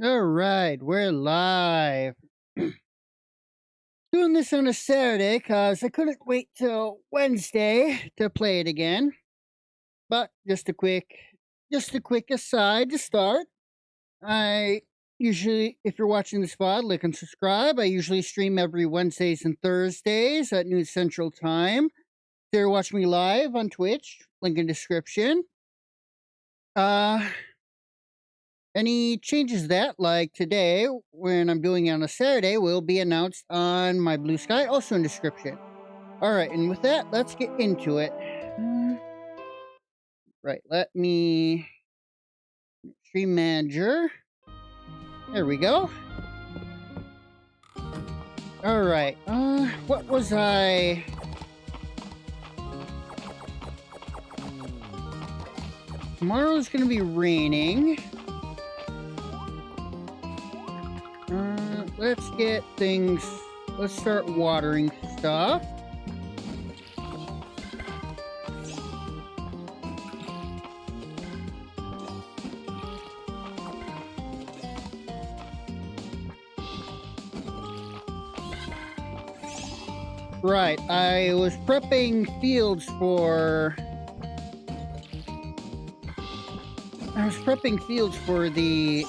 All right, we're live. Doing this on a Saturday because I couldn't wait till Wednesday to play it again. But just a quick aside to start. I usually, if you're watching this VOD, like and subscribe. I usually stream every Wednesdays and Thursdays at noon Central Time. If you're watching me live on Twitch, link in description. Uh, Any changes that, like today, when I'm doing it on a Saturday, will be announced on my Blue Sky, also in description. All right, and with that, let's get into it. Right, let me stream manager. There we go. All right. What was I? Tomorrow's gonna be raining. Let's get things. Let's start watering stuff. Right, I was prepping fields for. I was prepping fields for the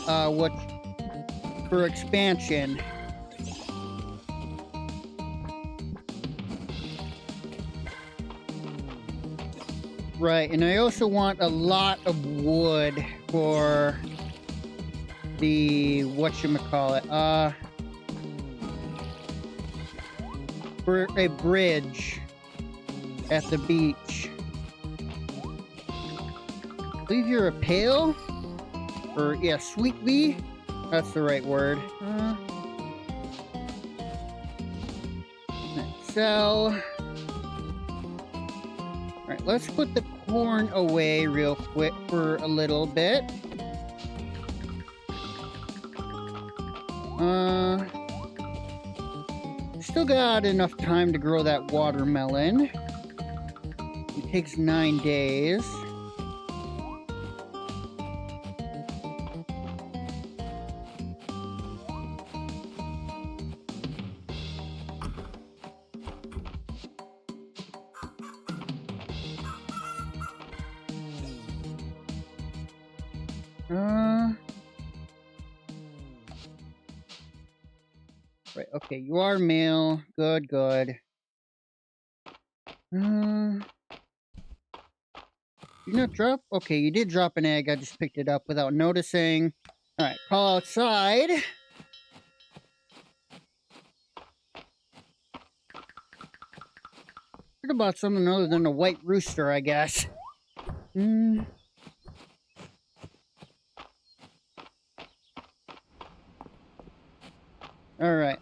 for expansion. Right, and I also want a lot of wood for the whatchamacallit, for a bridge at the beach. I believe you're a pale? Or, yeah, sweet bee? That's the right word. Sell. Alright, let's put the corn away real quick for a little bit. Still got enough time to grow that watermelon. It takes 9 days. Right, okay, you are male. Good, good. You not drop? Okay, you did drop an egg. I just picked it up without noticing. Alright, call outside. Heard about something other than a white rooster, I guess. Alright,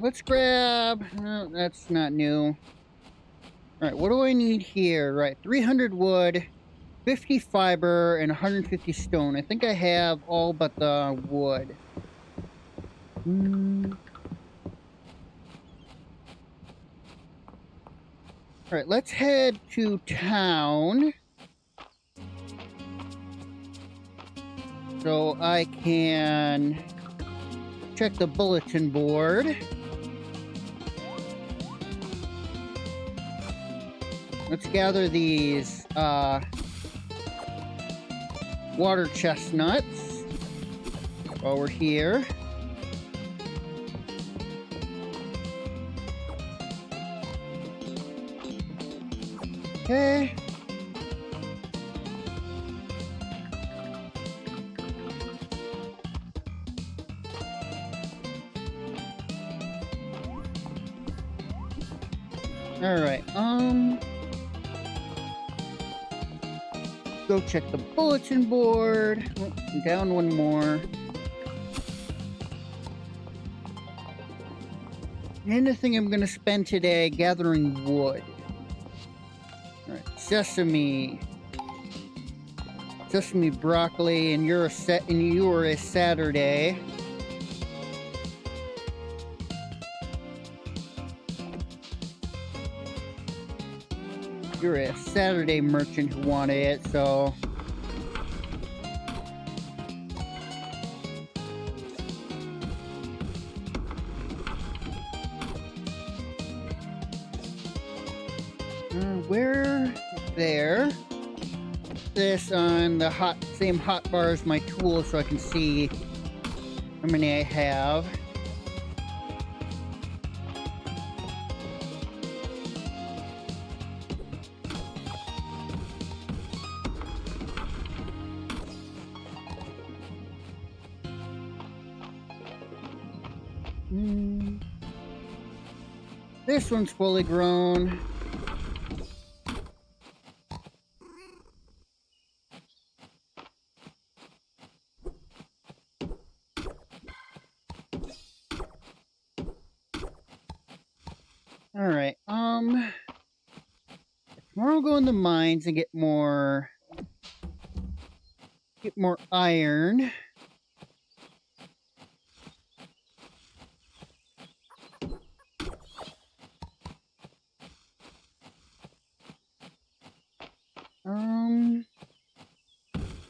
let's grab... No, that's not new. Alright, what do I need here? Right, 300 wood, 50 fiber, and 150 stone. I think I have all but the wood. Alright, let's head to town. So I can check the bulletin board. Let's gather these water chestnuts while we're here. Okay. Alright, go check the bulletin board. Oh, down one more. And the thing I'm gonna spend today gathering wood. Alright, sesame, broccoli, and you are a Saturday. You're a Saturday merchant who wanted it, so this on the same hotbar as my tools so I can see how many I have. This one's fully grown. Alright, tomorrow I'll go in the mines and get more iron.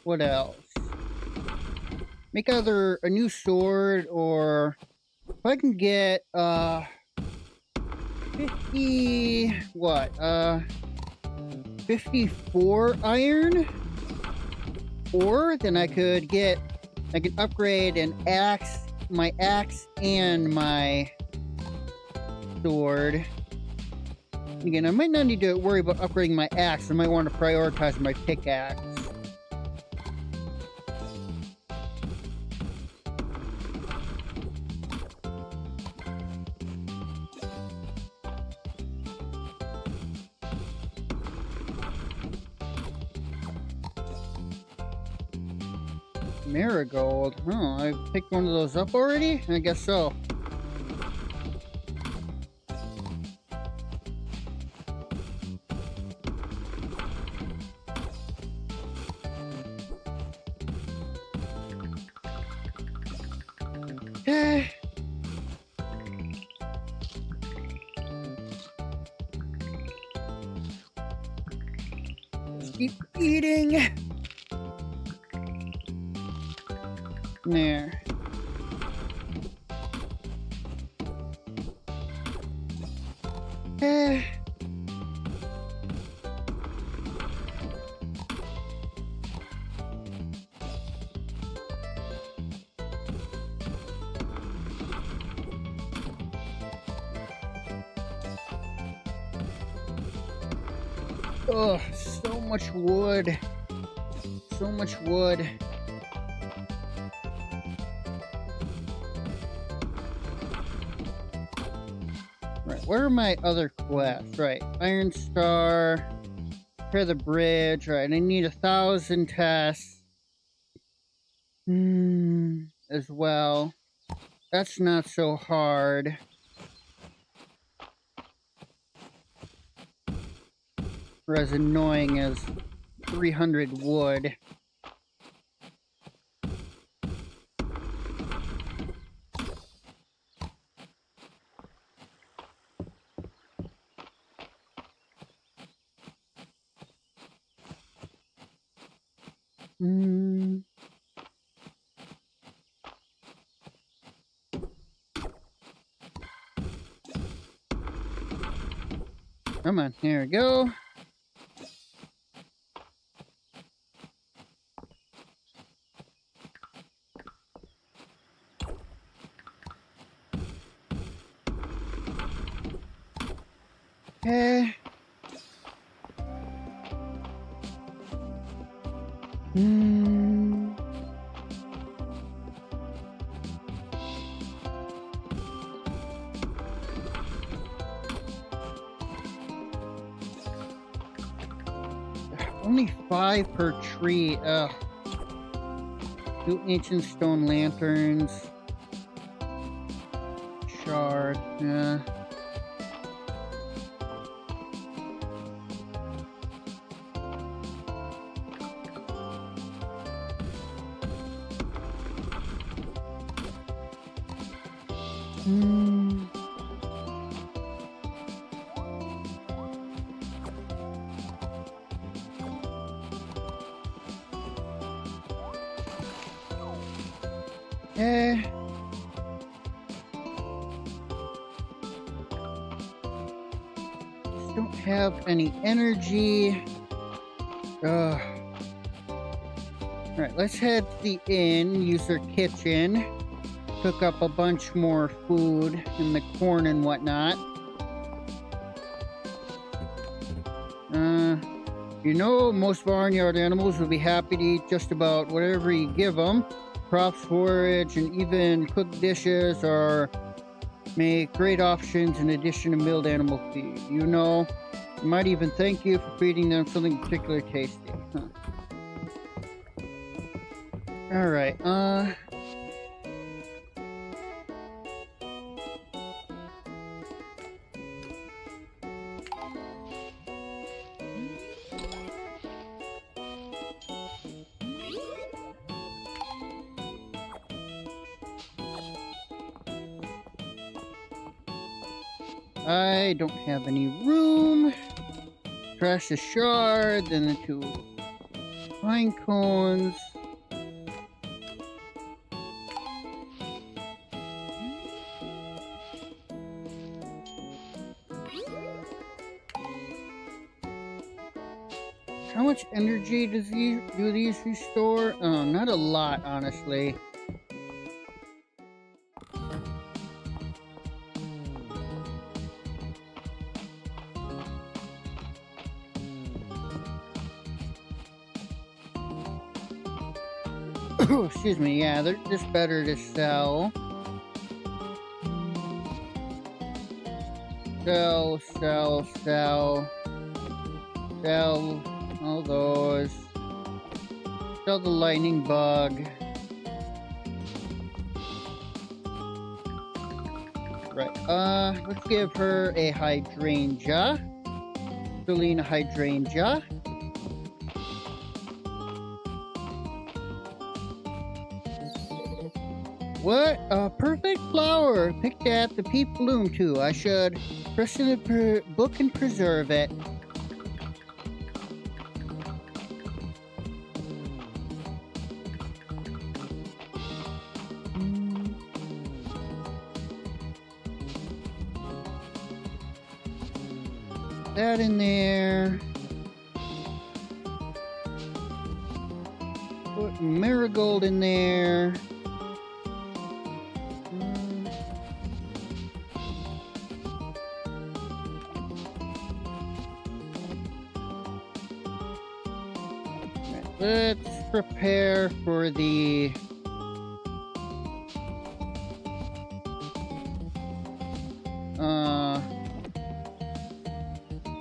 What else? Make either a new sword, or if I can get 54 iron, or then I can upgrade my axe and my sword. Again, I might not need to worry about upgrading my axe. I might want to prioritize my pickaxe. Marigold. Oh, I picked one of those up already? I guess so. Okay. Just keep eating. There. Oh, so much wood. So much wood. Right, where are my other quests? Right, Iron Star, repair the bridge. Right, I need 1,000 tests. As well. That's not so hard. Or as annoying as 300 wood. Come on, here we go. Okay. Only 5 per tree. Ugh. 2 ancient stone lanterns. Shard. Yeah. Okay. Just don't have any energy. Ugh. Alright, let's head to the inn, use their kitchen, cook up a bunch more food and the corn and whatnot. You know, most barnyard animals will be happy to eat just about whatever you give them. Crops, forage, and even cooked dishes are make great options in addition to milled animal feed. You know, they might even thank you for feeding them something particularly tasty. Huh. Alright, I don't have any room. Trash the shard, then the 2 pine cones. How much energy do these restore? Not a lot, honestly. Excuse me, yeah, they're just better to sell. Sell. Sell all those. Sell the lightning bug. Right, let's give her a hydrangea. Selena hydrangea. What a perfect flower! Picked at the peep bloom too. I should press in the book and preserve it. That in there. Put marigold in there. Let's prepare for the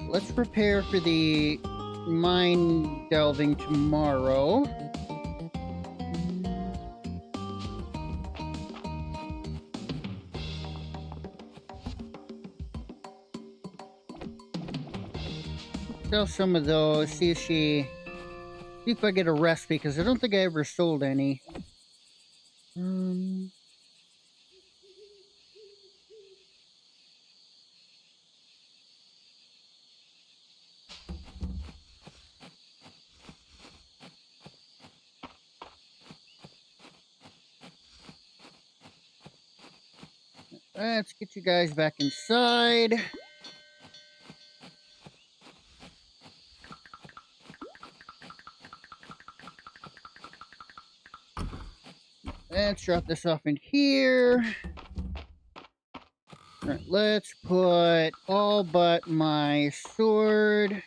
let's prepare for the mine delving tomorrow. Sell some of those, see if I get a recipe, because I don't think I ever sold any. Let's get you guys back inside. Let's drop this off in here. Alright, let's put all but my sword.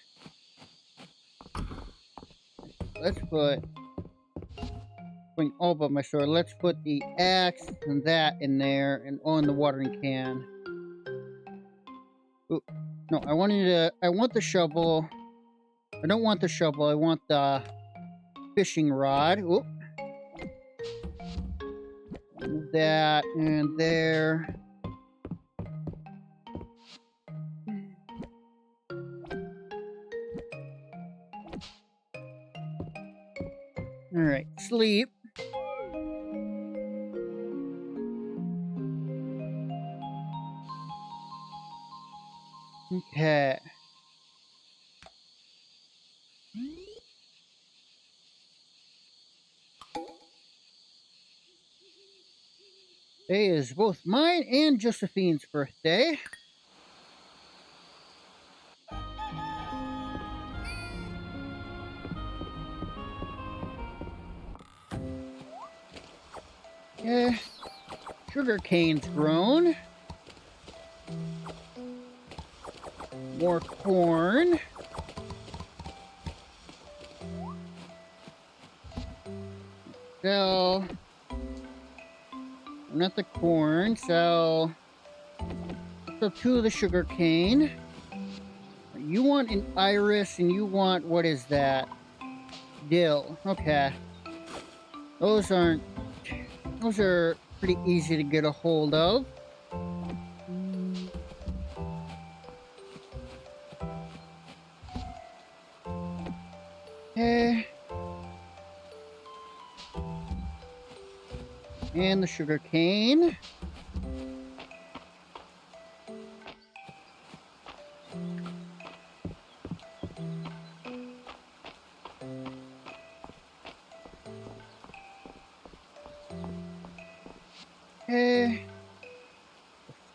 Let's put all but my sword. Let's put the axe and that in there and on the watering can. Ooh, no, I want the shovel. I don't want the shovel, I want the fishing rod. Ooh. Move that and there. Alright, sleep. Okay. Today is both mine and Josephine's birthday. Yeah, sugar cane's grown. More corn. Sell. Not the corn. Sell. So 2 of the sugar cane. You want an iris and you want, what is that? Dill. Okay. Those are pretty easy to get a hold of. Okay. And the sugar cane. Okay.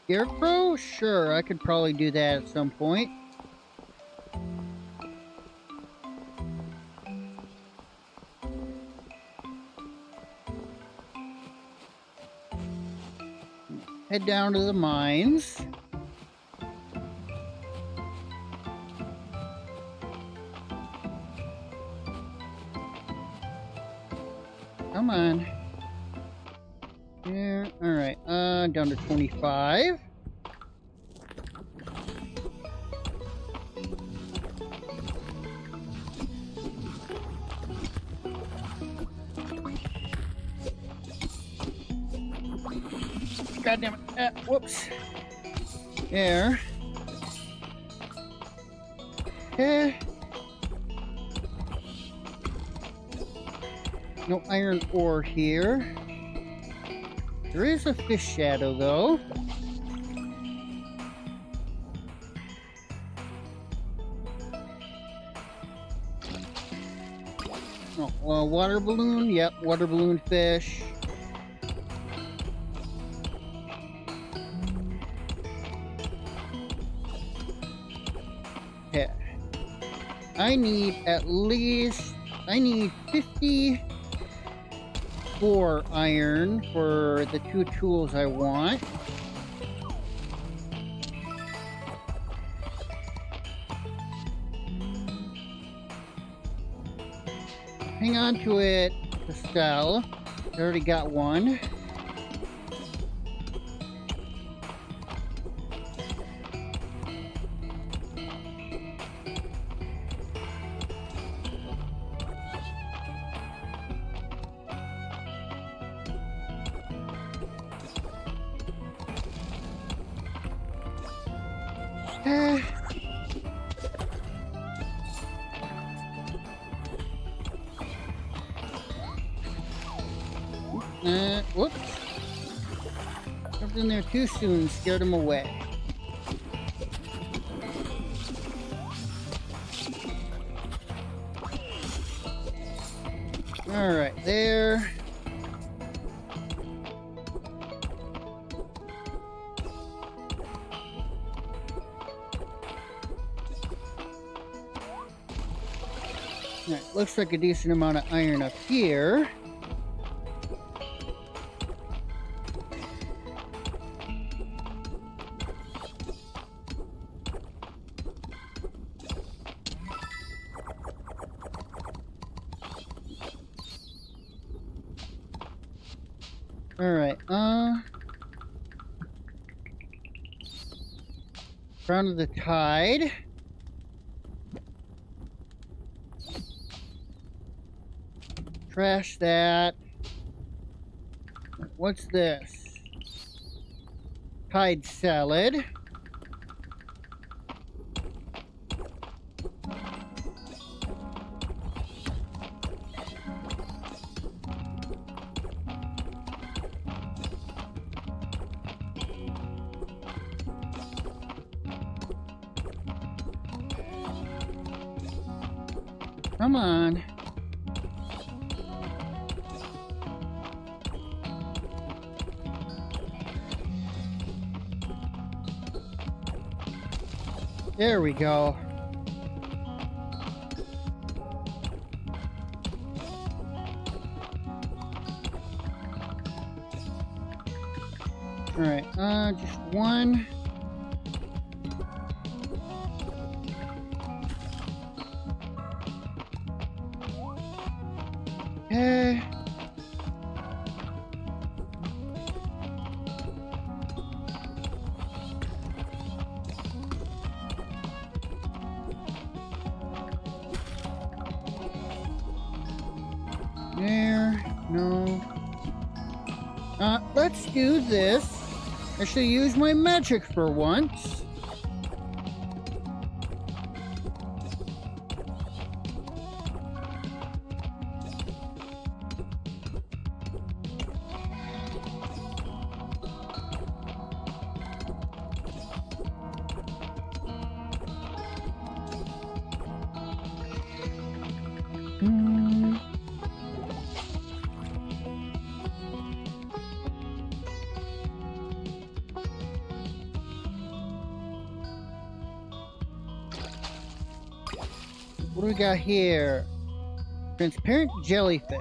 Scarecrow? Sure, I could probably do that at some point. Head down to the mines. Come on. Yeah, alright. Down to 25. God damn it. Whoops. There. Okay. No iron ore here. There is a fish shadow, though. Oh, water balloon. Yep, water balloon fish. Okay. I need 54 iron for the 2 tools I want. Hang on to it to sell. I already got one. Whoops. Jumped in there too soon, scared him away. Alright, there. Alright, looks like a decent amount of iron up here. Alright, Crown of the Tide. Trash that. What's this? Tide salad. Come on. There we go. Alright, just one. Okay. There. No. Let's do this. I should use my magic for once. What do we got here? Transparent jellyfish.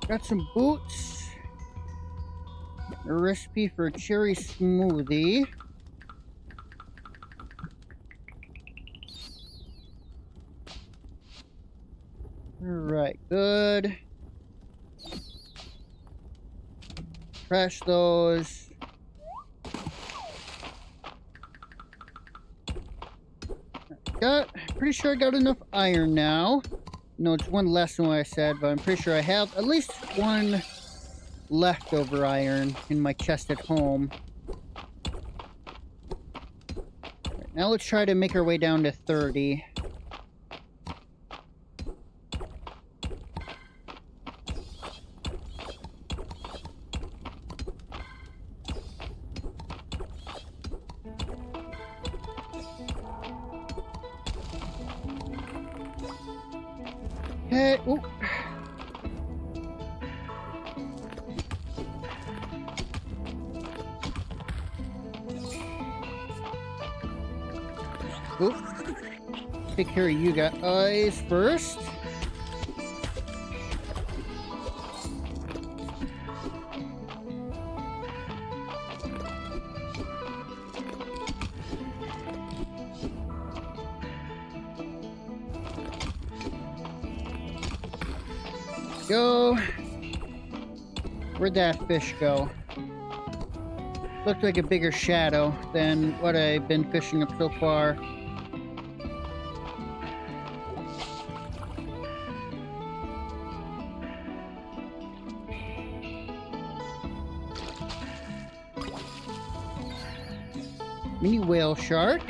Got some boots. A recipe for a cherry smoothie. Alright, good. Trash those. Pretty sure I got enough iron now. No, it's one less than what I said, but I'm pretty sure I have at least one leftover iron in my chest at home. Right, now let's try to make our way down to 30. Okay, ooh. Oop. Take care of you guys first. Go. Where'd that fish go? Looked like a bigger shadow than what I've been fishing up so far. Mini whale shark.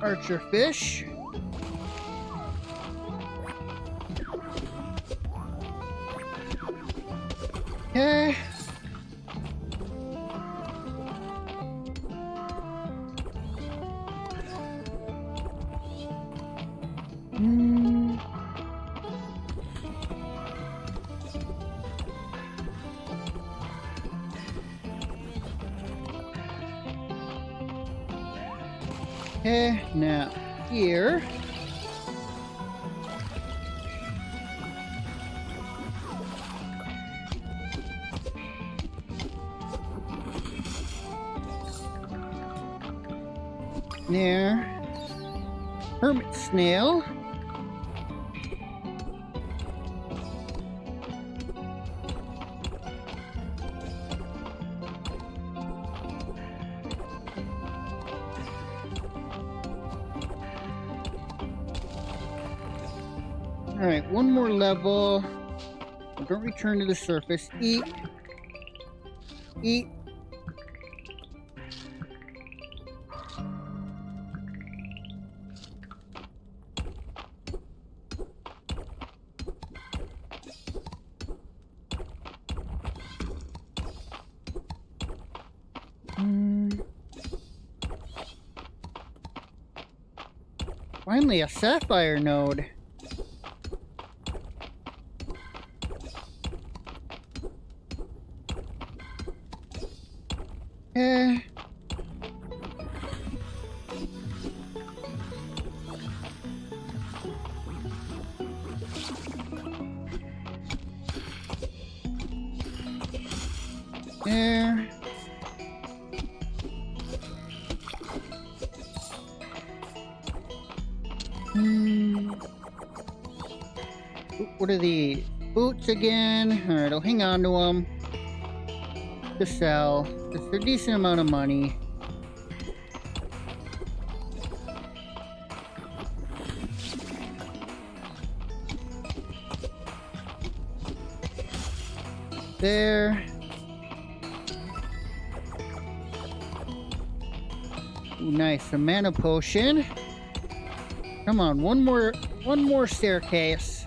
Archer fish. Okay. Okay, now here. There. Hermit snail. Alright, one more level. Don't return to the surface. Eat. Eat. Finally, a sapphire node. There. Hmm. What are the boots again? Alright, I'll hang on to them to sell. It's a decent amount of money. There. Ooh, nice. A mana potion. Come on, one more staircase.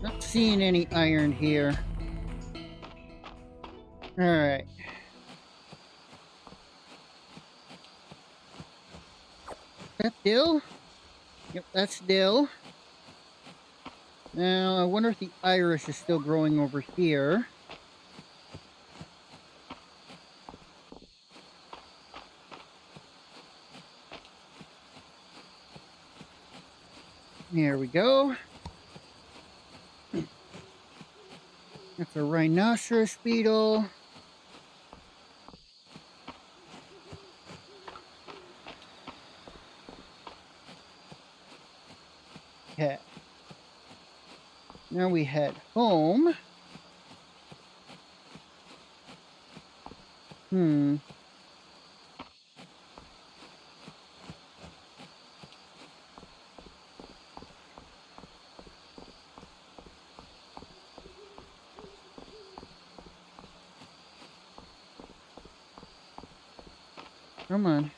Not seeing any iron here. Alright. That dill? Yep, that's dill. Now, I wonder if the iris is still growing over here. There we go. That's a rhinoceros beetle. Okay. Now we head home. Come on.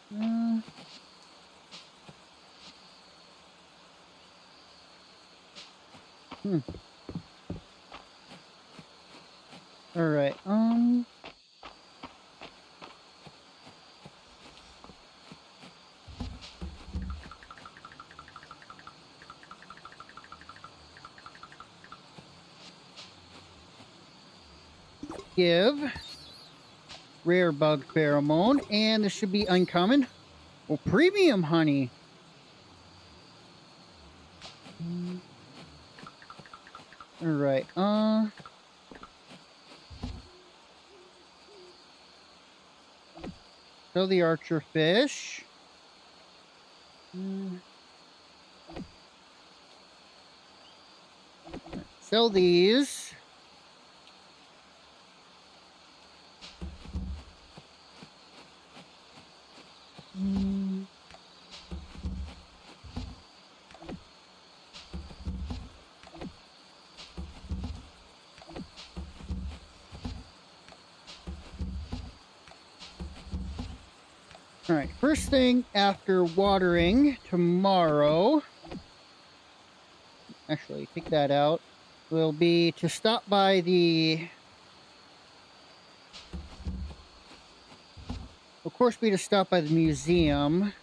Alright, give rare bug pheromone, and this should be uncommon. Well, premium honey. Alright, so the archer fish. Sell these. Alright, first thing after watering tomorrow, actually, take that out, will be to stop by the, of course, be to stop by the museum.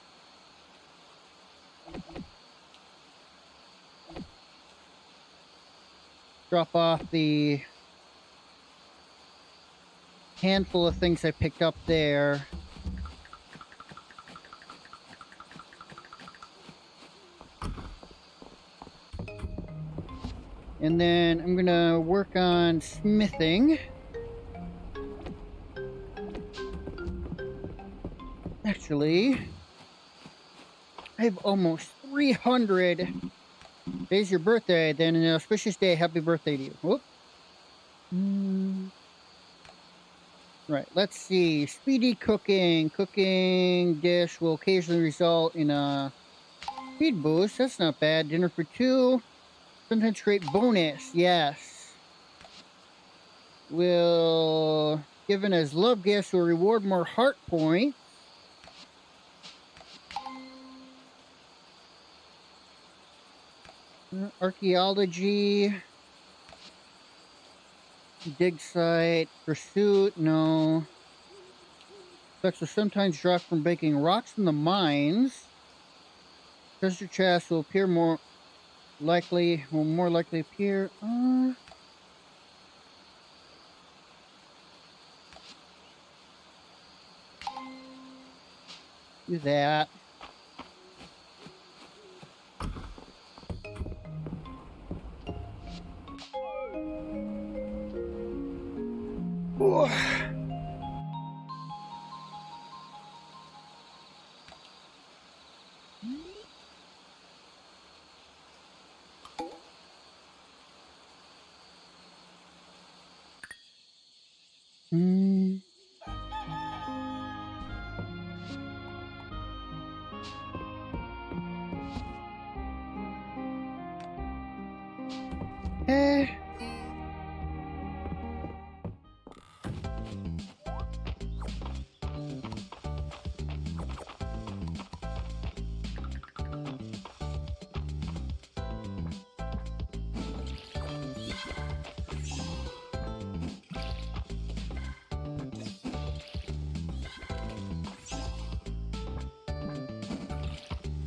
Drop off the handful of things I picked up there. And then I'm gonna work on smithing. Actually, I have almost 300. Today's your birthday, then an auspicious day. Happy birthday to you. Whoop. Right, let's see. Speedy cooking. Cooking dish will occasionally result in a speed boost. That's not bad. Dinner for two. Sometimes create bonus. Yes. Will, given as love gifts, will reward more heart points. Archaeology. Dig site. Pursuit. No. Effects are sometimes dropped from breaking rocks in the mines. Treasure chest will appear more likely will more likely appear. Do that. Ooh. Hmm. Eh.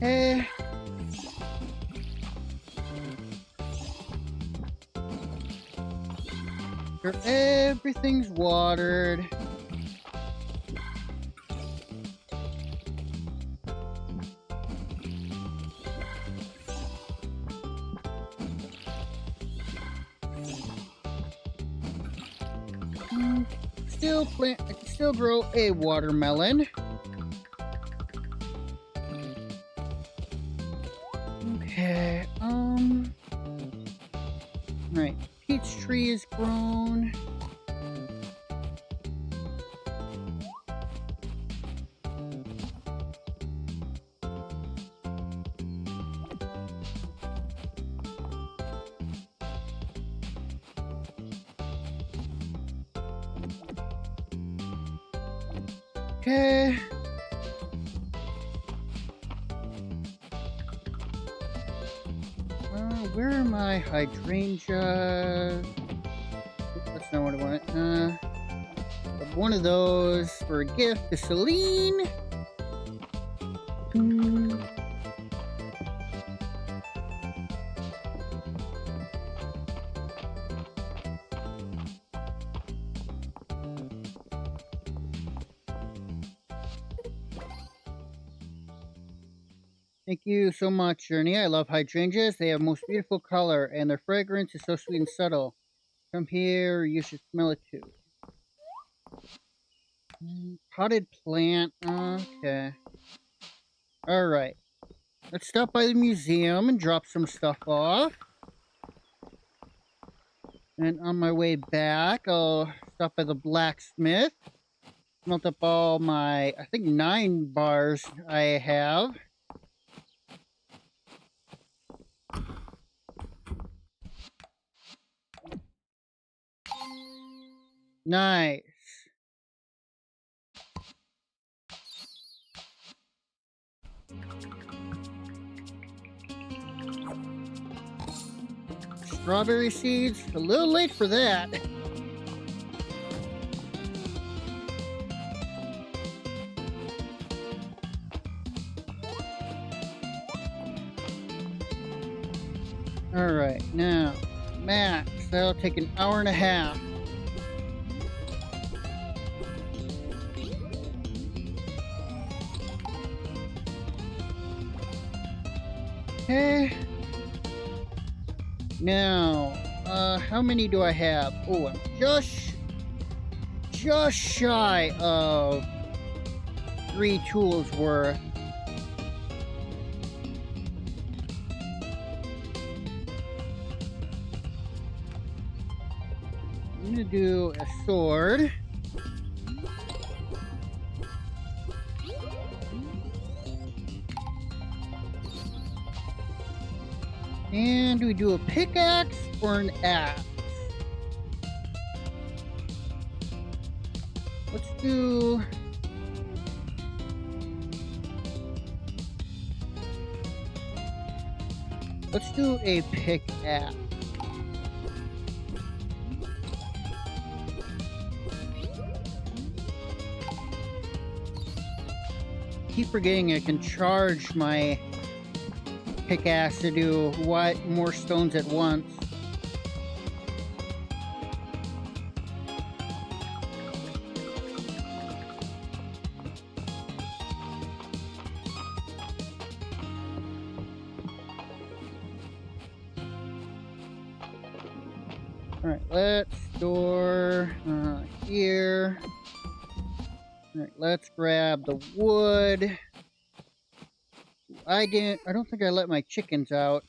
Eh. Sure, everything's watered. Hmm. Still plant. I can still grow a watermelon. Okay. Right. Peach tree is grown. Okay. Where are my hydrangeas? That's not what I want. One of those for a gift to Celine. Hmm. Thank you so much, Journey. I love hydrangeas. They have most beautiful color, and their fragrance is so sweet and subtle. Come here, you should smell it too. Potted plant. Okay. All right. Let's stop by the museum and drop some stuff off. And on my way back, I'll stop by the blacksmith. Melt up all my, I think, 9 bars I have. Nice. Strawberry seeds. A little late for that. All right, now, max. That'll take an hour and a half. Okay. Now, how many do I have? Oh, I'm just shy of 3 tools worth. I'm gonna do a sword. And do we do a pickaxe or an axe? Let's do a pickaxe. Keep forgetting I can charge my pickaxe to do more stones at once. Alright, let's store here. Alright, let's grab the wood. I don't think I let my chickens out.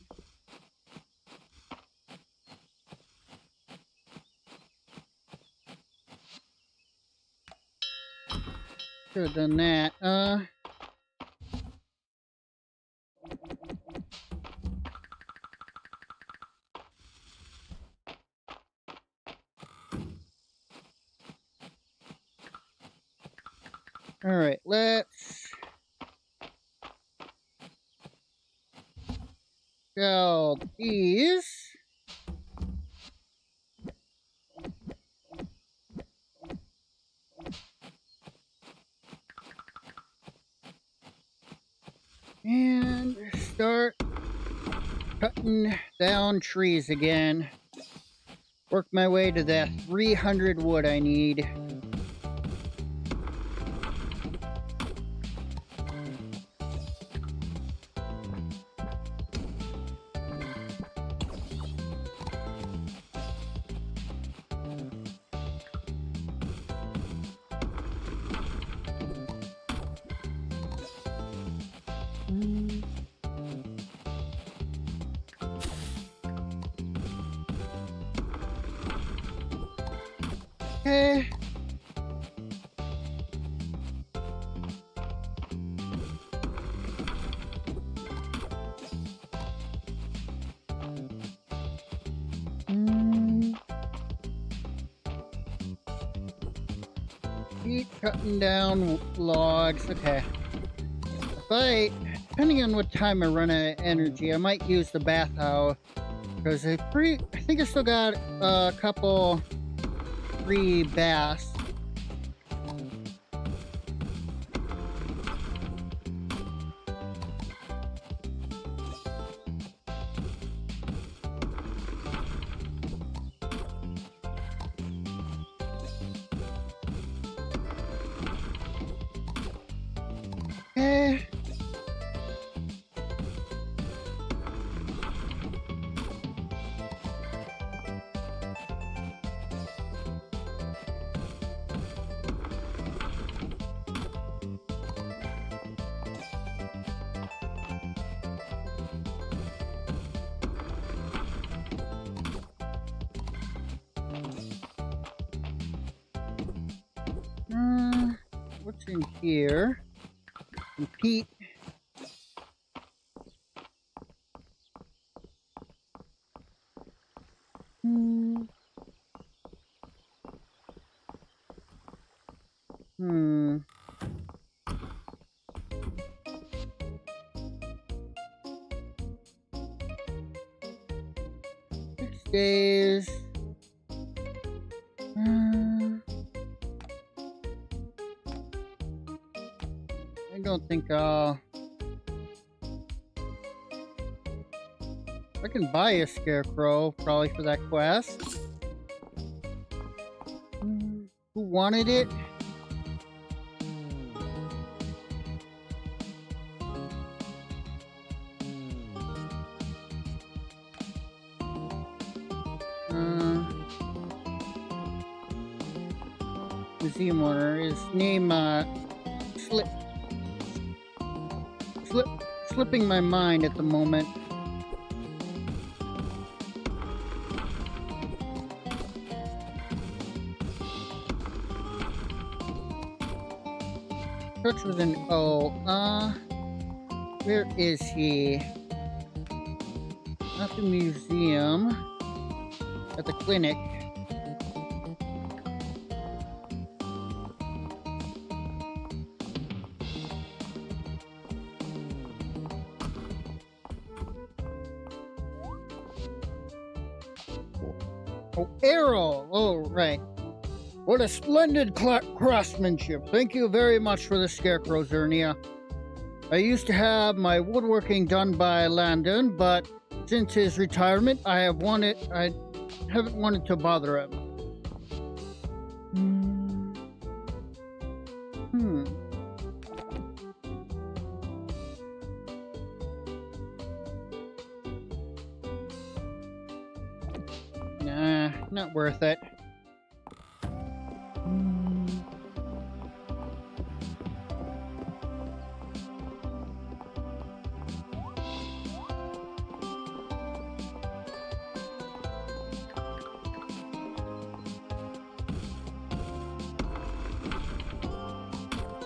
Should have done that. Alright, let's sell these. And start cutting down trees again. Work my way to that 300 wood I need. Okay. Keep cutting down logs. Okay. Depending on what time I run out of energy, I might use the bathhouse because I think I still got a couple free baths. Okay. What's in here? Compete. Hmm. 6 days. I don't think I can buy a scarecrow probably for that quest. Who wanted it? Museum owner. His name slipping my mind at the moment. Starts with an O. Where is he? Not the museum. At the clinic. Oh, arrow! Oh, right. What a splendid craftsmanship. Thank you very much for the scarecrow, Zernia. I used to have my woodworking done by Landon, but since his retirement, I haven't wanted to bother him. Hmm. Nah, not worth it.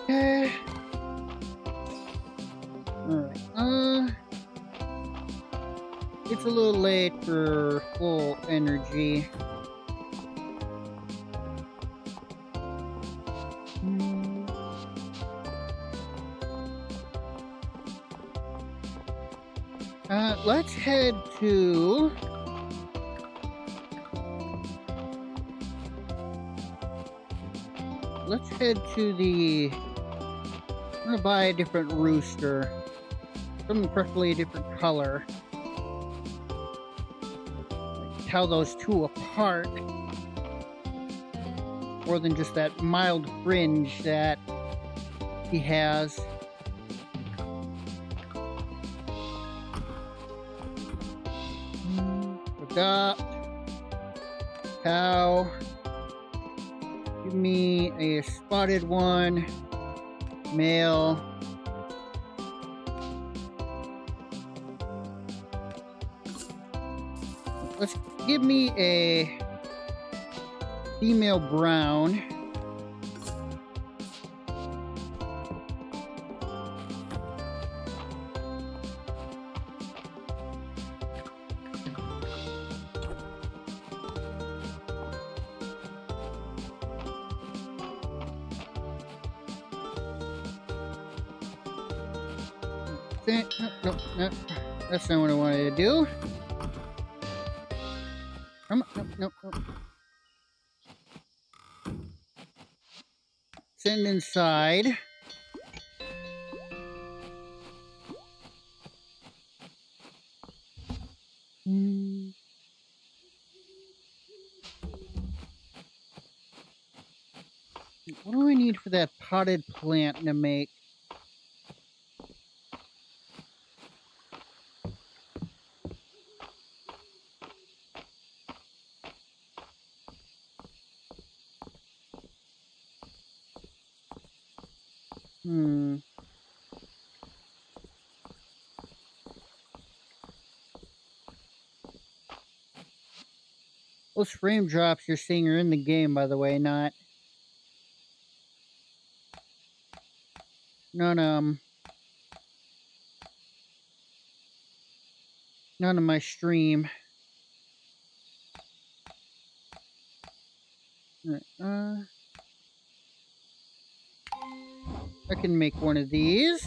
Okay. Alright, it's a little late for full energy. Let's head to... Let's head to the... I'm gonna buy a different rooster. Something preferably a different color. Tell those two apart. More than just that mild fringe that he has. Adopt. Cow. Give me a spotted one. Male. Let's give me a female brown. No, that's not what I wanted to do. No. Send inside. What do I need for that potted plant to make? Those frame drops you're seeing are in the game, by the way, not none of my stream. Alright, I can make one of these.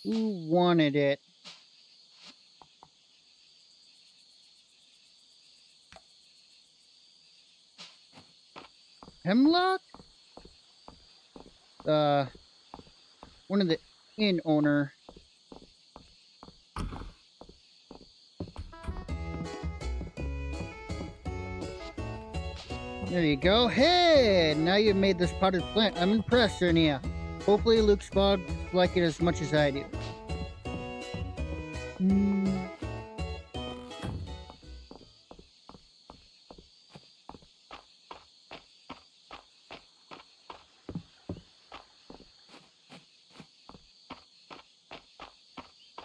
Who wanted it? Hemlock? One of the inn owner. There you go. Hey, now you've made this potted plant. I'm impressed, Ernia. Hopefully Luke's bug like it as much as I do.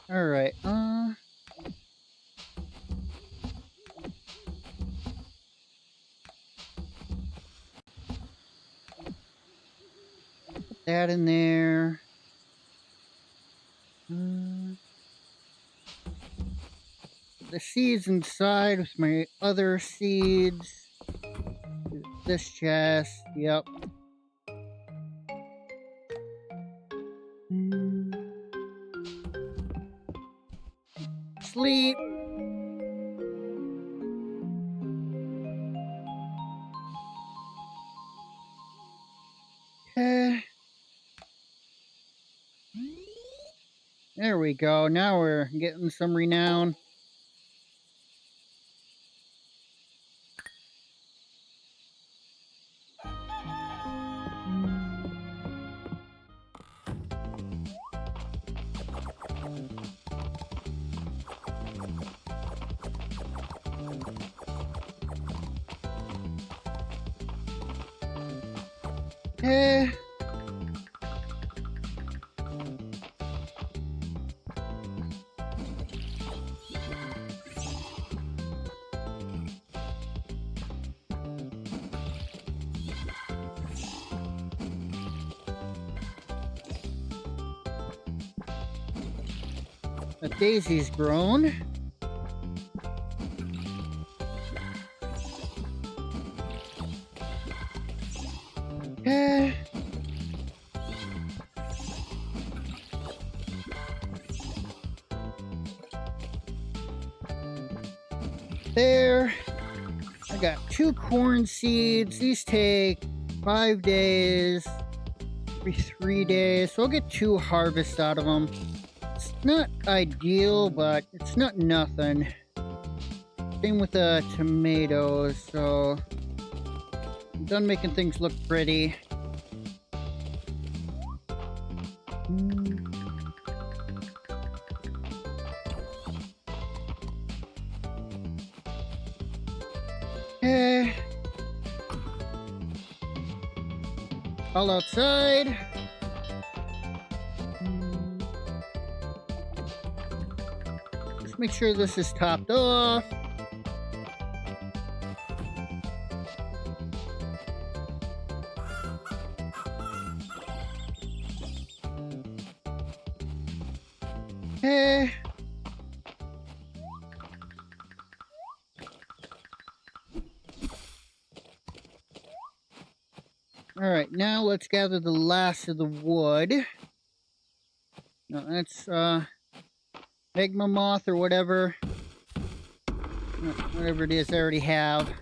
Alright, put that in there. The seeds inside with my other seeds. This chest, yep. Sleep. There we go. Now we're getting some renown. Eh. A daisy's grown. Eh. There. I got 2 corn seeds. These take 5 days, every 3 days. So I'll get 2 harvests out of them. It's not ideal, but it's not nothing. Same with the tomatoes, so I'm done making things look pretty. Okay. All outside. Just make sure this is topped off. Okay. All right, now let's gather the last of the wood. No, that's magma moth or whatever. Whatever it is I already have.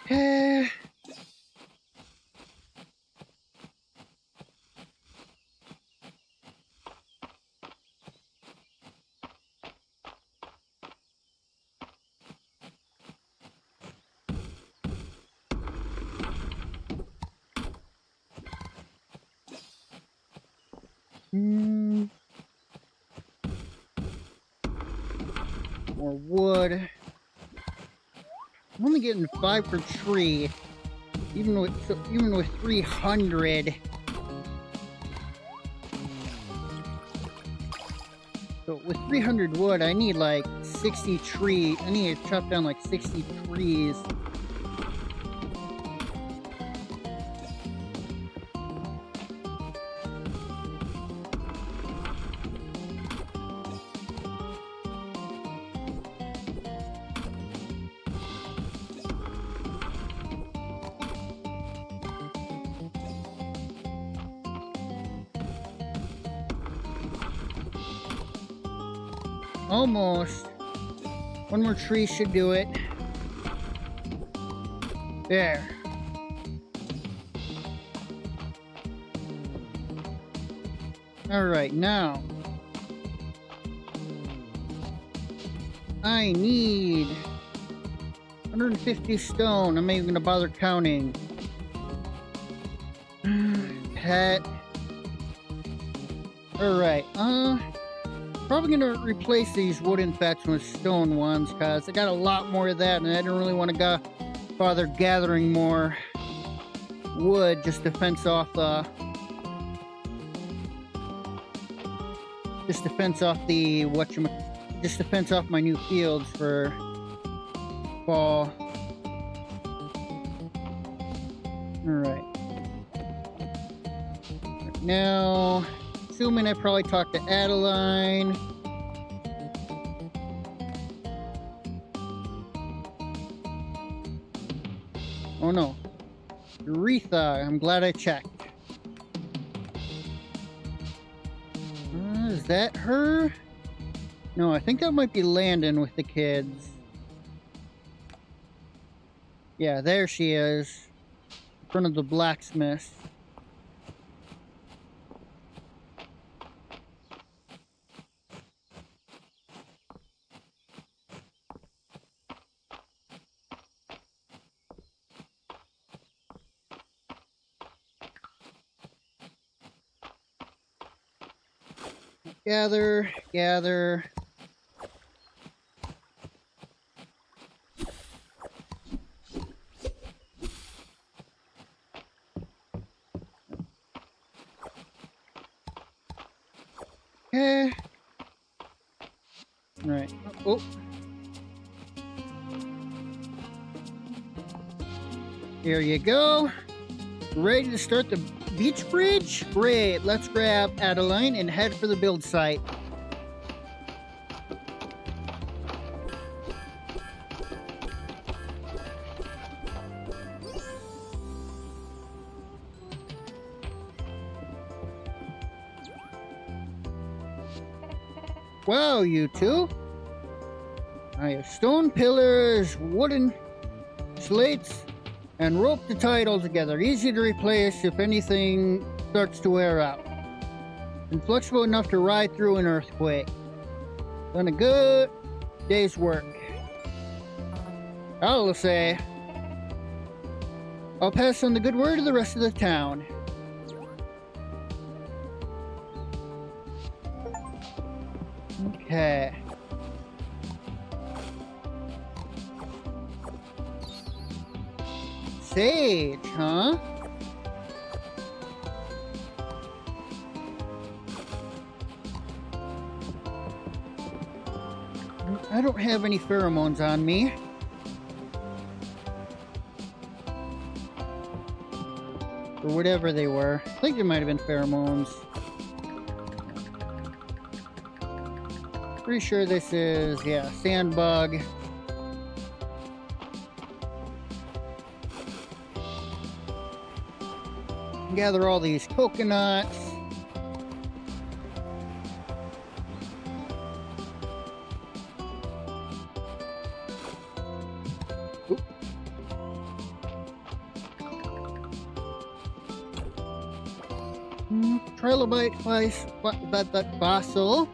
Okay. More wood. I'm only getting 5 per tree, even with 300. So with 300 wood, I need like 60 trees. I need to chop down like 60 trees. Almost. One more tree should do it. There. Alright, now I need 150 stone. I'm not even gonna bother counting. Pet. Alright, probably gonna replace these wooden thatch with stone ones, because I got a lot more of that and I didn't really want to go bother gathering more wood just to fence off the just to fence off my new fields for fall. Alright. Now, assuming I probably talked to Adeline. Oh no. Aretha, I'm glad I checked. Is that her? No, I think that might be Landon with the kids. Yeah, there she is. In front of the blacksmith. Gather, gather. Okay. Right. Oh. Here you go. Ready to start the beach bridge? Great. Let's grab Adeline and head for the build site. Wow, you two. I have stone pillars, wooden slates, and rope to tie it all together. Easy to replace if anything starts to wear out. And flexible enough to ride through an earthquake. Done a good day's work. I'll say. I'll pass on the good word to the rest of the town. Okay. Sage, huh? I don't have any pheromones on me. Or whatever they were. I think they might have been pheromones. Pretty sure this is, yeah, sandbug. Gather all these coconuts. Oop. Trilobite fossil.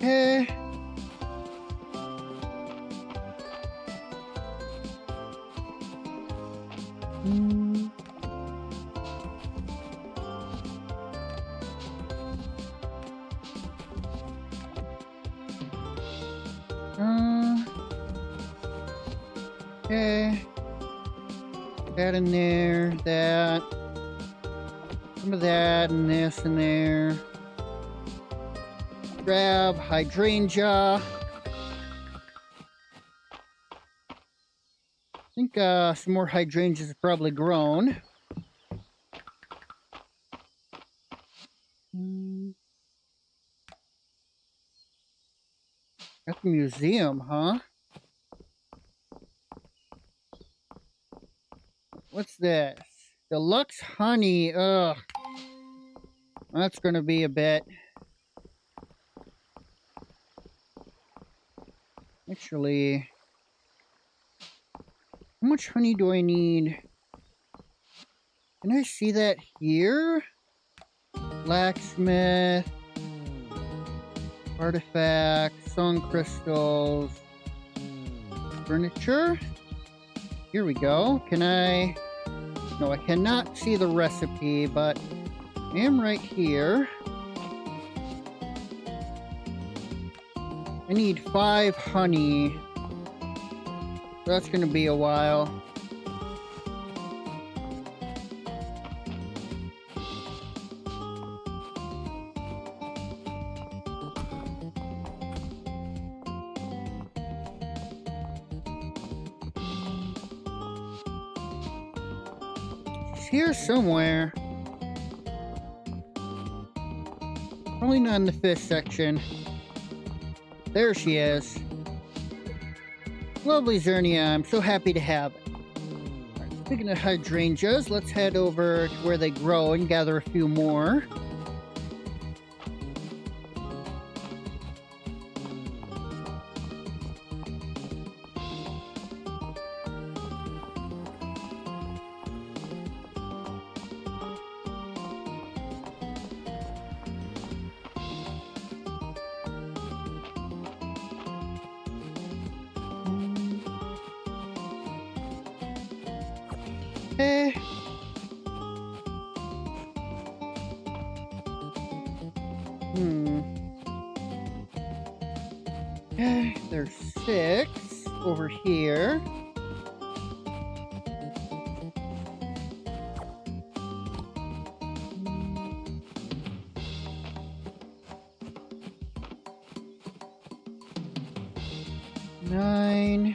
Okay. Okay. That in there, that. Some of that and this in there. Grab hydrangea. I think some more hydrangeas have probably grown. At the museum, huh? What's this? Deluxe honey. Ugh. That's gonna be a bit. Actually, how much honey do I need? Can I see that here? Blacksmith, artifacts, song crystals, furniture. Here we go. Can I? No, I cannot see the recipe, but I am right here. I need 5 honey. That's gonna be a while. here somewhere. Probably not in the fish section. There she is. Lovely Zernia. I'm so happy to have it. Right, speaking of hydrangeas, let's head over to where they grow and gather a few more. Okay. Okay, there's 6 over here. Nine.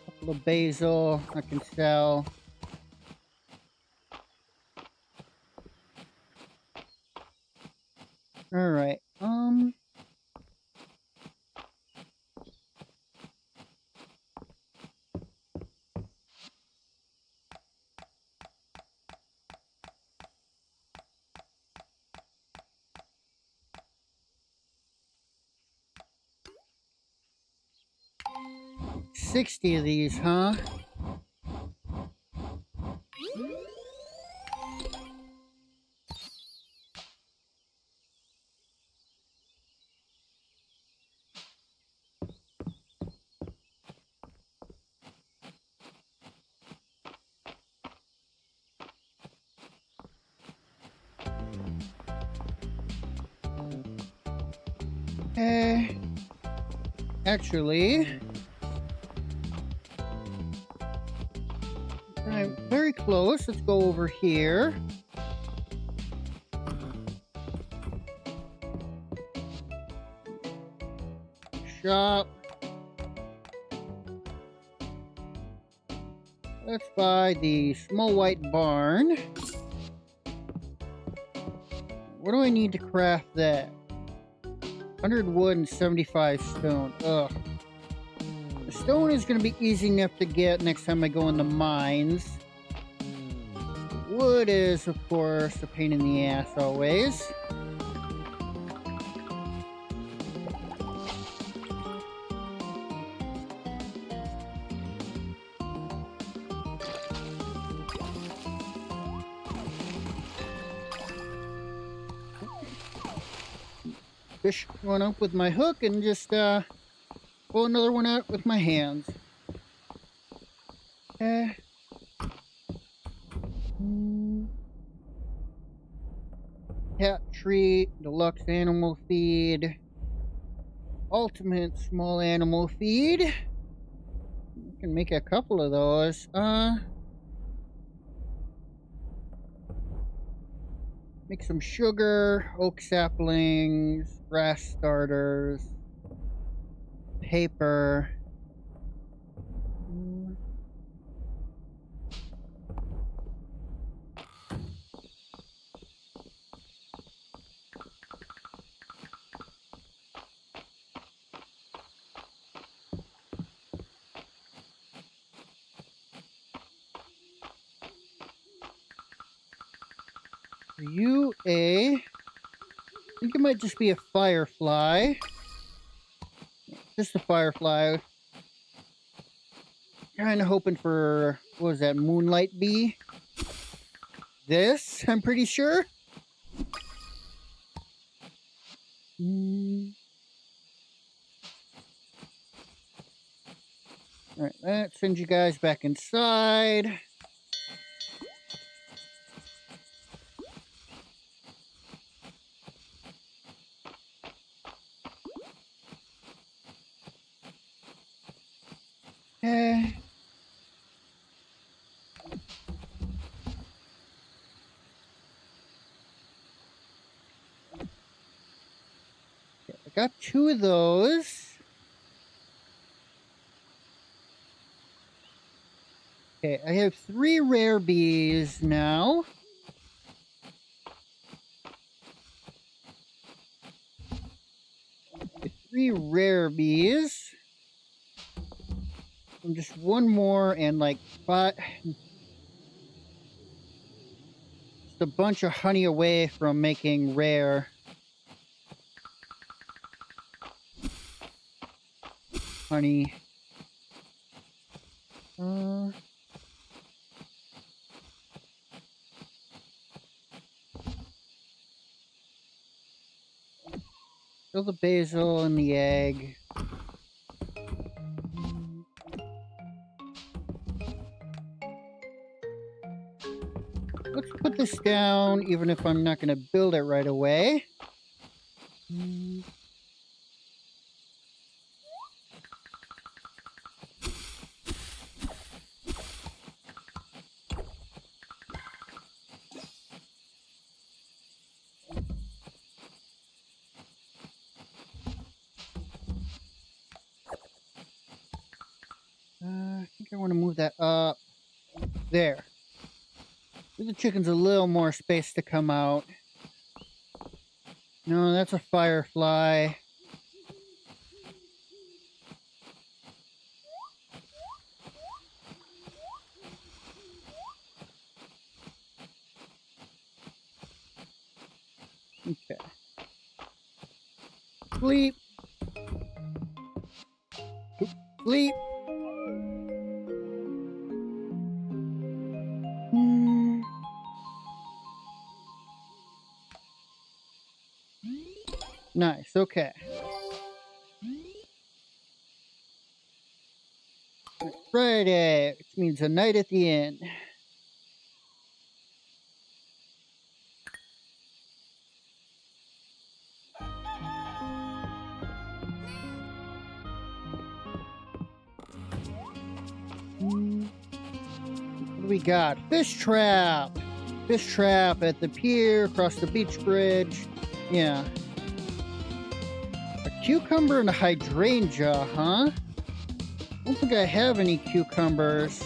Couple of basil I can sell. All right. 60 of these, huh? Okay. Actually, I'm very close. Let's go over here. Shop. Let's buy the small white barn. What do I need to craft that? 100 wood and 75 stone. Ugh. The stone is going to be easy enough to get next time I go in the mines. Wood is, of course, a pain in the ass always. Fish one up with my hook and just pull another one out with my hands. Cat treat, deluxe animal feed, ultimate small animal feed. I can make a couple of those. Make some sugar, oak saplings, grass starters, paper. I think it might just be a firefly. Just a firefly. Kind of hoping for, what was that, moonlight bee? This, I'm pretty sure. Alright, let's send you guys back inside. Okay. I got 2 of those. Okay, I have 3 rare bees now. Okay, 3 rare bees. And just one more and like 5. Just a bunch of honey away from making rare. Honey. Fill the basil and the egg. Let's put this down, even if I'm not going to build it right away. I think I want to move that up. There. Give the chickens a little more space to come out. No, that's a firefly. Okay. Sleep. Sleep. Nice, okay. Friday, which means a night at the inn. What do we got? Fish trap! Fish trap at the pier, across the beach bridge. Yeah. A cucumber and a hydrangea, huh? I don't think I have any cucumbers.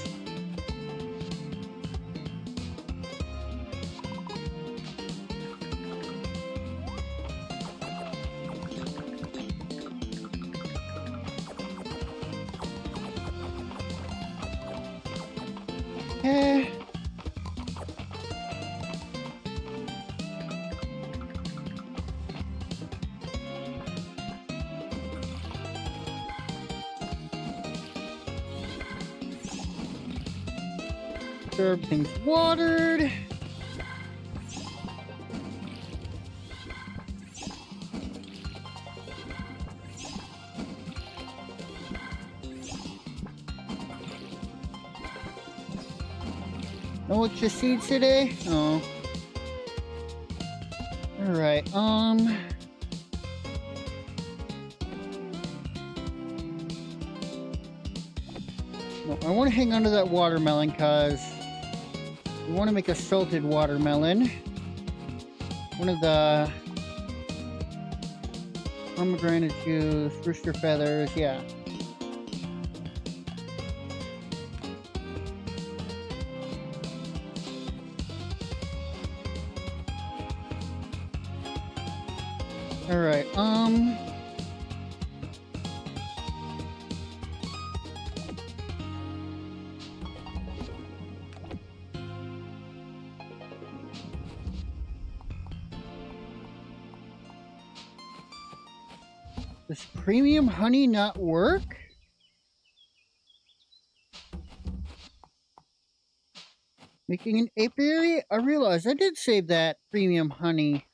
Everything's watered. No extra seeds today? Oh. Alright, No, I want to hang on to that watermelon because we want to make a salted watermelon. One of the pomegranate juice, rooster feathers, yeah. Alright, does premium honey not work? Making an apiary? I realized I did save that premium honey.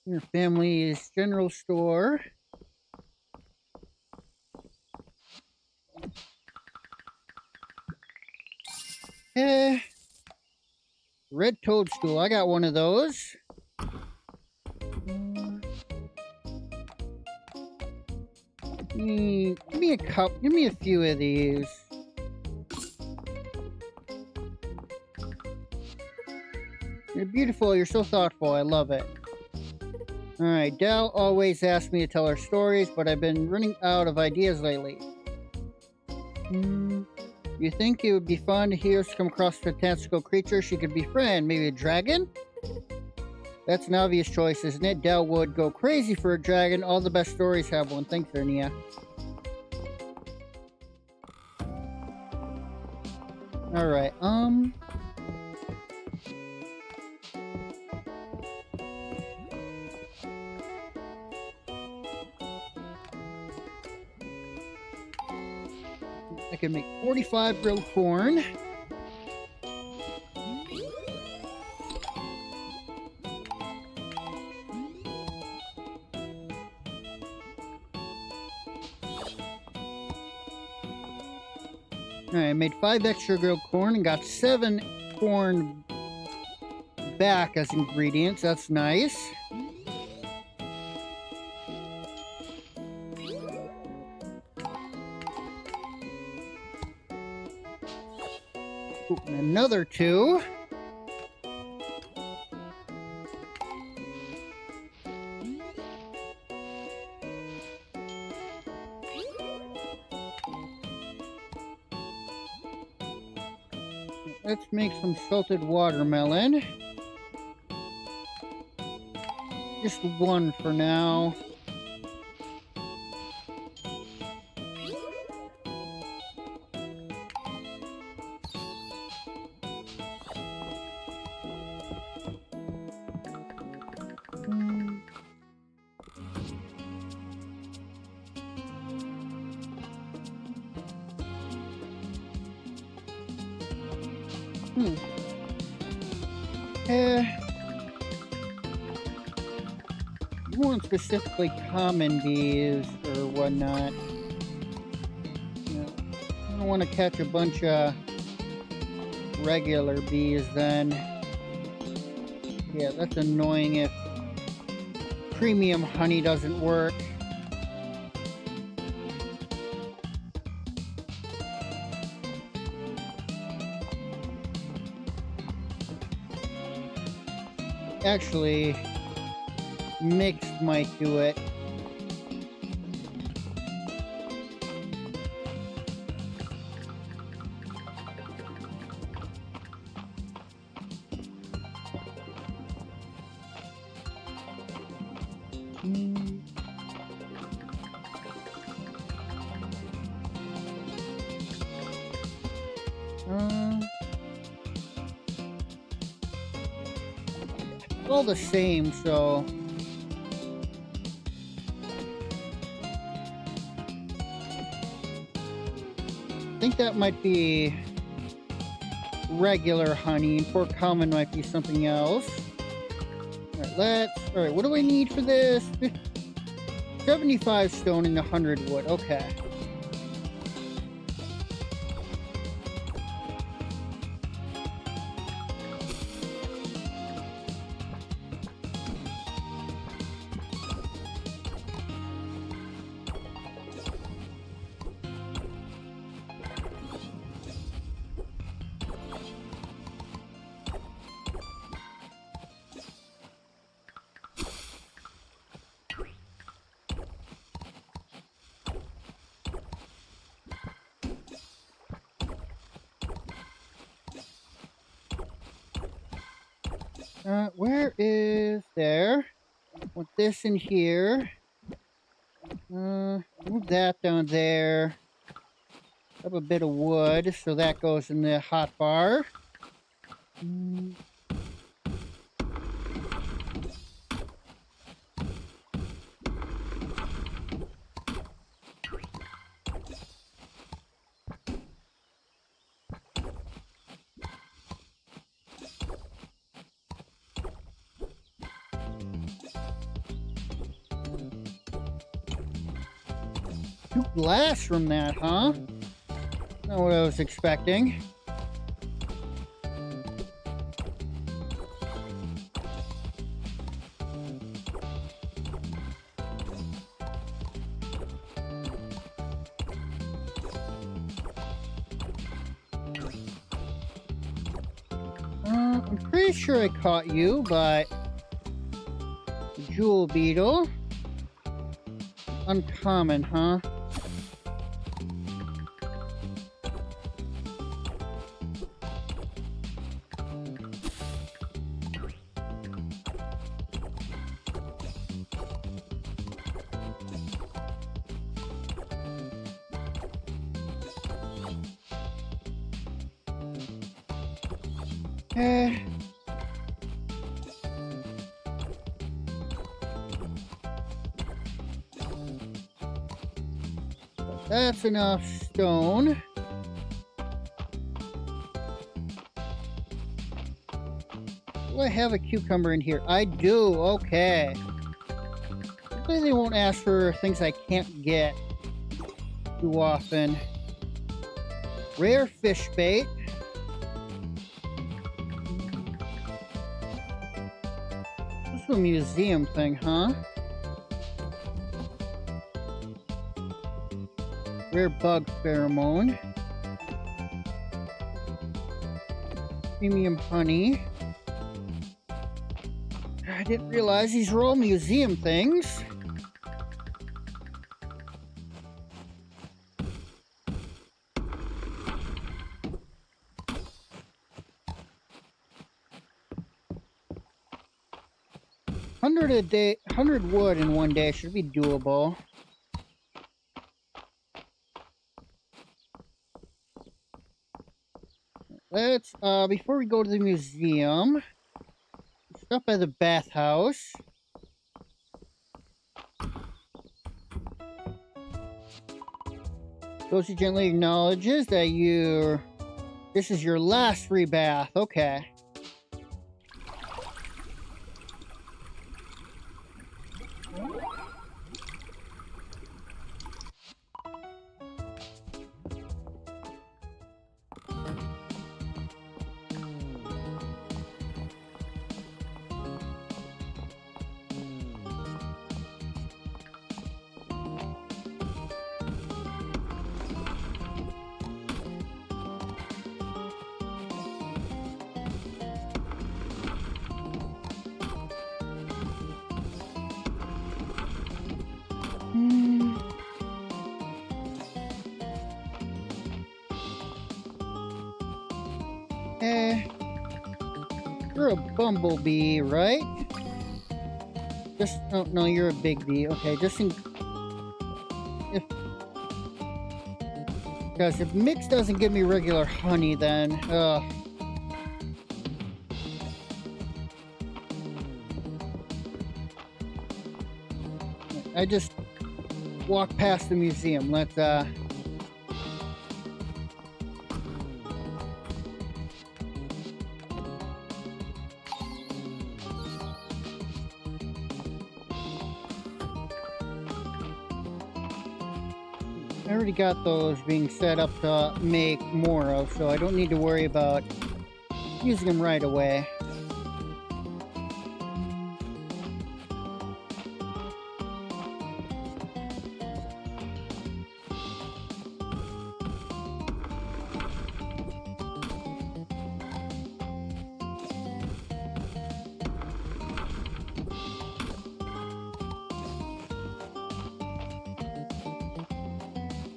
Your family's general store. Red toadstool. I got one of those. Give me a cup. Give me a few of these. Give You're beautiful. You're so thoughtful. I love it. Alright, Dell always asks me to tell her stories, but I've been running out of ideas lately. You think it would be fun to hear us come across a fantastical creature she could befriend? Maybe a dragon? That's an obvious choice, isn't it? Dell would go crazy for a dragon. All the best stories have one. Thanks, Ernia. Alright, I can make 45 grilled corn. Alright, I made 5 extra grilled corn and got 7 corn back as ingredients. That's nice. Ooh, and another 2. Let's make some salted watermelon. Just 1 for now. You want specifically common bees or whatnot. You know, I don't want to catch a bunch of regular bees then. Yeah, that's annoying if premium honey doesn't work. Actually, mixed might do it. All the same, so I think that might be regular honey, and pork common might be something else. Alright, what do I need for this? 75 stone and 100 wood, okay. Where is there? Put this in here. Move that down there. Have a bit of wood, so that goes in the hot bar. Glass from that, huh? Not what I was expecting. I'm pretty sure I caught you, but jewel beetle. Uncommon, huh? Eh. That's enough stone. Do I have a cucumber in here? I do, okay. Hopefully they won't ask for things I can't get too often. Rare fish bait. This is a museum thing, huh? Rare bug pheromone. Premium honey. I didn't realize these were all museum things. $100 wood in one day should be doable. Let's, before we go to the museum, stop by the bathhouse. Ghosty gently acknowledges that this is your last free bath. Okay. You're a bumblebee, right? Oh, no, you're a big bee. Okay, because if mix doesn't give me regular honey, then, I just walked past the museum. Let's, I already got those being set up to make more of, so I don't need to worry about using them right away.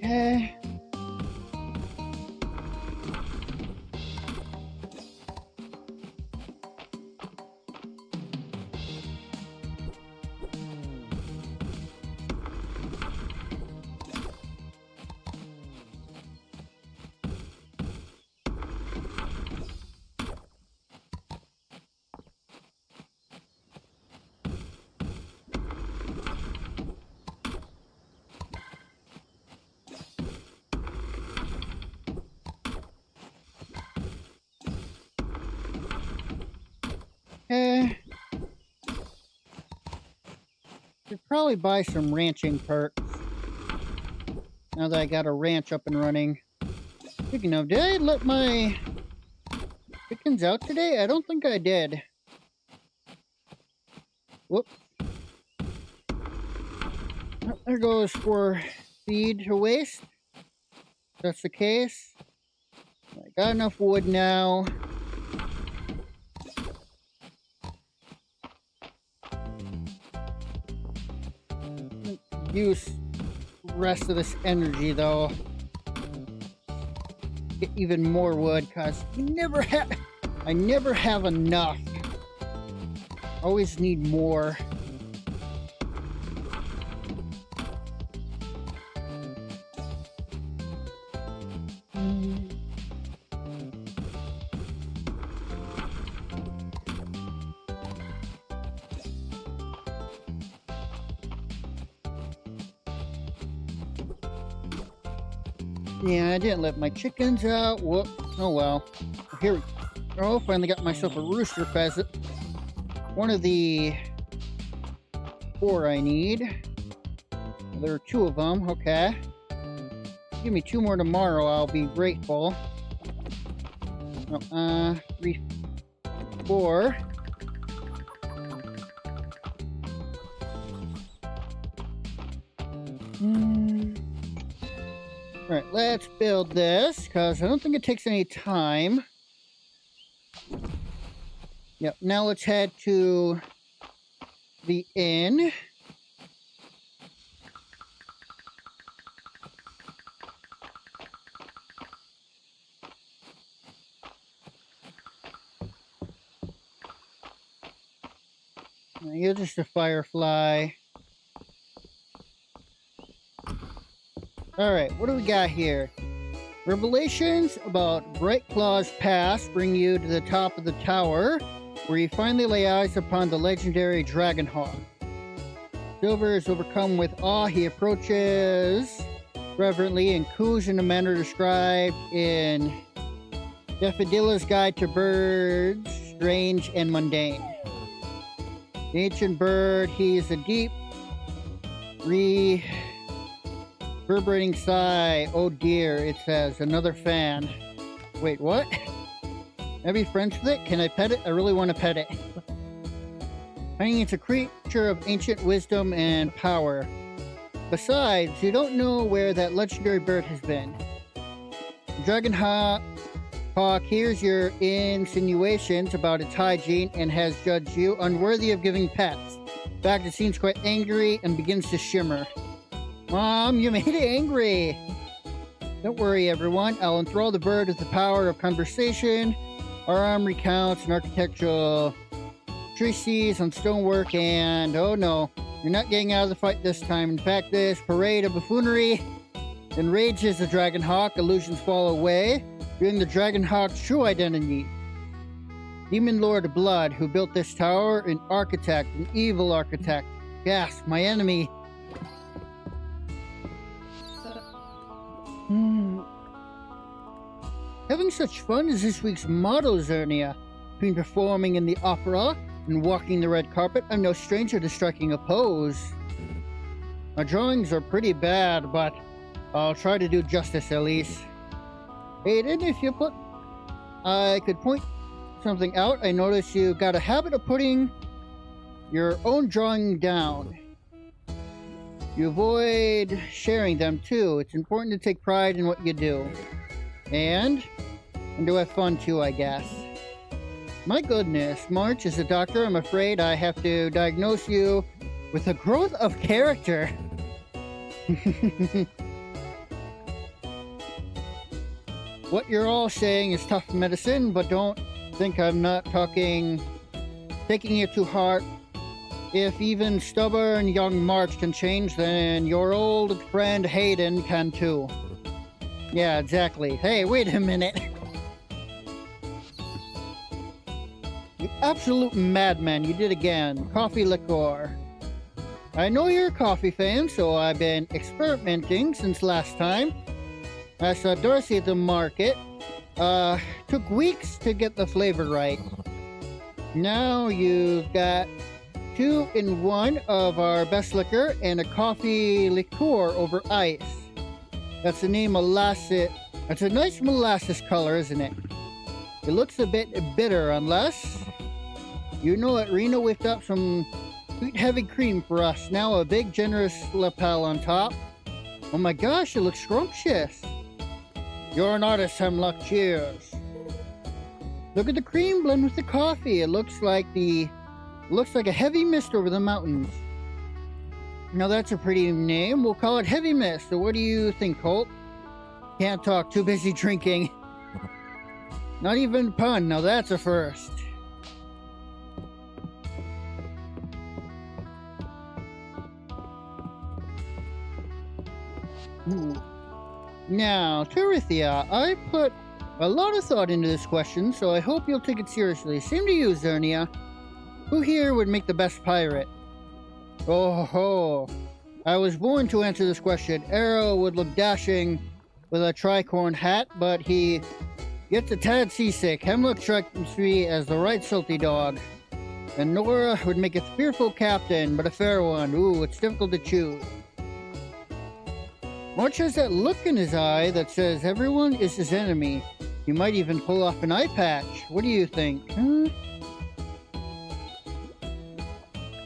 Okay. Okay. Should probably buy some ranching perks. Now that I got a ranch up and running. Speaking of, did I let my chickens out today? I don't think I did. Whoops. There goes for feed to waste. If that's the case. I got enough wood now. use the rest of this energy though. Get even more wood, cause I never have enough. Always need more. Yeah, I didn't let my chickens out. Whoop. Oh well. Here we go. Finally got myself a rooster pheasant. One of the 4 I need. There are 2 of them. Okay. Give me 2 more tomorrow. I'll be grateful. No, 3, 4. Alright, let's build this, because I don't think it takes any time. Yep, now let's head to the inn. Now, you're just a firefly. Alright, what do we got here? Revelations about Bright Claw's past bring you to the top of the tower, where you finally lay eyes upon the legendary Dragonhawk. Silver is overcome with awe. He approaches reverently and coos in a manner described in Daffodila's Guide to Birds, Strange and Mundane. The ancient bird, he is a deep, reverberating sigh. Oh dear, it says. Another fan. Wait, what? Can I be friends with it? Can I pet it? I really want to pet it. Finding it's a creature of ancient wisdom and power. Besides, you don't know where that legendary bird has been. Dragonhawk hears your insinuations about its hygiene and has judged you unworthy of giving pets. In fact, it seems quite angry and begins to shimmer. Mom, you made it angry! Don't worry, everyone. I'll enthrall the bird with the power of conversation. Our arm recounts an architectural treatise on stonework, and oh no, you're not getting out of the fight this time. In fact, this parade of buffoonery enrages the Dragonhawk. Illusions fall away, revealing the Dragonhawk's true identity. Demon Lord Blood, who built this tower, an architect, an evil architect. Gasp, my enemy. Having such fun is this week's motto, Zernia. Between performing in the opera and walking the red carpet, I'm no stranger to striking a pose. My drawings are pretty bad, but I'll try to do justice at least. Aiden, if you put... I could point something out. I noticed you got a habit of putting your own drawing down. You avoid sharing them too. It's important to take pride in what you do. And to have fun too, I guess. My goodness, March, as a doctor, I'm afraid I have to diagnose you with a growth of character. What you're all saying is tough medicine, but don't think I'm not taking it to heart. If even stubborn young March can change, then your old friend Hayden can too. Yeah, exactly. Hey, wait a minute. You absolute madman, you did again. Coffee liqueur. I know you're a coffee fan, so I've been experimenting since last time. I saw Darcy at the market. Took weeks to get the flavor right. Now you've got 2 in 1 of our best liquor and a coffee liqueur over ice. That's the name molasses. That's a nice molasses color, isn't it? It looks a bit bitter unless... You know it, Rena whipped up some sweet heavy cream for us. Now a big generous lapel on top. Oh my gosh, it looks scrumptious. You're an artist, Hemlock. Cheers. Look at the cream blend with the coffee. It looks like a heavy mist over the mountains. Now that's a pretty name. We'll call it Heavy Mist. So what do you think, Colt? Can't talk, too busy drinking. Not even pun. Now that's a first. Now, Turithia, I put a lot of thought into this question, so I hope you'll take it seriously. Same to you, Zernia. Who here would make the best pirate? Oh ho! I was born to answer this question. Arrow would look dashing with a tricorn hat, but he gets a tad seasick. Hemlock strikes me as the right salty dog. And Nora would make a fearful captain, but a fair one. Ooh, it's difficult to choose. March has that look in his eye that says everyone is his enemy. He might even pull off an eye patch. What do you think?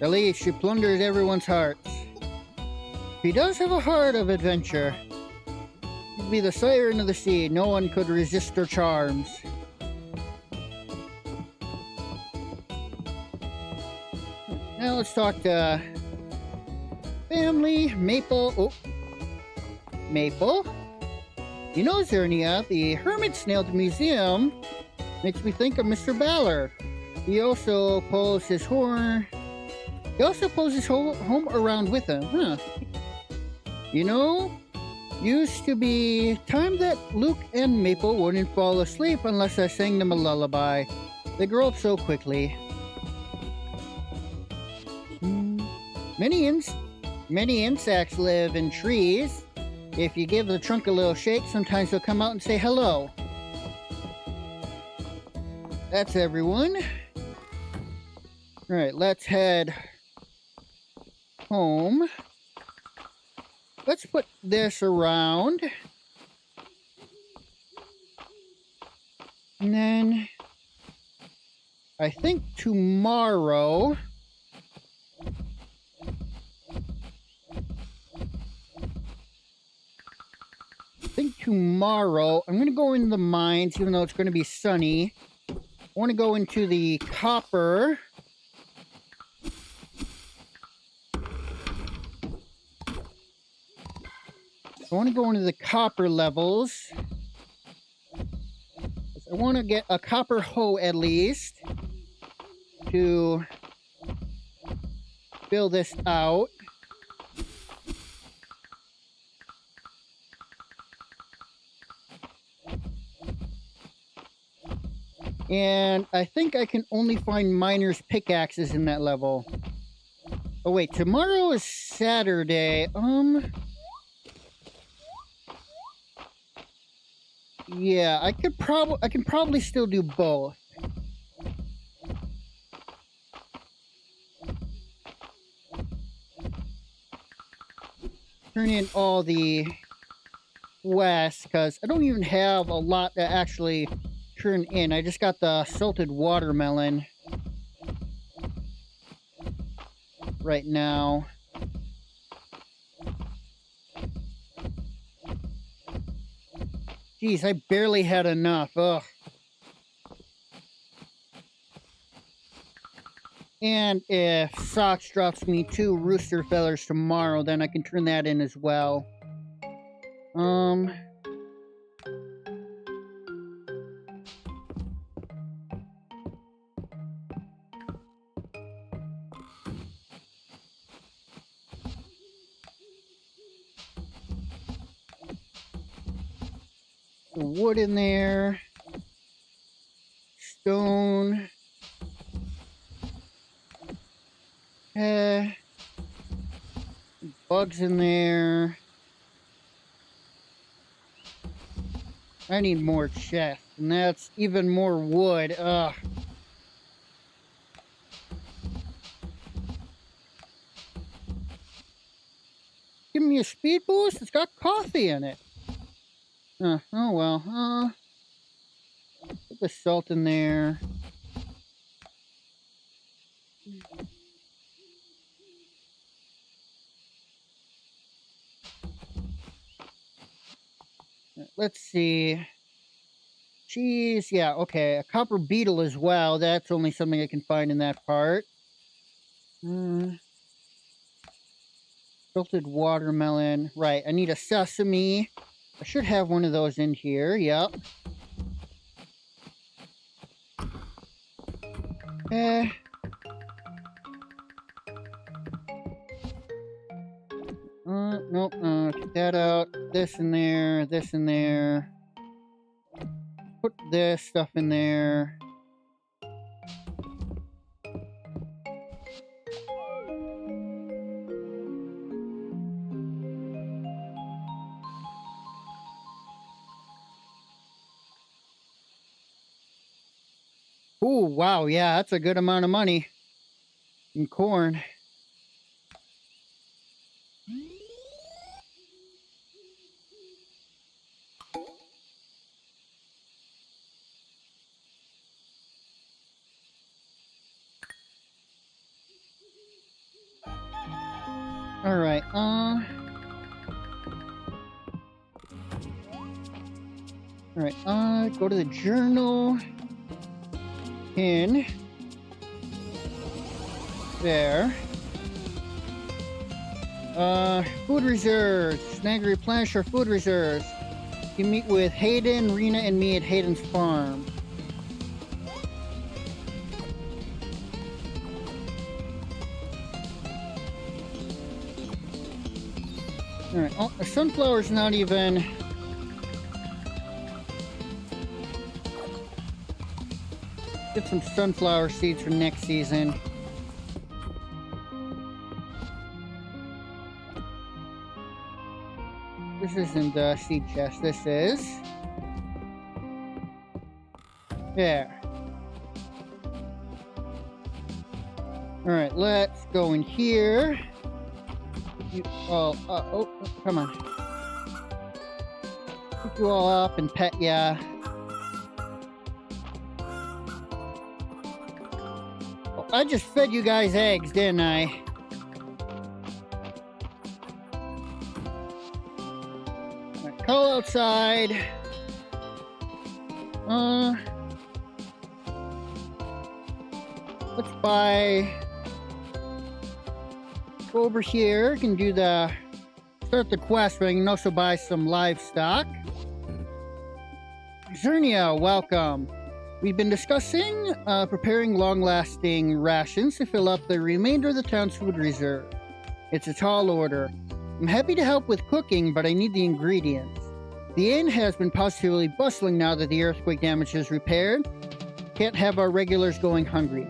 At least she plundered everyone's hearts. He does have a heart of adventure. He'd be the siren of the sea. No one could resist her charms. Now let's talk to family. Maple. Oh, Maple. You know, Zernia, the hermit snail at the museum makes me think of Mr. Baller. He also pulls his horn. He also pulls his home around with him, huh? You know, used to be time that Luke and Maple wouldn't fall asleep unless I sang them a lullaby. They grow up so quickly. Many insects live in trees. If you give the trunk a little shake, sometimes they'll come out and say hello. That's everyone. Alright, let's head home. Let's put this around. And then I think tomorrow I'm going to go into the mines, even though it's going to be sunny. I want to go into the copper. I want to go into the copper levels. I want to get a copper hoe at least to fill this out. And I think I can only find miners' pickaxes in that level. Oh wait, tomorrow is Saturday. Yeah, I can probably still do both. Turn in all the west, because I don't even have a lot to actually turn in. I just got the salted watermelon right now. Geez, I barely had enough. Ugh. And if Socks drops me 2 rooster feathers tomorrow, then I can turn that in as well. The wood in there. Stone. Bugs in there. I need more chests, and that's even more wood. Ugh. Give me a speed boost? It's got coffee in it. Oh well. Put the salt in there. Let's see. Cheese, yeah, okay. A copper beetle as well. That's only something I can find in that part. Salted watermelon. Right, I need a sesame. I should have one of those in here. Yep. Nope. Take that out. This in there. This in there. Put this stuff in there. Ooh, wow, yeah, that's a good amount of money in corn. All right, go to the journal. In there. Food reserves. Snag replenish our food reserves. You meet with Hayden, Rena, and me at Hayden's farm. Alright, oh, the sunflower's not even... Get some sunflower seeds for next season. This isn't the seed chest, this is. There. Alright, let's go in here. Oh, come on. Pick you all up and pet ya. Oh, I just fed you guys eggs, didn't I? Call outside. Let's buy. Go over here. Can do the start the quest, but I can also buy some livestock. Zernia, welcome. We've been discussing preparing long-lasting rations to fill up the remainder of the town's food reserve. It's a tall order. I'm happy to help with cooking, but I need the ingredients. The inn has been positively bustling now that the earthquake damage is repaired. Can't have our regulars going hungry.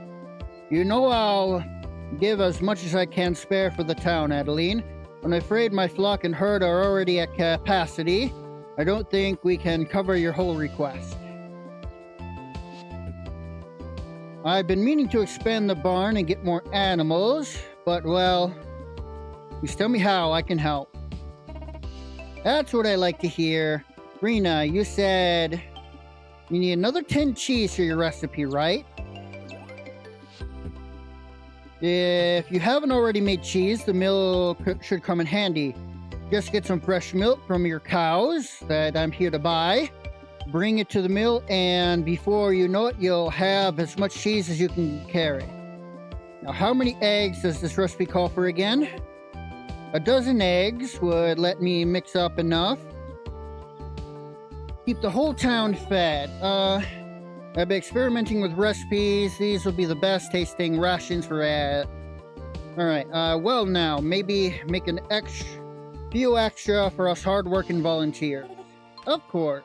You know I'll give as much as I can spare for the town, Adeline. I'm afraid my flock and herd are already at capacity. I don't think we can cover your whole request. I've been meaning to expand the barn and get more animals, but well, just tell me how I can help. That's what I like to hear. Rena, you said you need another 10 cheese for your recipe, right? If you haven't already made cheese, the milk should come in handy. Just get some fresh milk from your cows that I'm here to buy. Bring it to the mill, and before you know it, you'll have as much cheese as you can carry. Now, how many eggs does this recipe call for again? A dozen eggs would let me mix up enough. Keep the whole town fed. I've been experimenting with recipes. These will be the best tasting rations for Alright, well now, maybe make an few extra for us hard-working volunteers. Of course.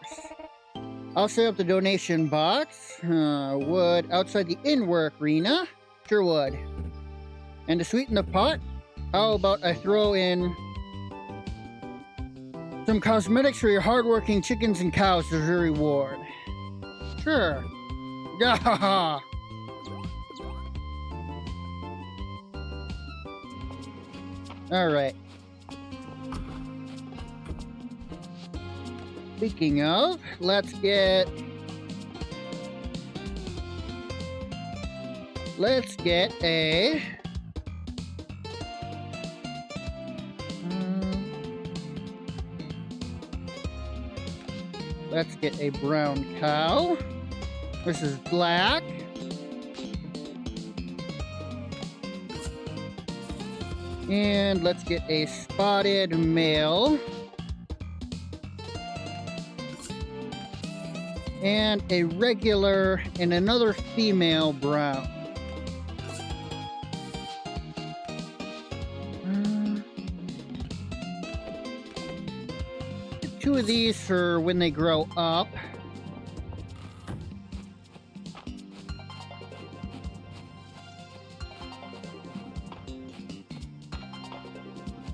I'll set up the donation box. Would outside the inn work, Rena? Sure would. And to sweeten the pot, how about I throw in some cosmetics for your hardworking chickens and cows as a reward? Sure. Yeah. Alright. Speaking of, let's get a let's get a brown cow. This is black. And let's get a spotted male. And a regular and another female brown. Two of these for when they grow up.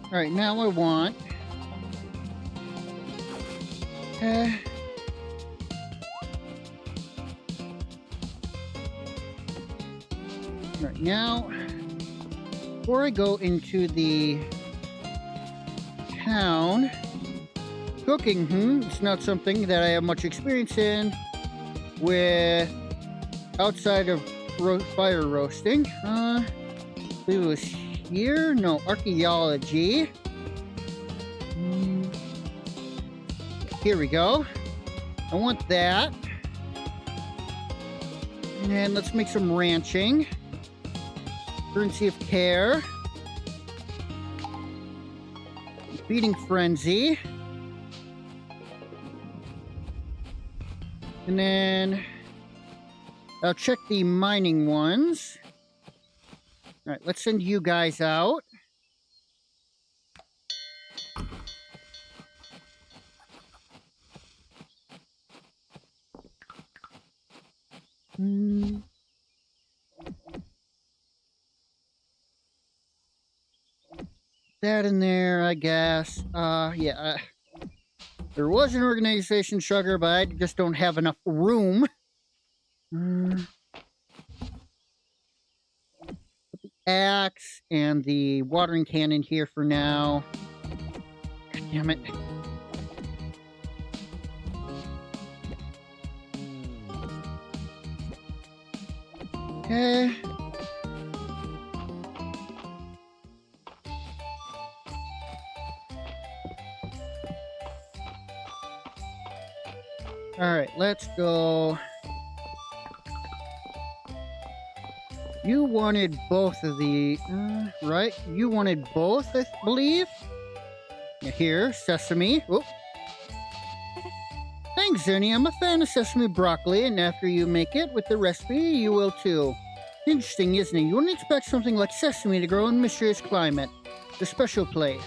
Alright, now I want... Right now, before I go into the town, cooking, it's not something that I have much experience in with outside of fire roasting. I believe it was here? No, archaeology. Here we go. I want that. And let's make some ranching. Currency of care. Feeding frenzy. And then I'll check the mining ones. Alright, let's send you guys out. That in there, I guess. Yeah. There was an organization sugar, but I just don't have enough room. Put the axe and the watering cannon here for now. God damn it. Okay. Alright, let's go. You wanted both of the... right? You wanted both, I believe? Here, sesame. Oh. Thanks, Zernie. I'm a fan of sesame broccoli, and after you make it with the recipe, you will too. Interesting, isn't it? You wouldn't expect something like sesame to grow in Mistria's climate. The special place.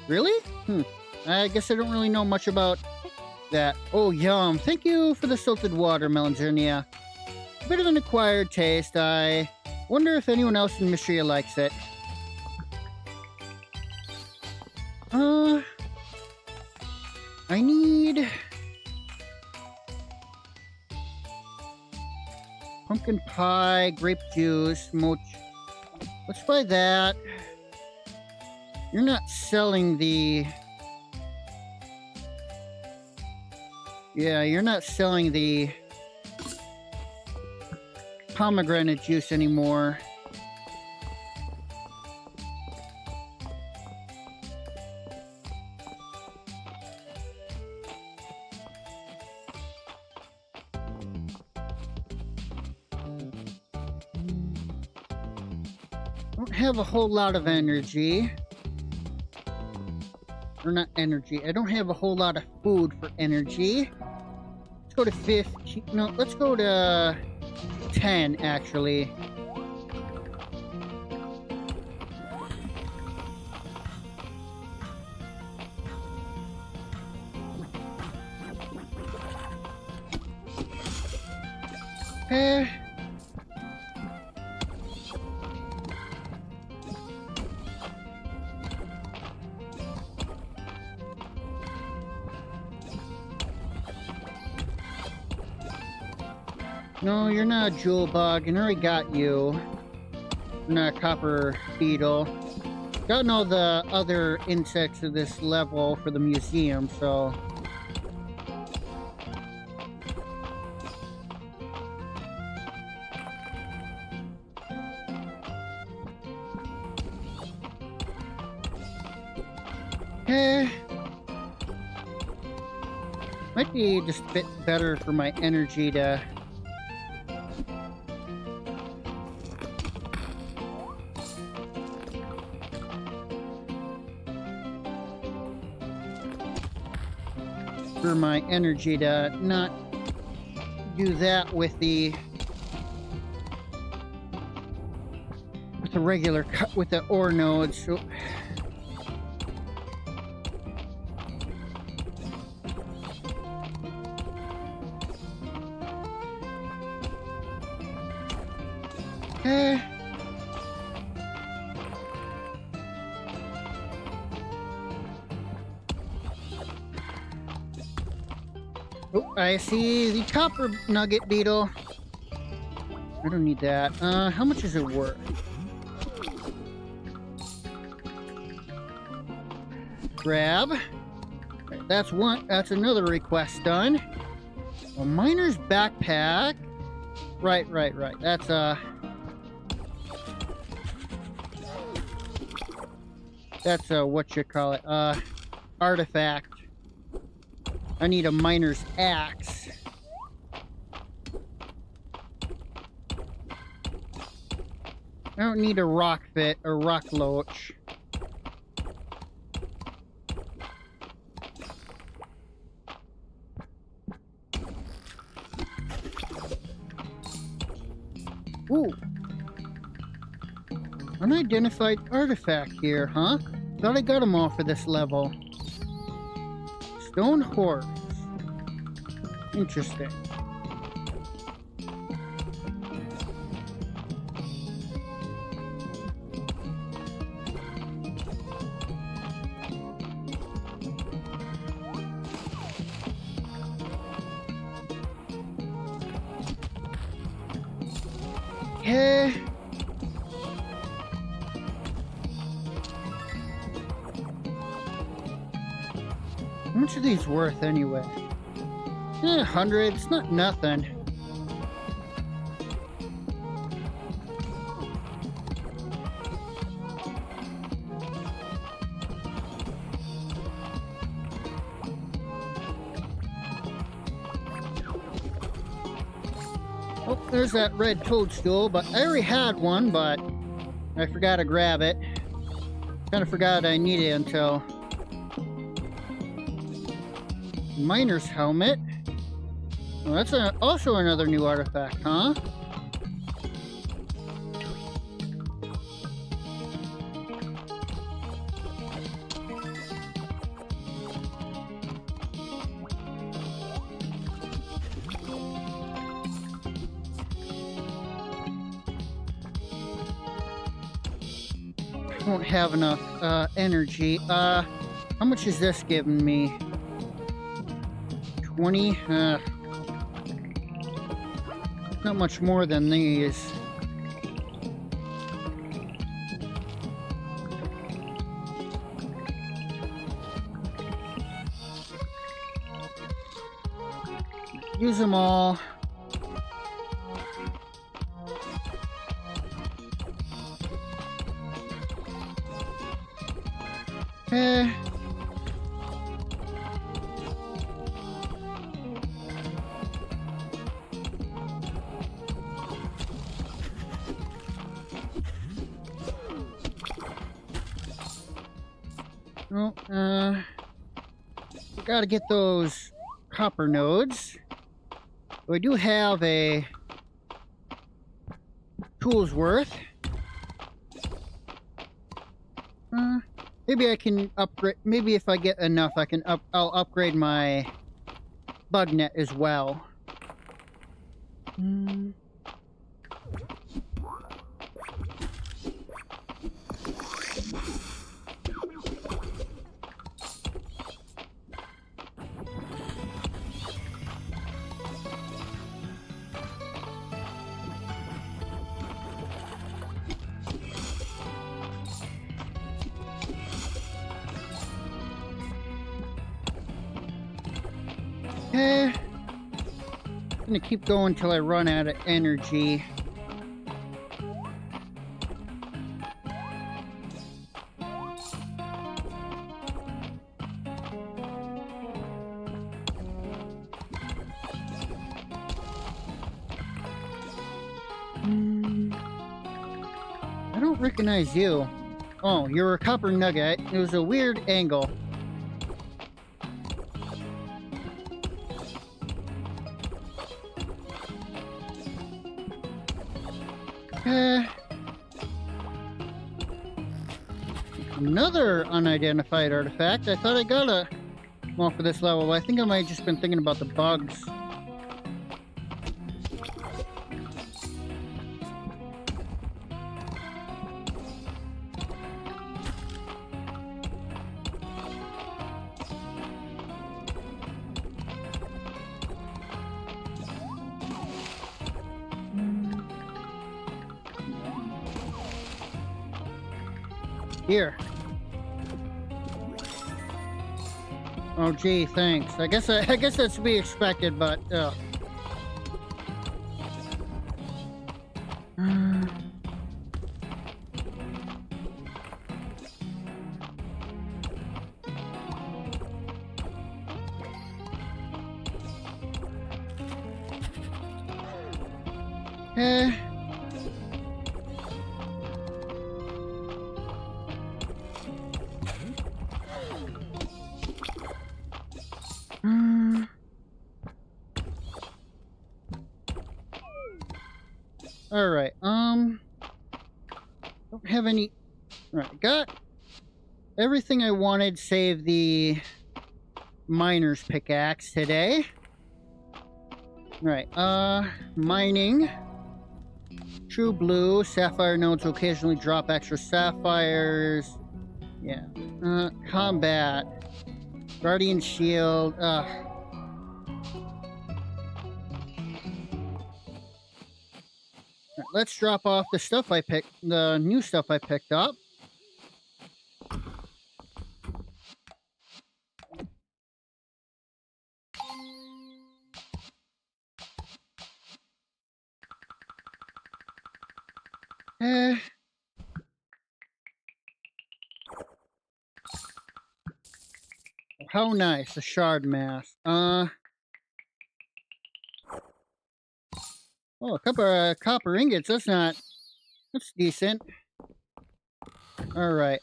Really? I guess I don't really know much about that. Oh, yum. Thank you for the salted watermelon, Zernia. A bit of an acquired taste. I wonder if anyone else in Mistria likes it. I need... pumpkin pie, grape juice, mochi. Let's buy that. You're not selling the... yeah, you're not selling the pomegranate juice anymore. I don't have a whole lot of energy. Or not energy. I don't have a whole lot of food for energy. Let's go to 15. No, let's go to 10, actually. Okay. No, you're not a jewel bug. I already got you. You're not a copper beetle. Gotten all the other insects of this level for the museum, so... okay. Might be just a bit better for my energy to... for my energy to not do that with the regular cut with the ore nodes. So okay. Oh, I see the copper nugget beetle. I don't need that. How much is it worth? Grab. Right, that's one. That's another request done. A miner's backpack. Right. That's what you call it? Artifact. I need a miner's axe. I don't need a rock fit or rock loach. Ooh. Unidentified artifact here, huh? Thought I got them all for this level. Stone horse. Interesting. Okay. How much are these worth anyway? 100. It's not nothing. Oh, there's that red toadstool, but I already had one, but I forgot to grab it. Kind of forgot I needed it until miner's helmet. Well, that's also another new artifact, huh? Won't have enough energy. How much is this giving me? 20? Not much more than these. Use them all. Okay. Well, we gotta get those copper nodes. We do have a tool's worth. Maybe I can upgrade. Maybe if I get enough, I'll upgrade my bug net as well. Okay. I'm gonna keep going until I run out of energy. I don't recognize you. Oh, you're a copper nugget. It was a weird angle. Another unidentified artifact. I thought I got a more for this level, but I think I might have just been thinking about the bugs. Here. Oh gee, thanks. I guess that's to be expected, but eh. All right. Don't have any. Right, got everything I wanted, save the miner's pickaxe today. Right. Mining. True blue. Sapphire nodes occasionally drop extra sapphires. Yeah. Combat. Guardian shield. Let's drop off the new stuff I picked up. How nice, a shard mass. Oh, a couple of copper ingots, that's decent. Alright,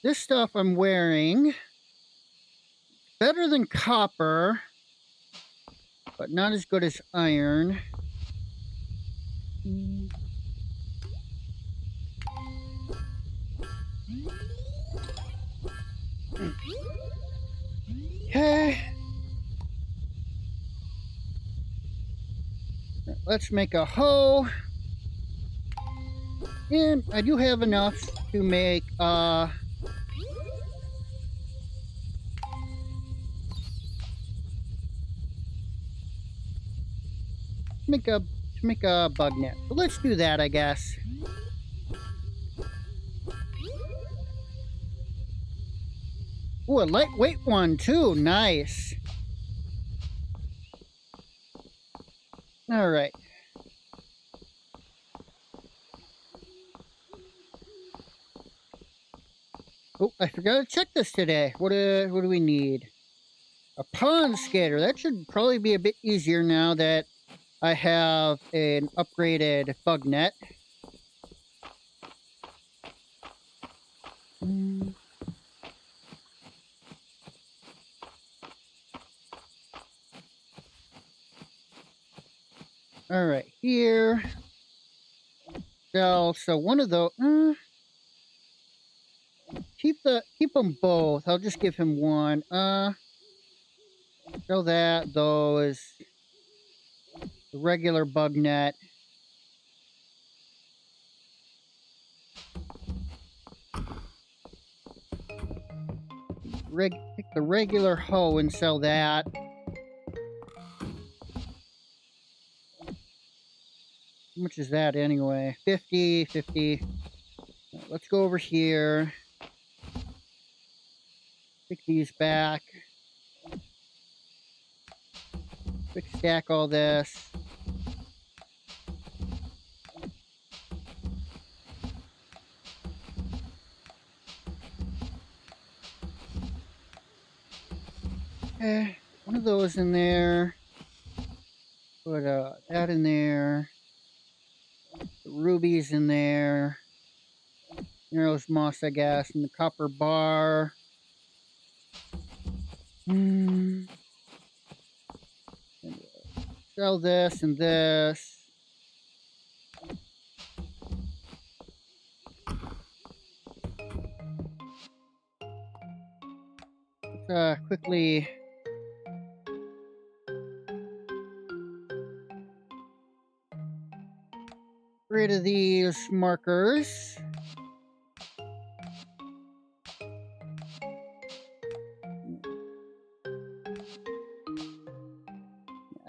this stuff I'm wearing, better than copper, but not as good as iron. Okay. Let's make a hoe. And I do have enough to make, make a bug net. So let's do that, I guess. Ooh, a lightweight one too. Nice. All right. Oh, I forgot to check this today. What do we need? A pond skater. That should probably be a bit easier now that I have an upgraded bug net. All right, here. So one of those. Keep them both. I'll just give him one. Sell that. Those. The regular bug net. Pick the regular hoe and sell that. How much is that anyway? 50, 50. Let's go over here. Pick these back. Quick stack all this. One of those in there. Put that in there. The rubies in there. Narrows moss, I guess, and the copper bar. Sell this and this. Let's quickly get rid of these markers.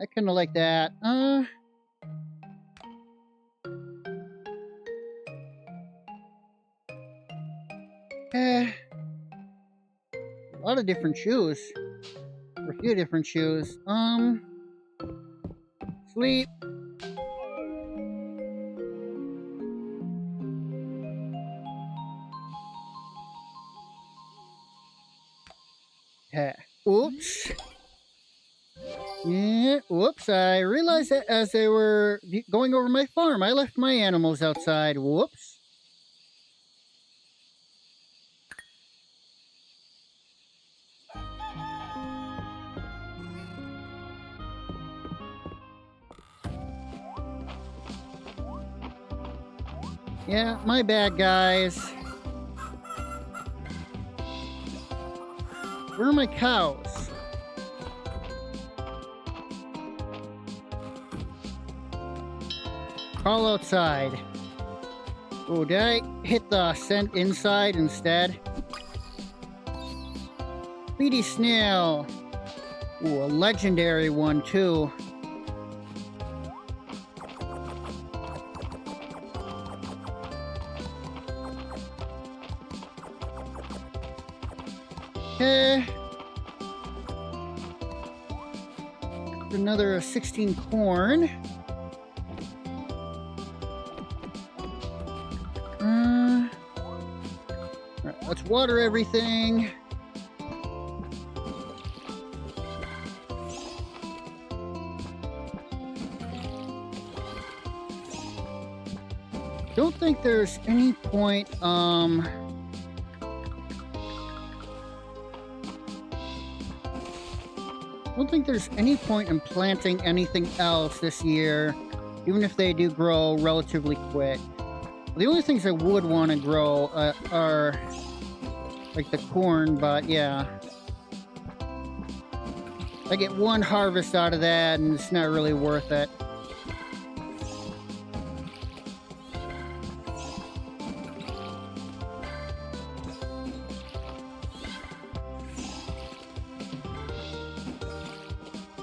I kind of like that. A lot of different shoes. Or a few different shoes. Sleep. Yeah. Oops. Yeah, whoops. I realized that as they were going over my farm, I left my animals outside. Whoops. Yeah, my bad, guys. Where are my cows? Call outside. Oh, did I hit the send inside instead? Speedy Snail. Ooh, a legendary one, too. Okay. Another 16 corn. Alright, let's water everything. Don't think there's any point, don't think there's any point in planting anything else this year, even if they do grow relatively quick. The only things I would want to grow are like the corn, but yeah. I get one harvest out of that and it's not really worth it.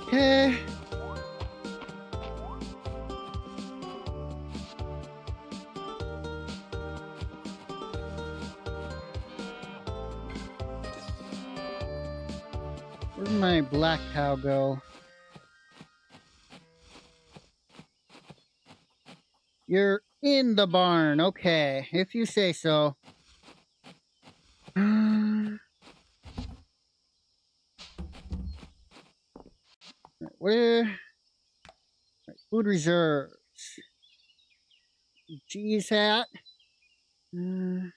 Okay. Where'd my black cow go? You're in the barn. Okay, if you say so. Where? Food reserves. Cheese hat. Alright.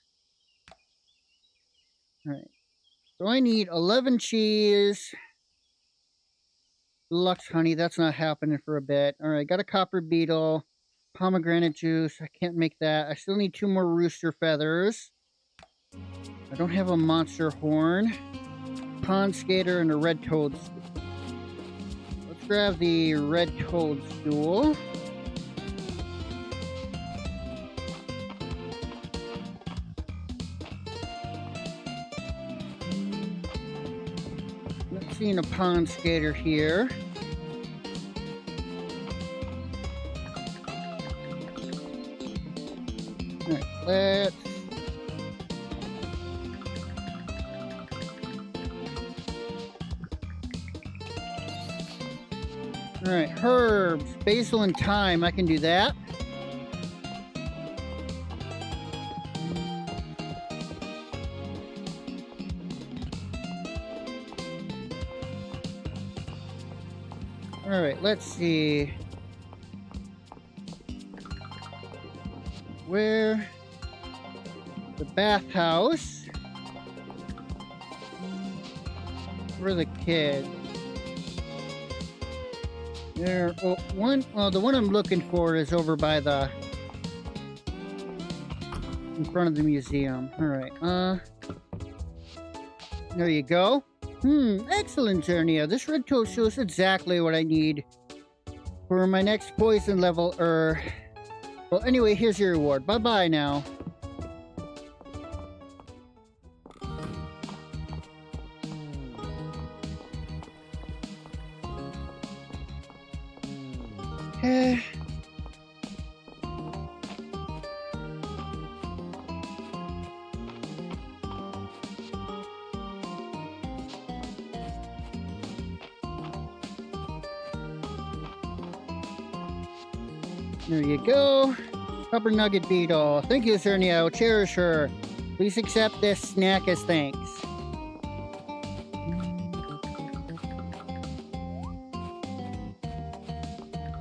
So I need 11 cheese. Deluxe honey. That's not happening for a bit. Alright, got a copper beetle. Pomegranate juice. I can't make that. I still need 2 more rooster feathers. I don't have a monster horn. Pond skater and a red toadstool. Let's grab the red toadstool. Not seeing a pond skater here. Alright, let's... Alright, herbs, basil and thyme, I can do that. Alright, let's see. Where? The bathhouse. Where are the kids? There, oh, one. Well, the one I'm looking for is over by the in front of the museum. All right. There you go. Excellent, Zernia. This red toast shows exactly what I need for my next poison level. Well, anyway, here's your reward. Bye bye now. Eh. There you go. Copper Nugget Beetle. Thank you, Zernia. I'll cherish her. Please accept this snack as thanks.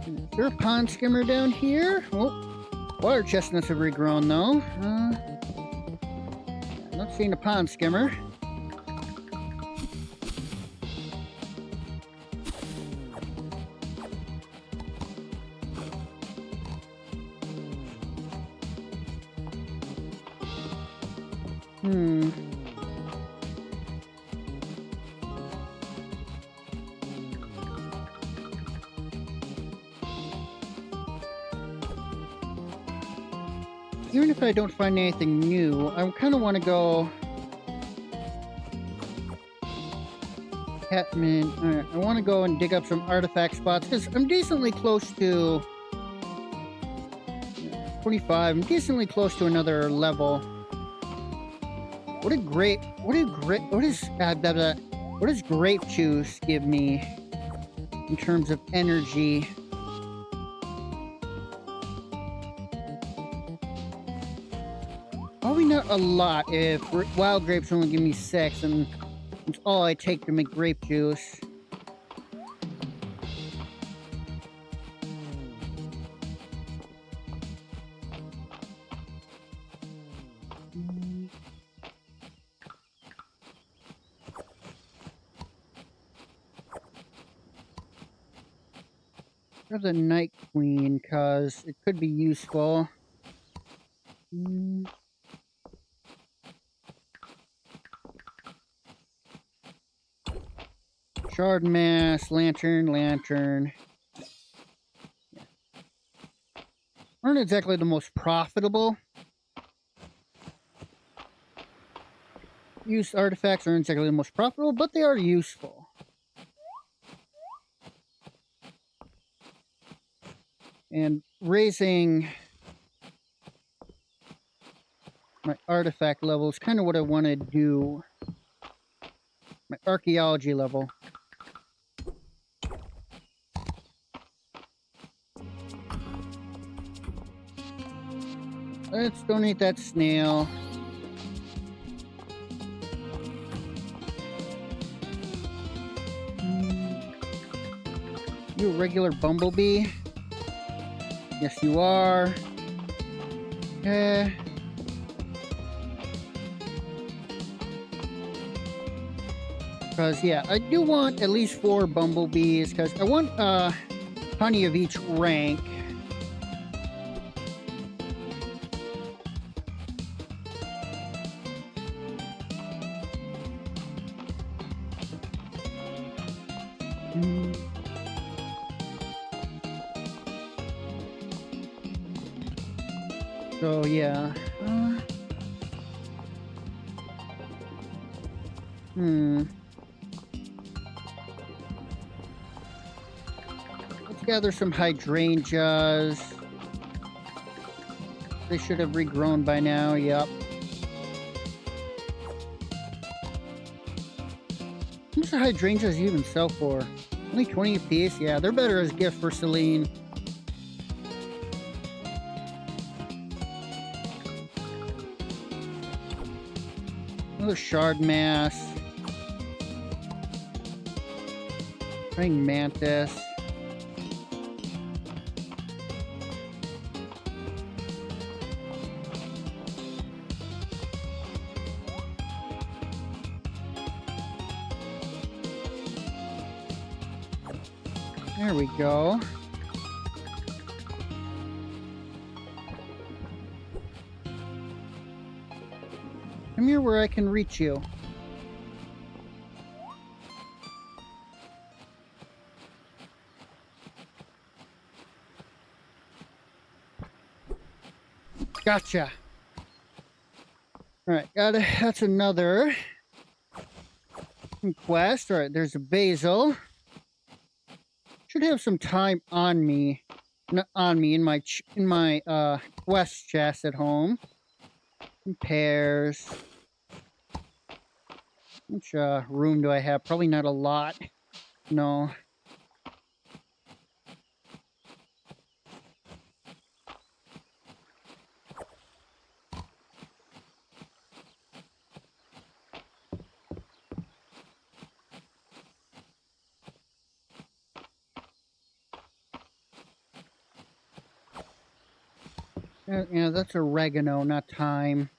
Is there a pond skimmer down here? Oh, water chestnuts have regrown, though. I'm not seeing a pond skimmer. Even if I don't find anything new, I kind of want to go Catman. I want to go and dig up some artifact spots because I'm decently close to 25. I'm decently close to another level. What does grape juice give me in terms of energy? Probably not a lot if wild grapes only give me 6 and it's all I take to make grape juice. Grab the Night Queen because it could be useful. Shard mass, lantern. Aren't exactly the most profitable. Used artifacts aren't exactly the most profitable, but they are useful. And raising my artifact level is kind of what I want to do. My archaeology level. Let's donate that snail. You a regular bumblebee? Yes, you are. Because, yeah, I do want at least 4 bumblebees, because I want honey of each rank. So, yeah. Let's gather some hydrangeas. They should have regrown by now, yep. How much do hydrangeas even sell for? Only 20 a piece? Yeah, they're better as gifts for Celine. Another shard mass. Praying mantis. There we go. Come here where I can reach you. Gotcha. Alright, that's another quest. Alright, there's a basil. Should have some time on me. Not on me, in my quest chest at home. Some pears. Which room do I have? Probably not a lot. No. Yeah, that's oregano, not thyme.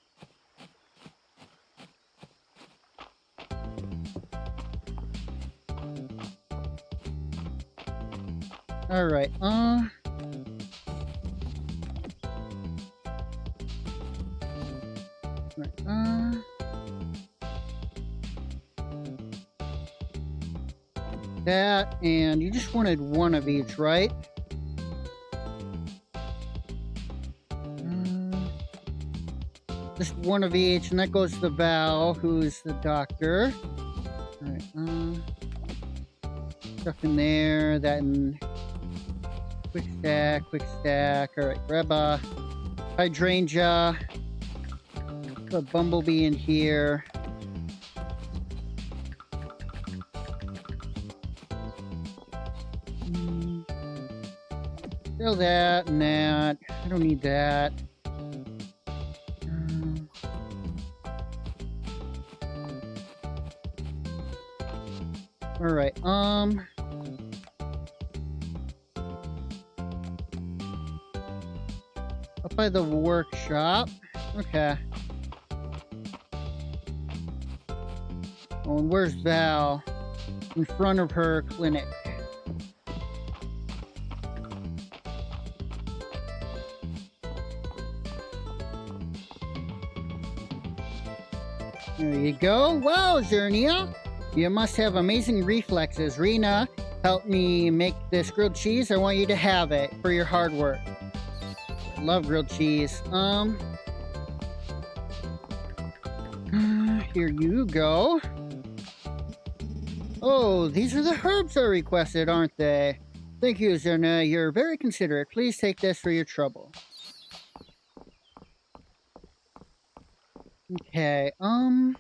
Alright, that, and you just wanted one of each, right? Just one of each, and that goes to Val, who's the doctor. Alright, stuff in there, that in quick stack. Alright, grab a hydrangea. Put a bumblebee in here. Fill that and that. I don't need that. Alright, up by the workshop. Okay. Oh, and where's Val? In front of her clinic. There you go. Wow, Zernia. You must have amazing reflexes. Rena helped me make this grilled cheese. I want you to have it for your hard work. I love grilled cheese. Here you go. Oh, these are the herbs I requested, aren't they? Thank you, Zerna. You're very considerate. Please take this for your trouble. Okay, Alright,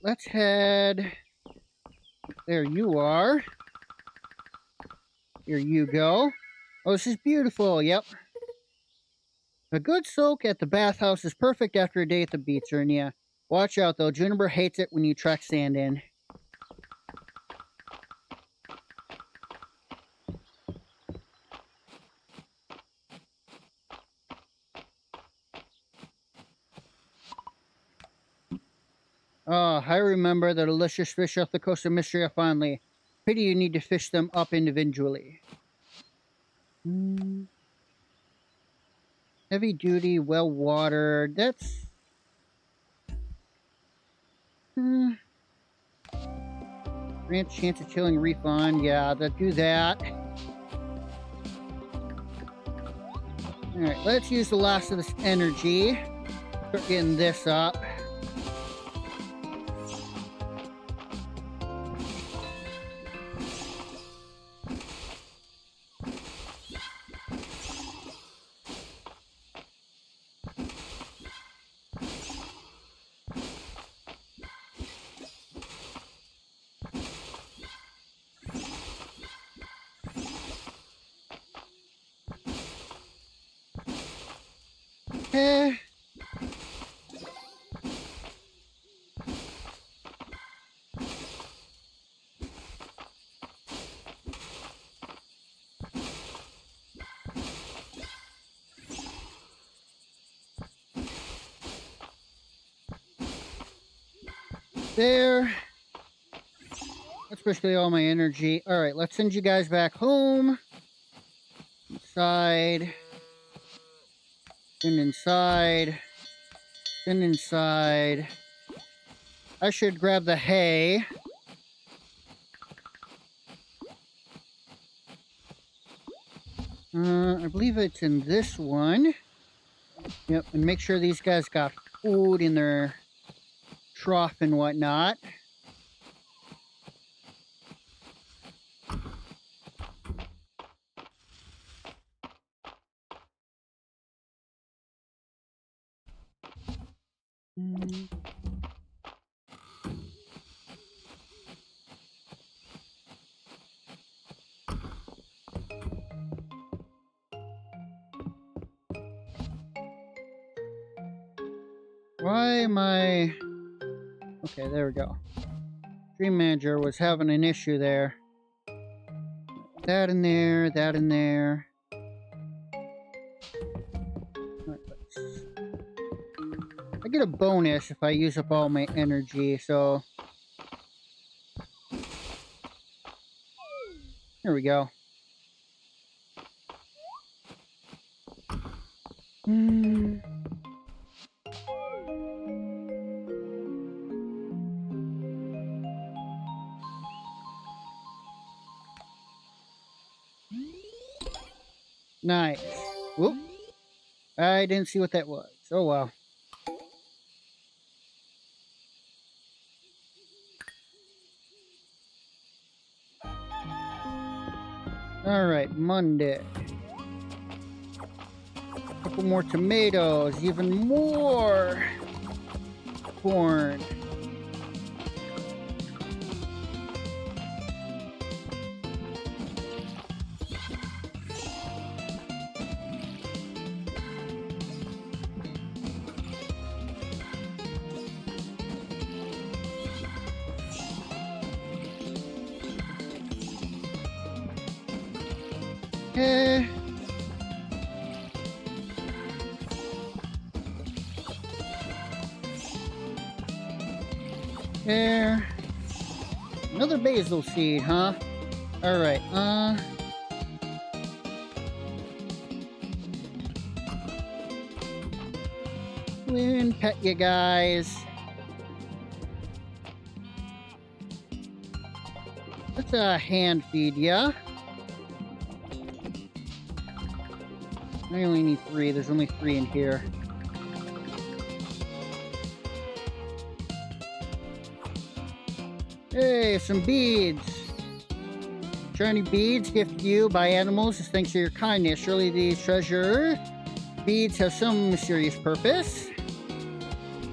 let's head... There you are. Here you go. Oh, this is beautiful, yep. A good soak at the bathhouse is perfect after a day at the beach, Ernia. Watch out, though. Juniper hates it when you track sand in. Oh, I remember the delicious fish off the coast of Mistria fondly. Pity you need to fish them up individually. Heavy duty, well watered. That's... Grant chance of killing refund. Yeah, do that. Alright, let's use the last of this energy. Start getting this up. Okay. there. That's basically all my energy. All right, let's send you guys back home. Inside. Then inside. Then inside. I should grab the hay. I believe it's in this one. Yep, and make sure these guys got food in their trough and whatnot. Why am I... Okay, there we go. Dream Manager was having an issue there. That in there, that in there. I get a bonus if I use up all my energy, so... There we go. Nice. Whoop. I didn't see what that was. Oh well. Alright, Monday. Couple more tomatoes, even more corn. Okay. There. Another basil seed, huh? Alright, Win, pet you guys. Let's hand feed ya. I only need 3. There's only 3 in here. Hey, some beads. Shiny beads gifted you by animals as thanks to your kindness. Surely these treasure beads have some mysterious purpose.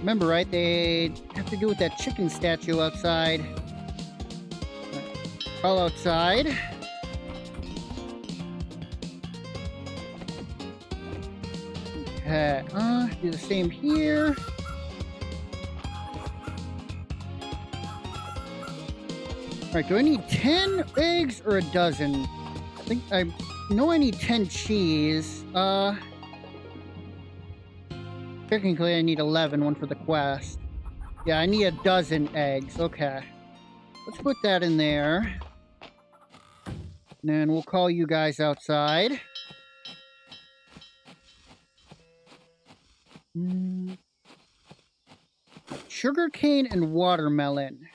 Remember, right? They have to do with that chicken statue outside. All outside. Okay, do the same here. Alright, do I need 10 eggs or a dozen? I think I know I need 10 cheese. Technically I need 11, one for the quest. Yeah, I need a dozen eggs. Okay. Let's put that in there. And then we'll call you guys outside. Sugarcane and watermelon.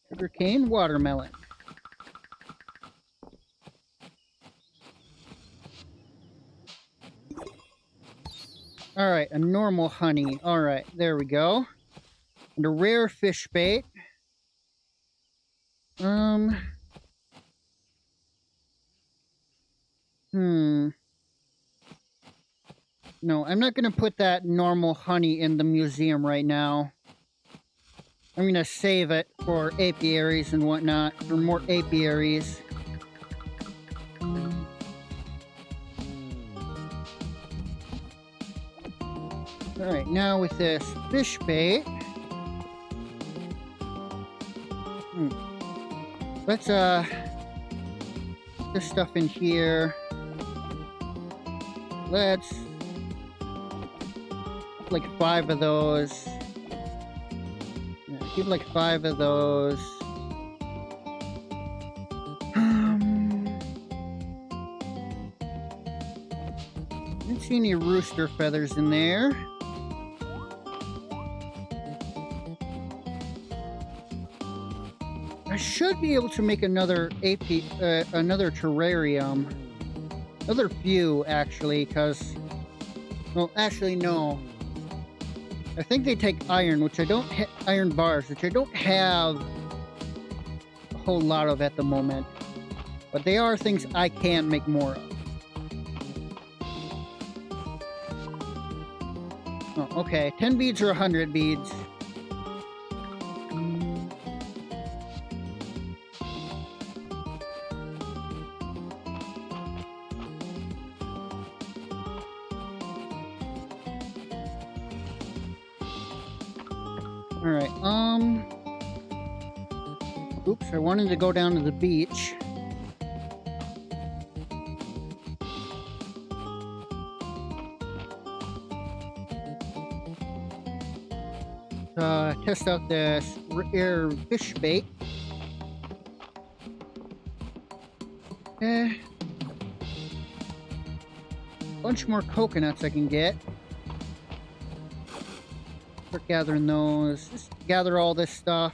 Sugarcane, watermelon. Alright, a normal honey. Alright, there we go. And a rare fish bait. No, I'm not going to put that normal honey in the museum right now. I'm going to save it for apiaries and whatnot, for more apiaries. Alright, now with this fish bait. Let's, put this stuff in here. let's like 5 of those. Yeah, keep like 5 of those. Didn't see any rooster feathers in there. I should be able to make another another terrarium. Another few, actually, because... Well, actually, no. I think they take iron, which I don't... iron bars, which I don't have a whole lot of at the moment. But they are things I can make more of. Oh, okay. 10 beads or 100 beads. Alright, oops, I wanted to go down to the beach. Test out this air fish bait. Bunch more coconuts I can get. Start gathering those. Just gather all this stuff.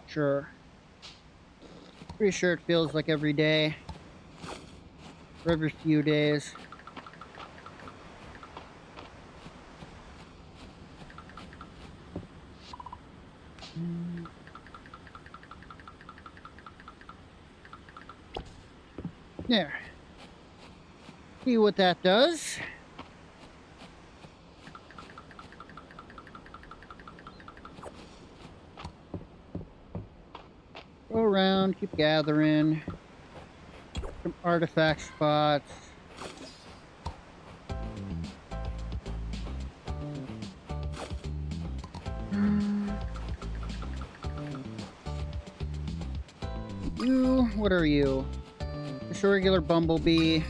Sure. Pretty sure it feels like every day. Or every few days. There. See what that does. Go around, keep gathering. Some artifact spots. You, what are you? Just a regular bumblebee.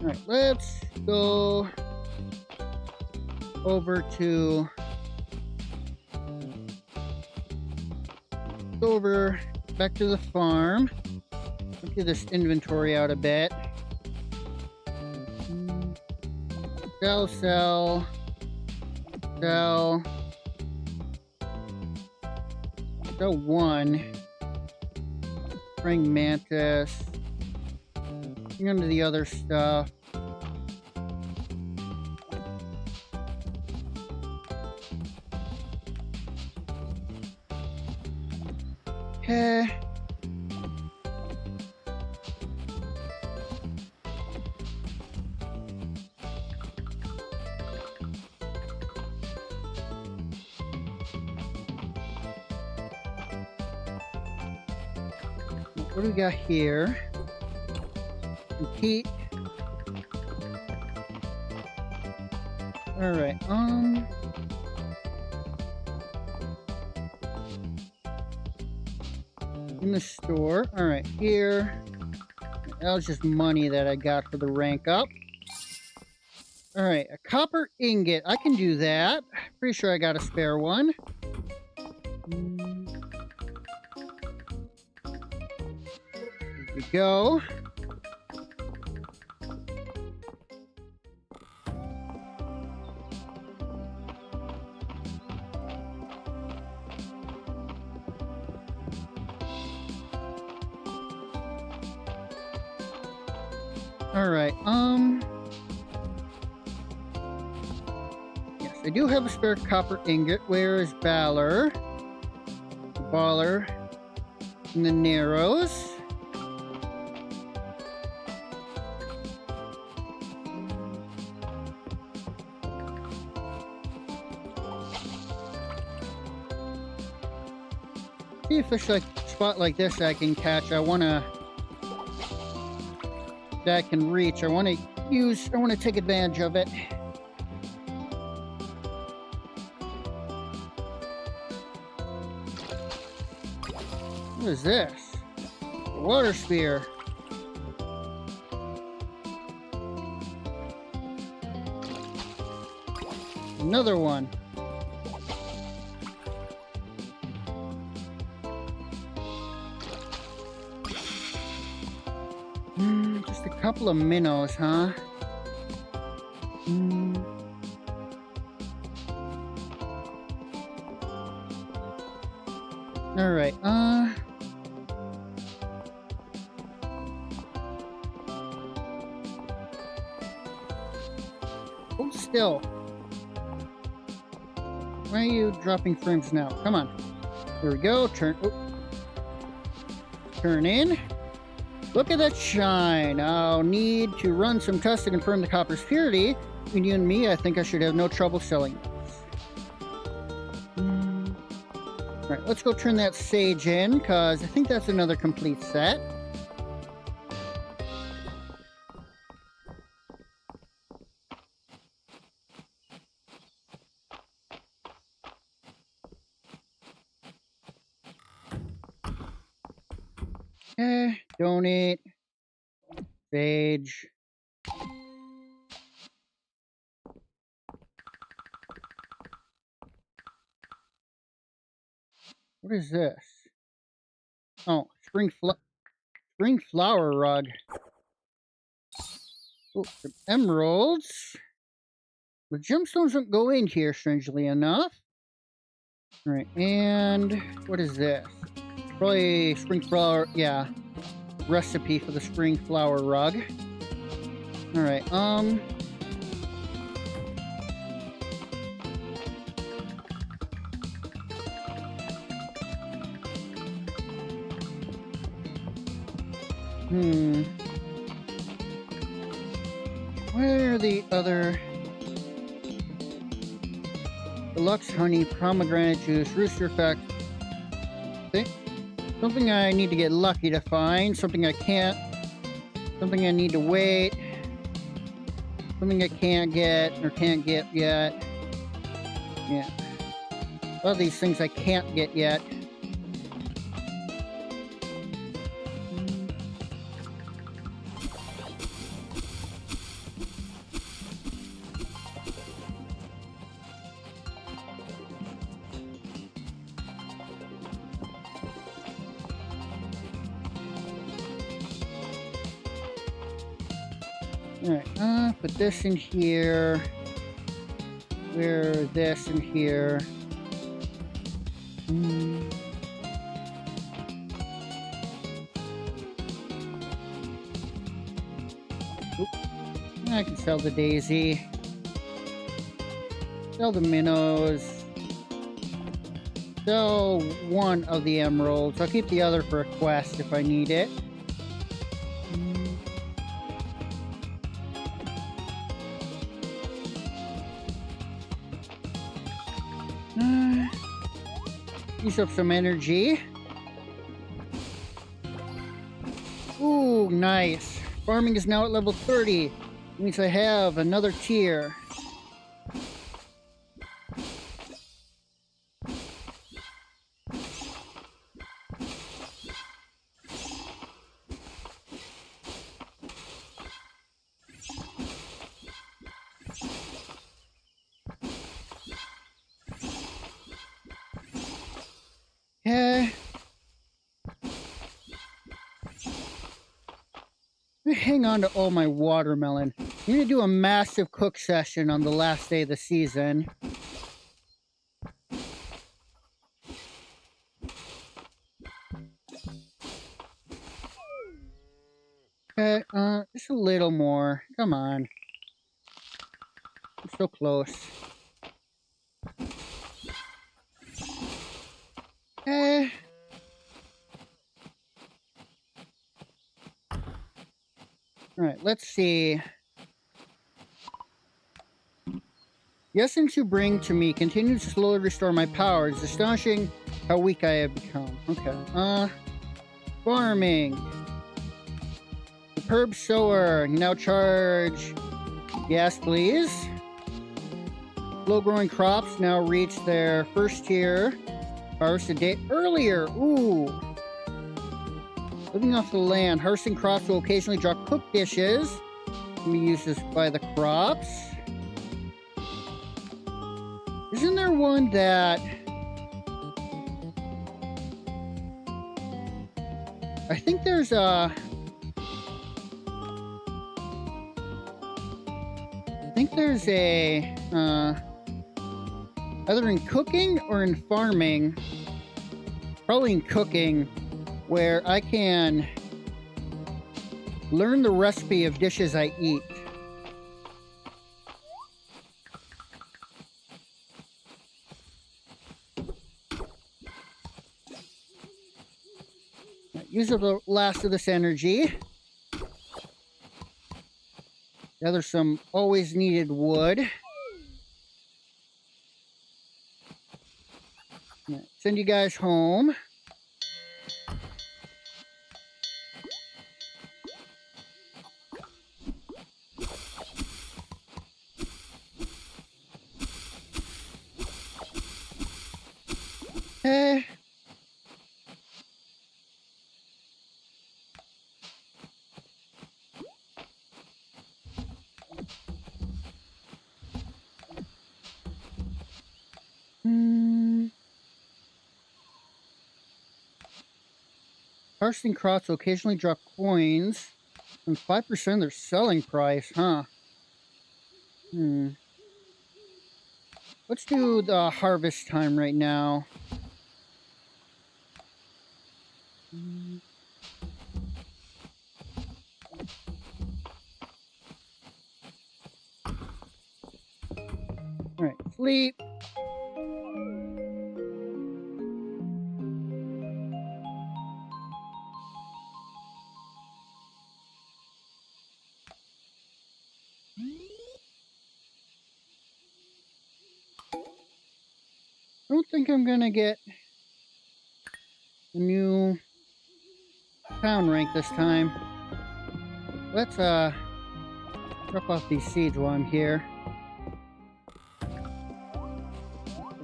Alright, let's go over to... back to the farm. Let's get this inventory out a bit. Sell, sell. Sell. Sell one. Praying mantis. Hang on to the other stuff. Okay. What do we got here? Compete. Alright, in the store. Alright, here. That was just money that I got for the rank up. Alright, a copper ingot. I can do that. Pretty sure I got a spare one. There we go. Alright, yes, I do have a spare copper ingot. Where is Balor? Baller in the Narrows. See a fish like spot like this I can catch. I wanna that I can reach. I wanna take advantage of it. What is this? A water spear. Another one. Just a couple of minnows, huh? All right. Hold still. Why are you dropping frames now? Come on. There we go. Turn in. Look at that shine. I'll need to run some tests to confirm the copper's purity. Between you and me, I think I should have no trouble selling this. Alright, let's go turn that sage in, because I think that's another complete set. Donate. Sage. What is this? Oh, spring flower rug. Oh, some emeralds. The gemstones don't go in here, strangely enough. All right, and what is this? Probably spring flower. Yeah, recipe for the spring flower rug. All right. Where are the other? Deluxe honey, pomegranate juice, rooster effect. Something I need to get lucky to find. Something I can't. Something I need to wait. Something I can't get or can't get yet. Yeah. A lot of these things I can't get yet. Alright, put this in here. Where this in here. I can sell the daisy. Sell the minnows. Sell one of the emeralds. I'll keep the other for a quest if I need it. Use up some energy. Ooh, nice. Farming is now at level 30. Means I have another tier. Okay. Hang on to all my watermelon. I'm going to do a massive cook session on the last day of the season. Okay, just a little more. Come on. I'm so close. Okay. Alright, let's see. The essence you bring to me continues to slowly restore my powers. Astonishing how weak I have become. Okay. Farming. Superb sower. Now charge. Yes, please. Slow-growing crops now reach their first tier. Harvest a day earlier. Ooh. Living off the land. Harvesting crops will occasionally drop cooked dishes. Let me use this by the crops. Isn't there one that... I think there's a... either in cooking or in farming, probably in cooking, where I can learn the recipe of dishes I eat. Use up the last of this energy. Gather some always needed wood. Send you guys home. Eh. Harvesting crops will occasionally drop coins and 5% their selling price, huh? Let's do the harvest time right now. Alright, sleep. I don't think I'm gonna get a new town rank this time. Let's drop off these seeds while I'm here.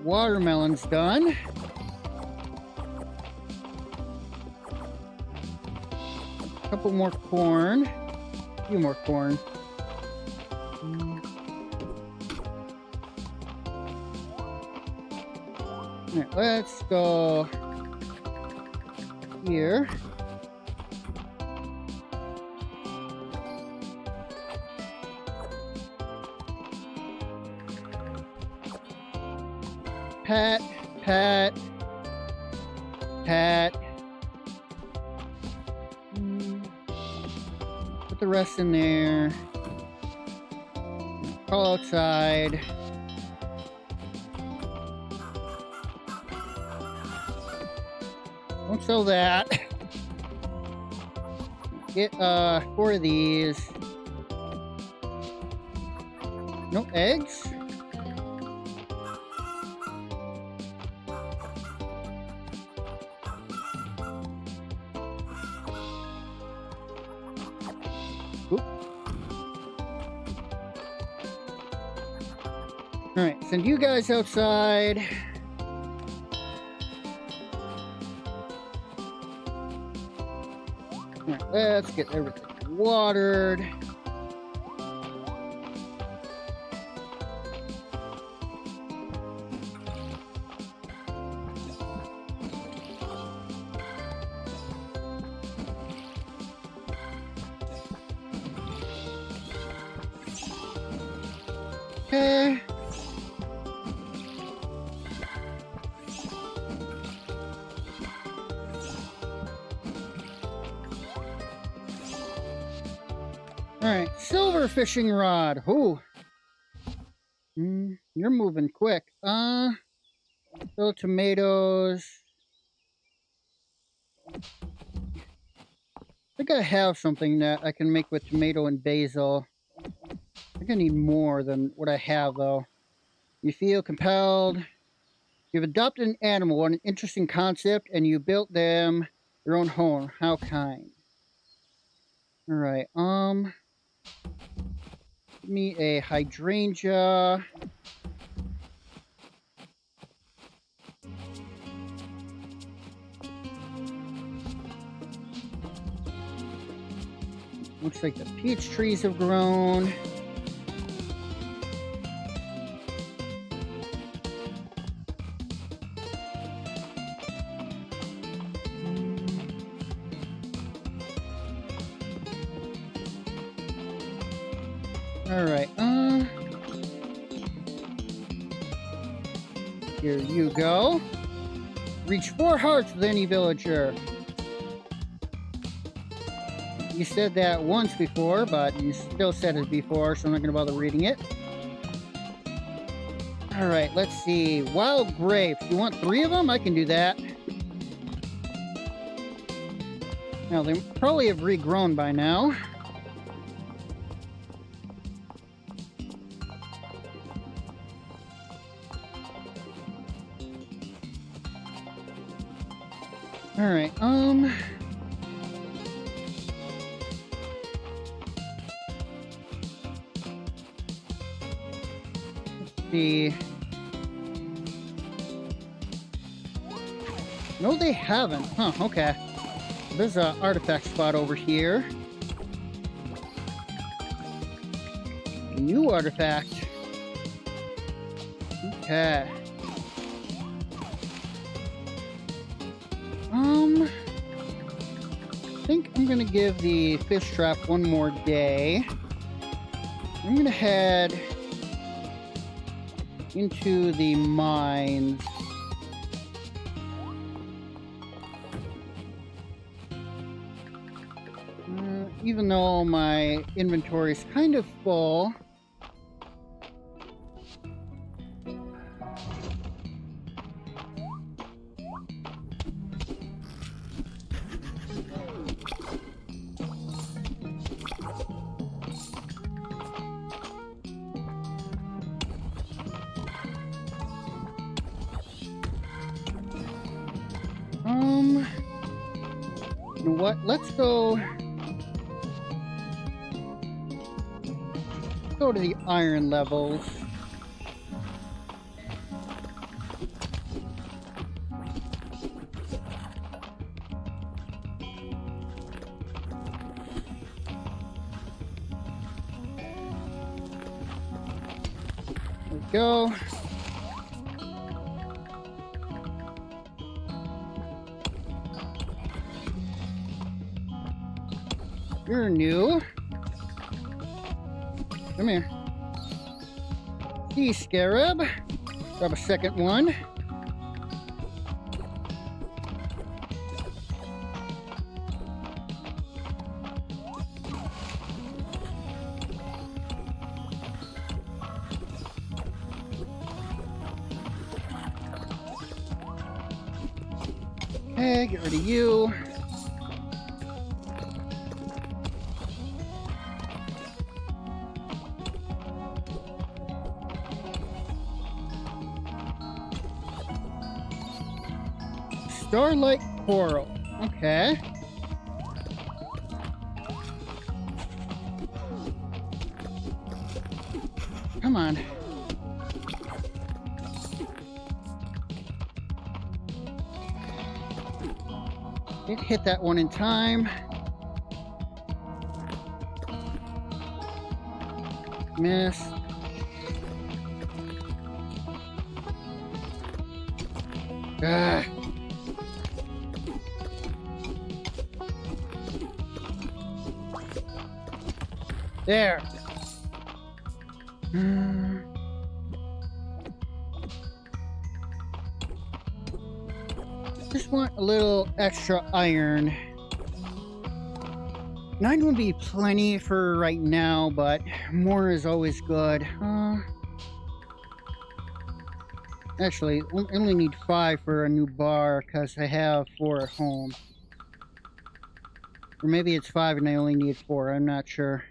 Watermelon's done. A couple more corn. A few more corn. Alright, let's go here. Pat, pat, pat. Put the rest in there. Call outside. Don't sell that. Get 4 of these. No eggs? Oop. Alright, send you guys outside. Alright, let's get everything watered. Okay. Alright, silver fishing rod. Ooh. You're moving quick. So tomatoes. I think I have something that I can make with tomato and basil. I think I need more than what I have, though. You feel compelled. You've adopted an animal. What an interesting concept, and you built them your own home. How kind. All right. Give me a hydrangea. Looks like the peach trees have grown. All right. Here you go. Reach 4 hearts with any villager. You said that once before, but you still said it before, so I'm not going to bother reading it. All right, let's see. Wild grapes. You want 3 of them? I can do that. Now, they probably have regrown by now. All right, let's see. No, they haven't. Huh, okay. There's an artifact spot over here. New artifact. Okay. I think I'm gonna give the fish trap one more day. I'm gonna head into the mines. Even though my inventory is kind of full. You know what? Let's go to the iron levels. There we go. You're new. Come here. Sea scarab. Grab a second one. Okay, get rid of you. Starlight coral. Okay. Come on. Didn't hit that one in time. Miss. Ah. There. Just want a little extra iron. 9 would be plenty for right now, but more is always good. Actually, I only need 5 for a new bar because I have 4 at home. Or maybe it's 5 and I only need 4. I'm not sure.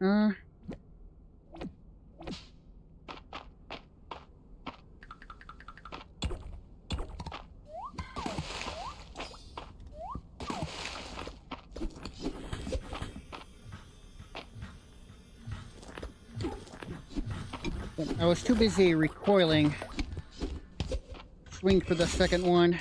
But I was too busy recoiling. Swing for the second one.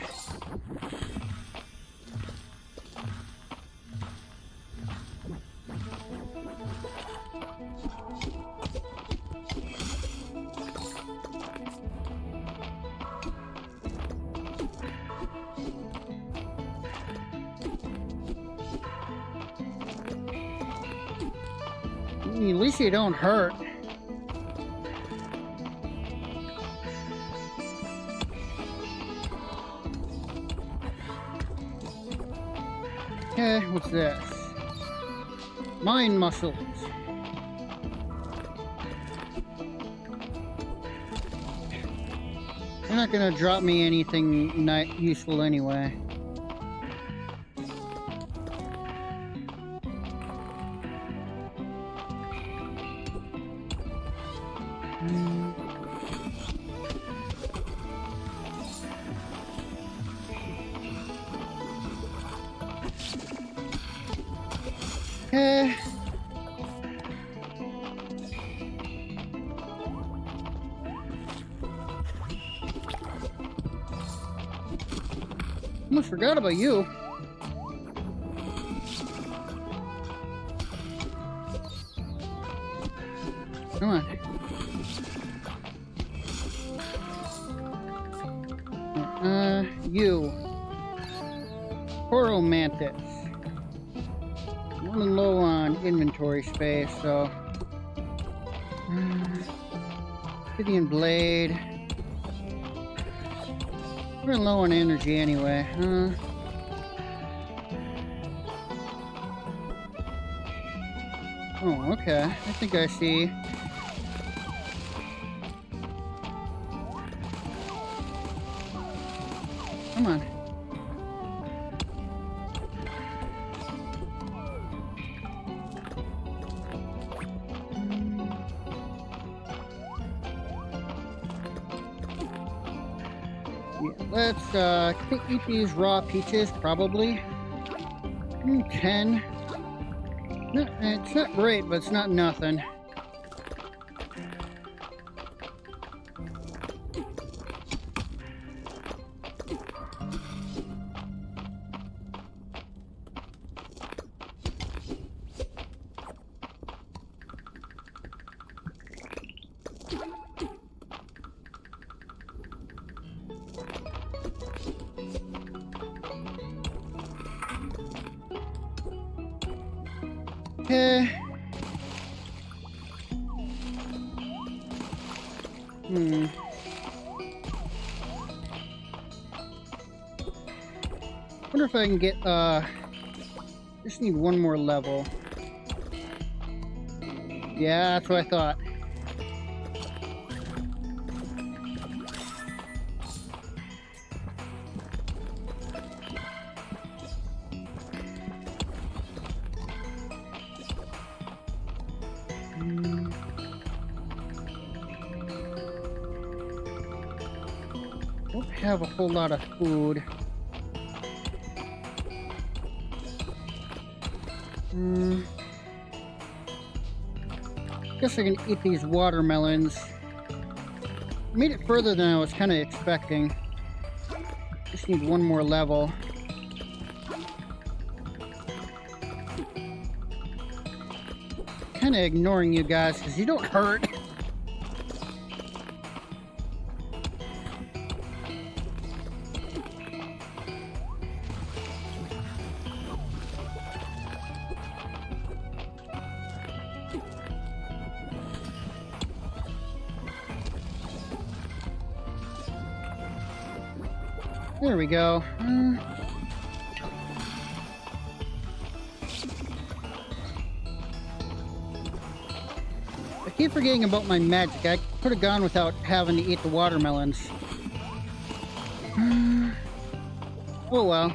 At least you don't hurt. Okay, what's this? Mind muscles. They're not gonna drop me anything not useful anyway. Okay. Almost forgot about you. Come on. You. Mantis. Running low on inventory space, so. Gideon Blade. We're low on energy anyway. Oh, okay. I think I see. Come on. Yeah, let's eat these raw peaches, probably. 10. No, it's not great, but it's not nothing. Okay. Wonder if I can get, just need one more level. Yeah, that's what I thought. Don't have a whole lot of food. Guess I can eat these watermelons. Made it further than I was kind of expecting. Just need one more level. Kind of ignoring you guys because you don't hurt. There we go. I keep forgetting about my magic. I could have gone without having to eat the watermelons. Oh well.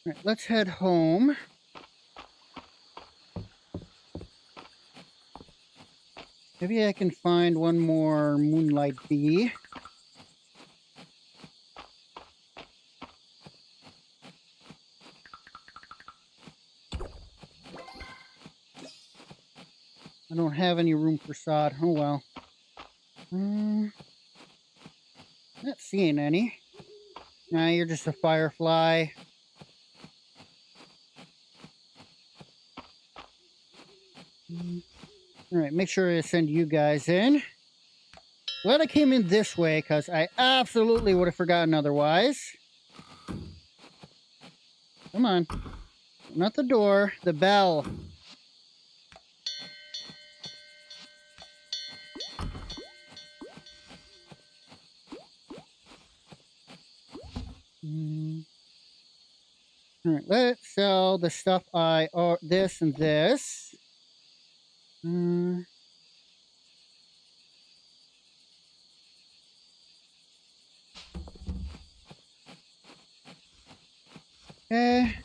Alright, let's head home. Maybe I can find one more moonlight bee. I don't have any room for sod. Oh well. Not seeing any. Nah, you're just a firefly. Alright, make sure I send you guys in. Glad I came in this way, because I absolutely would have forgotten otherwise. Come on. Not the door, the bell. Alright, let's sell the stuff this and this. Okay.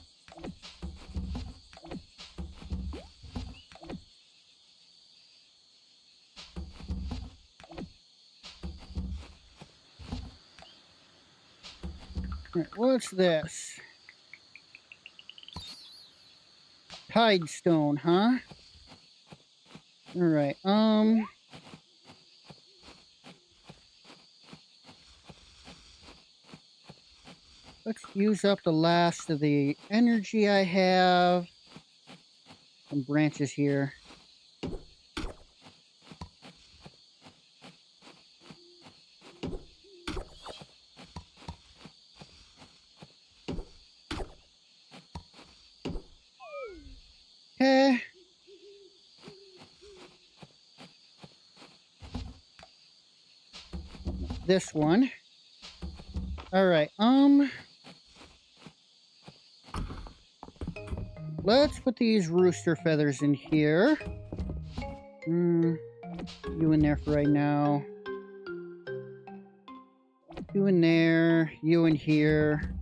Alright, what's this? Tide stone, huh? Alright, let's use up the last of the energy I have. Some branches here. Okay. This one. Alright, let's put these rooster feathers in here. You in there for right now. You in there. You in here.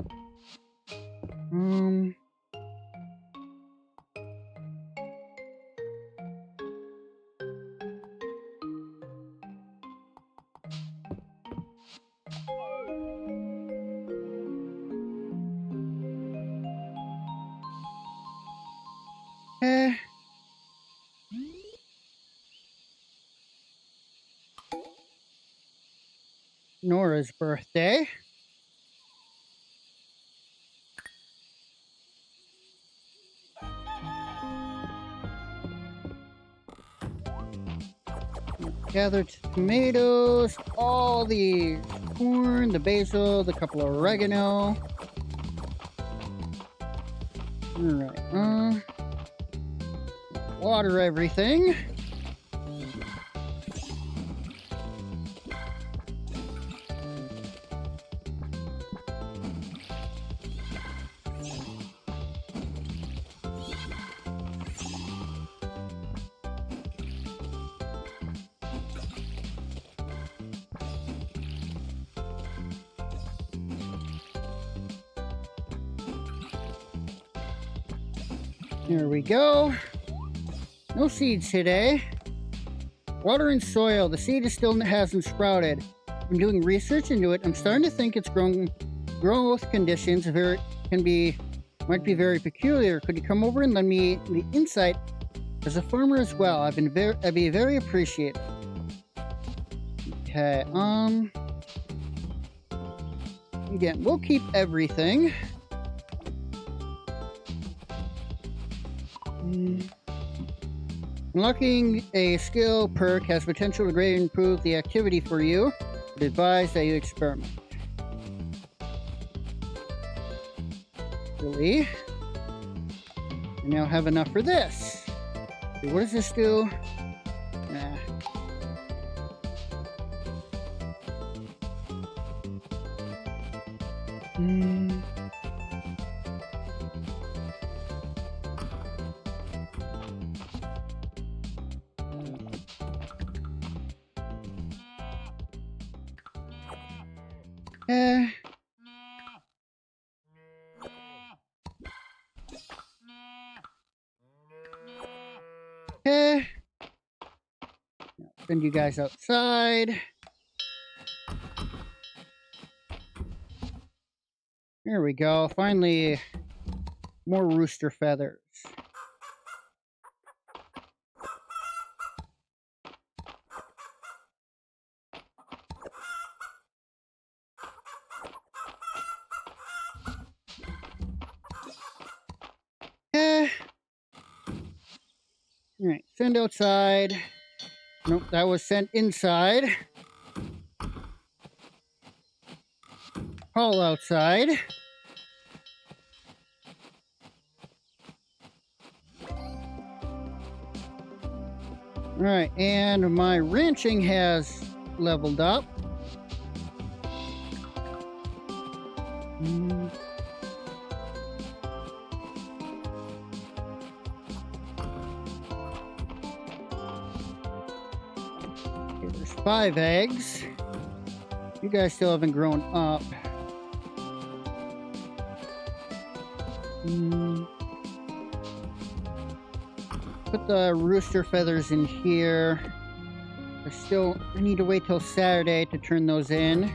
Eh. Nora's birthday. Gathered tomatoes, all the corn, the basil, the couple of oregano. Alright, water everything. There we go. No seeds today. Water and soil. The seed still hasn't sprouted. I'm doing research into it. I'm starting to think its growth conditions might be very peculiar. Could you come over and lend me the insight as a farmer as well? I'd be very appreciative. Okay. Again, we'll keep everything. Unlocking a skill perk has potential to greatly improve the activity for you. I'd advise that you experiment. Really? I now have enough for this. Okay, what does this do? Nah. Send you guys outside. There we go. Finally, more rooster feathers. Alright, send outside. Nope, that was sent inside. Haul outside. Alright, and my ranching has leveled up. Okay, there's 5 eggs. You guys still haven't grown up. Put the rooster feathers in here. I need to wait till Saturday to turn those in.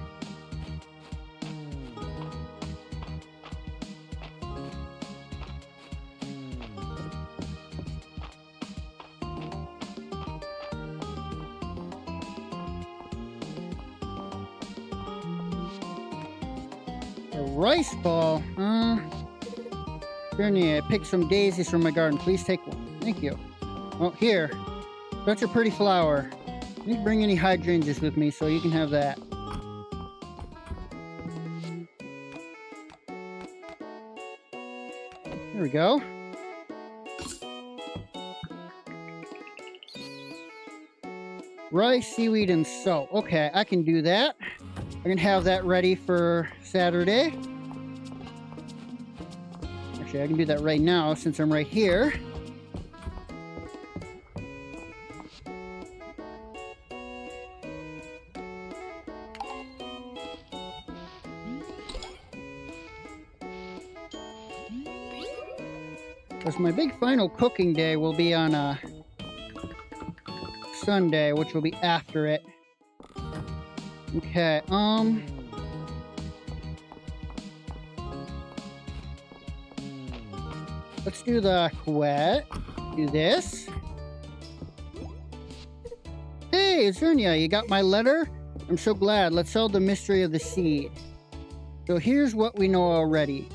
A rice ball? Bernie, I picked some daisies from my garden. Please take one. Thank you. Oh, here. Such a pretty flower. I didn't bring any hydrangeas with me, so you can have that. There we go. Rice, seaweed, and salt. Okay, I can do that. I can have that ready for Saturday. Actually, I can do that right now since I'm right here. Because my big final cooking day will be on a Sunday, which will be after it. Okay, let's do the quet. Do this. Hey, Zernia, you got my letter? I'm so glad. Let's solve the mystery of the seed. So here's what we know already.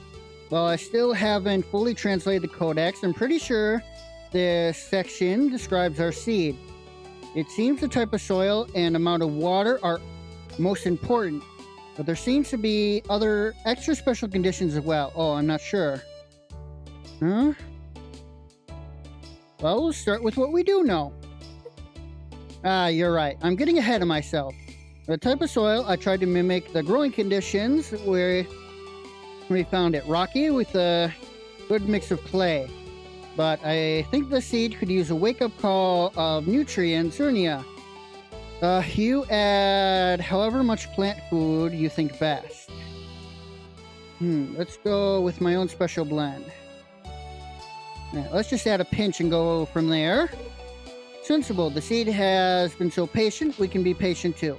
While I still haven't fully translated the codex, I'm pretty sure this section describes our seed. It seems the type of soil and amount of water are most important, but there seems to be other extra special conditions as well. Oh, I'm not sure. Huh? Well, we'll start with what we do know. You're right. I'm getting ahead of myself. The type of soil, I tried to mimic the growing conditions where we found it rocky with a good mix of clay. But I think the seed could use a wake-up call of nutrients, Zernia. You add however much plant food you think best. Let's go with my own special blend. Right, let's just add a pinch and go from there. Sensible. The seed has been so patient, we can be patient too.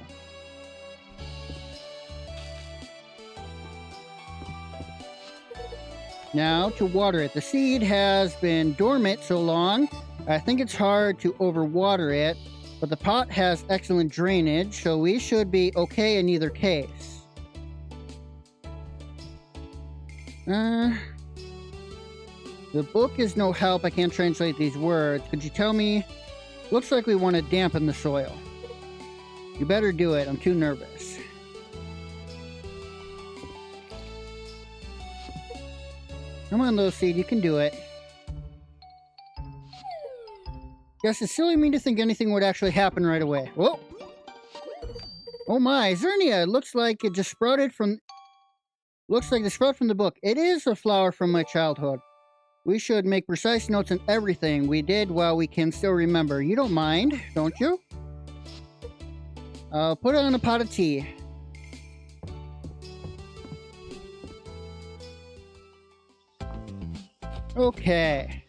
Now to water it. The seed has been dormant so long, I think it's hard to overwater it, but the pot has excellent drainage, so we should be okay in either case. The book is no help. I can't translate these words. Could you tell me? Looks like we want to dampen the soil. You better do it. I'm too nervous. Come on, little seed. You can do it. Guess it's silly of me to think anything would actually happen right away. Whoa! Oh my, Zernia! It looks like it just sprouted from... Looks like the sprout from the book. It is a flower from my childhood. We should make precise notes on everything we did while we can still remember. You don't mind, don't you? I'll put it on a pot of tea. Okay.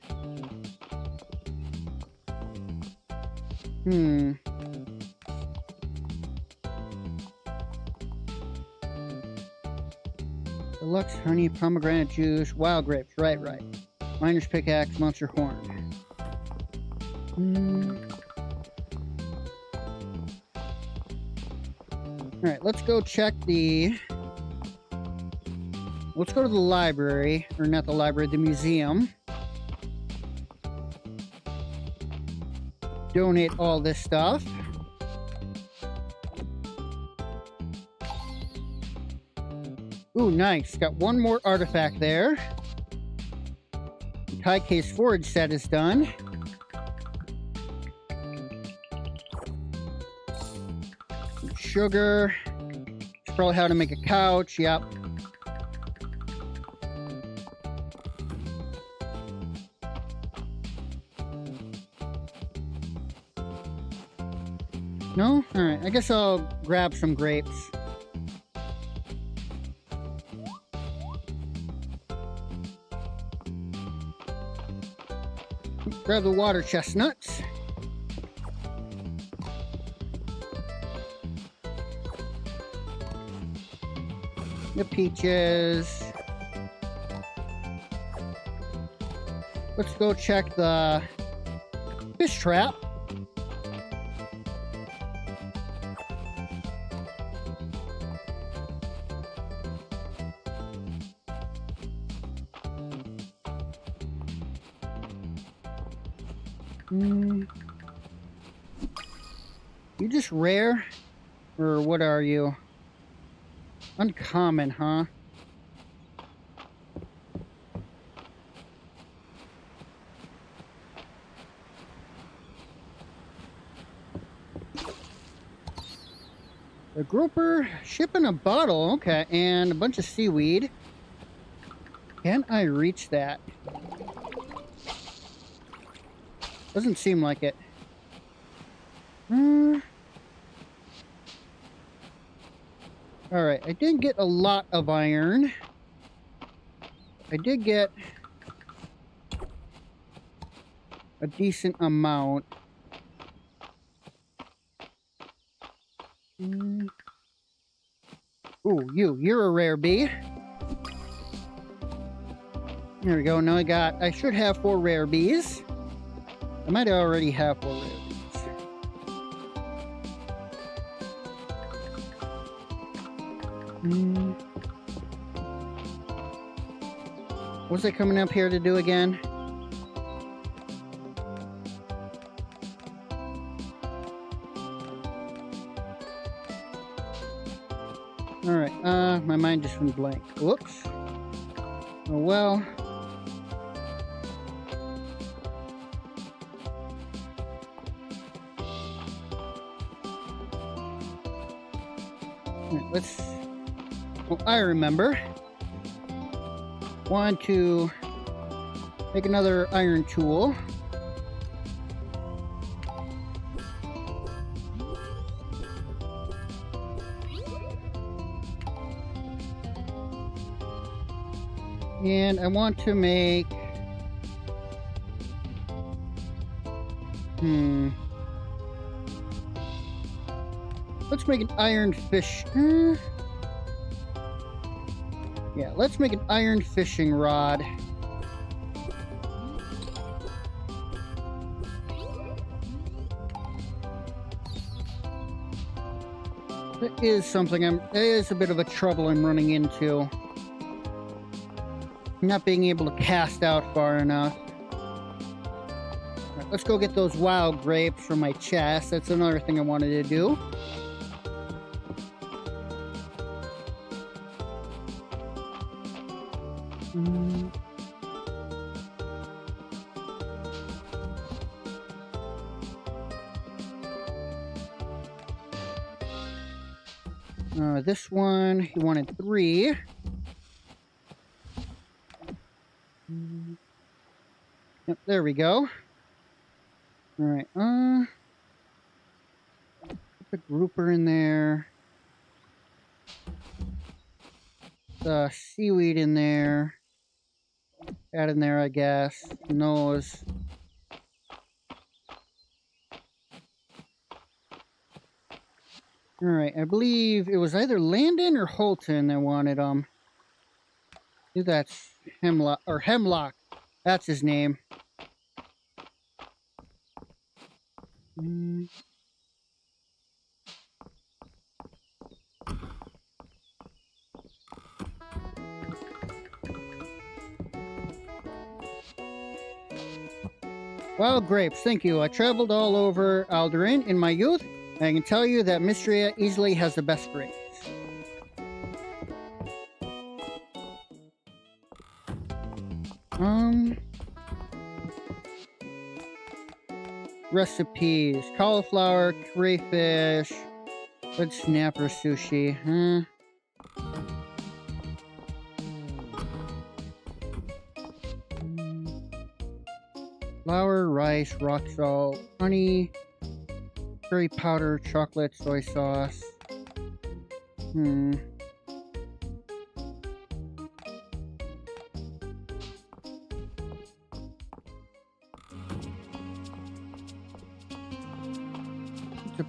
Deluxe honey, pomegranate juice, wild grapes. Right. Miner's pickaxe, monster horn. Alright, let's go check the... Let's go to the library. Or not the library, the museum. donate all this stuff. Ooh, nice. Got one more artifact there. The high case forage set is done. Sugar. It's probably how to make a couch. Yep. No? Alright, I guess I'll grab some grapes. Grab the water chestnuts. The peaches. Let's go check the fish trap. You just rare? Or what are you? Uncommon, huh? A grouper, ship in a bottle, okay, and a bunch of seaweed. Can I reach that? Doesn't seem like it. Alright, I didn't get a lot of iron. I did get a decent amount. Ooh, you're a rare bee. There we go. Now I should have 4 rare bees. I might already have 4 rare bees. What's it coming up here to do again? Alright, my mind just went blank. Whoops. Oh well. Let's... Well, I remember. Want to make another iron tool. And I want to make... Let's make an iron fish... Yeah, let's make an iron fishing rod. That is something that is a bit of a trouble I'm running into. Not being able to cast out far enough. Right, let's go get those wild grapes from my chest. That's another thing I wanted to do. This one, he wanted 3. Yep, there we go. Alright, put the grouper in there. The seaweed in there. That in there, I guess. Nose. Alright, I believe it was either Landon or Holton that wanted them. I think that's Hemlock. That's his name. Wild grapes, thank you. I traveled all over Alderan in my youth, and I can tell you that Mistria easily has the best grapes. Recipes. Cauliflower, crayfish, red snapper sushi, huh? Flour, rice, rock salt, honey, curry powder, chocolate, soy sauce.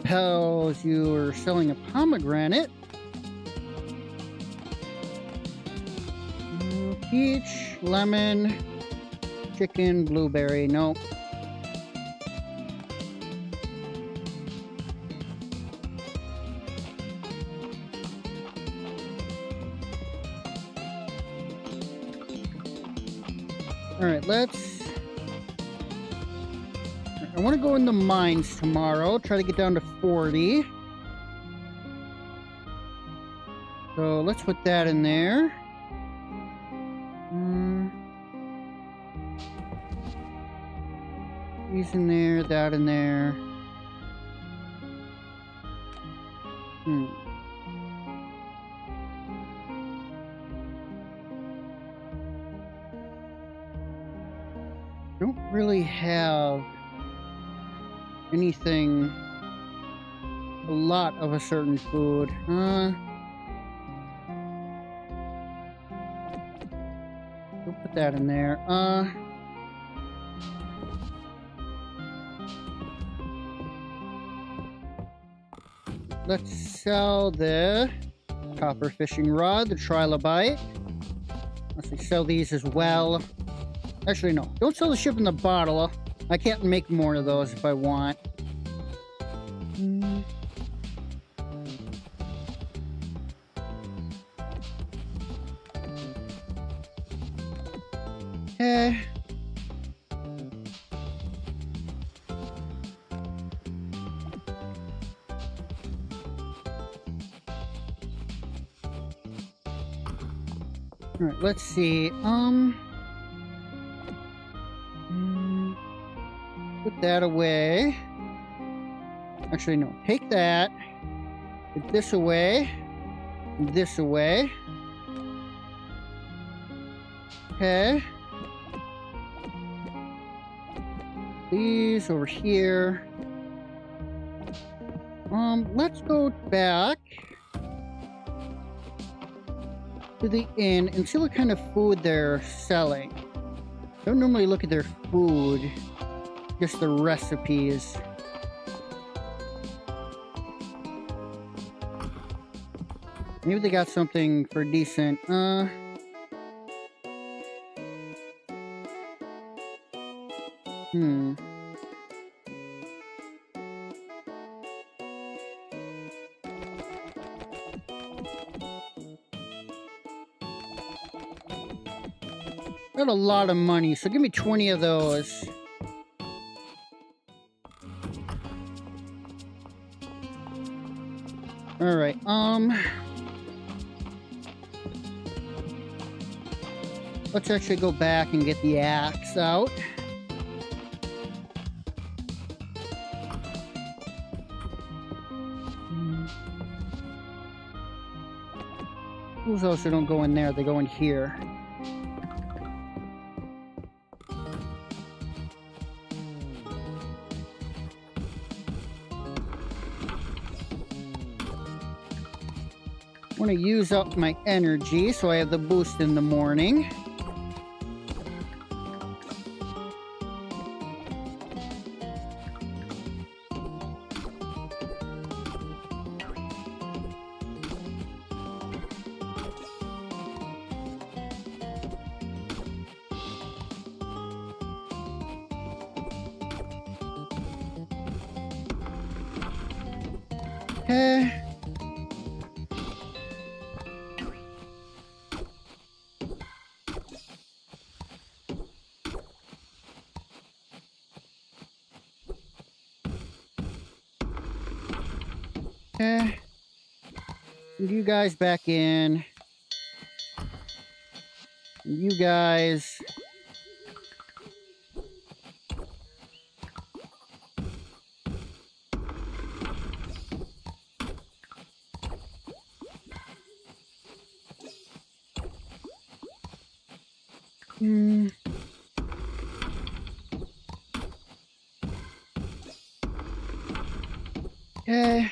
Tells you are selling a pomegranate. Peach, lemon, chicken, blueberry. Nope. Alright, I want to go in the mines tomorrow. Try to get down to 40. So let's put that in there. These in there, that in there. Don't really have anything, a lot of a certain food. We'll put that in there. Let's sell the copper fishing rod, the trilobite. Let's sell these as well. Actually, no. Don't sell the ship in the bottle. I can't make more of those if I want. Okay. Alright, let's see. Put that away. Actually, no. Take that. Put this away. This away. Okay. These over here. Let's go back to the inn and see what kind of food they're selling. I don't normally look at their food, just the recipes. Maybe they got something for decent. Got a lot of money, so give me 20 of those. Alright, let's actually go back and get the axe out. Those also don't go in there, they go in here. I want to use up my energy so I have the boost in the morning. Okay. You guys back in. You guys. Hmm. Okay.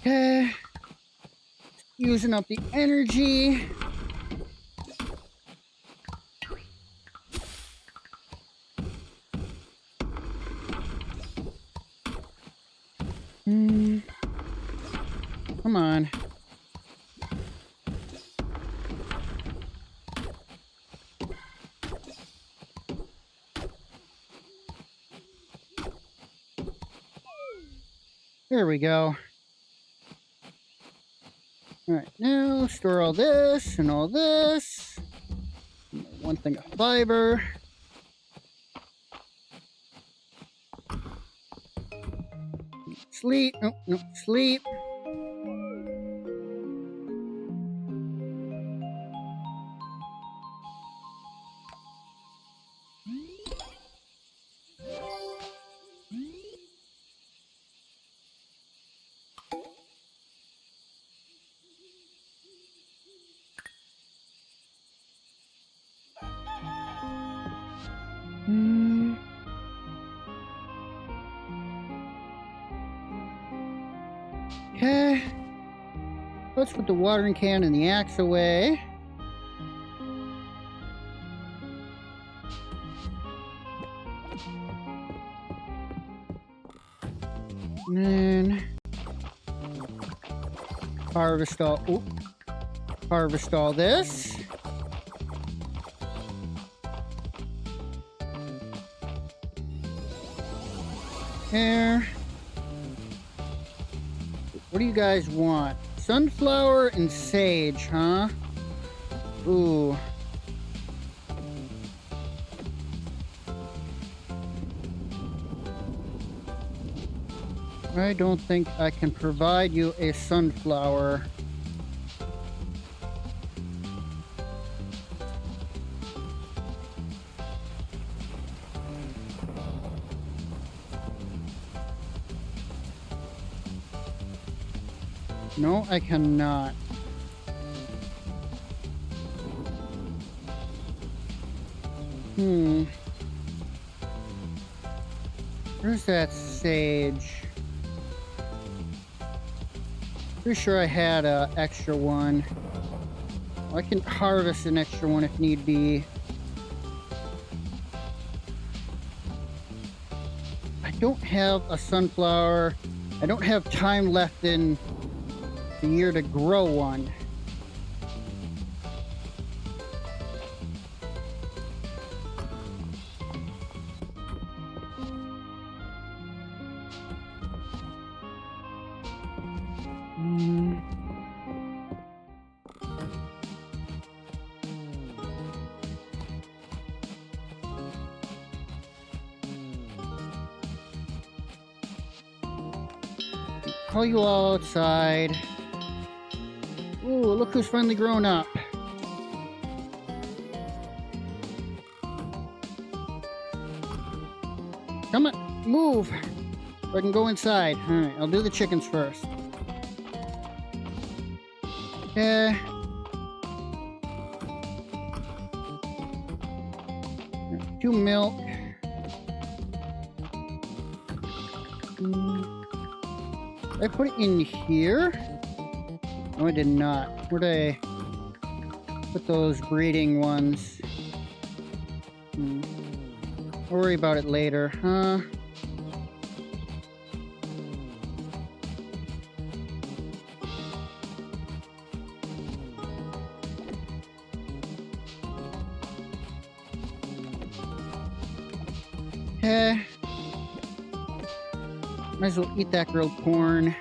Okay. Using up the energy. Hmm. Come on. There we go. Alright, now store all this and all this. One thing of fiber. Sleep. Nope, nope, sleep. Hmm. Okay. Let's put the watering can and the axe away. And then harvest all this. There. What do you guys want? Sunflower and sage, huh? Ooh. I don't think I can provide you a sunflower. No, I cannot. Where's that sage? Pretty sure I had an extra one. I can harvest an extra one if need be. I don't have a sunflower. I don't have time left in the year to grow one. Call you all outside. Ooh, look who's finally grown up. Come on, move. So I can go inside. Alright, I'll do the chickens first. Okay. Two milk. Did I put it in here? No, I did not. Where did I put those breeding ones? I'll worry about it later, huh? Okay. Might as well eat that grilled corn.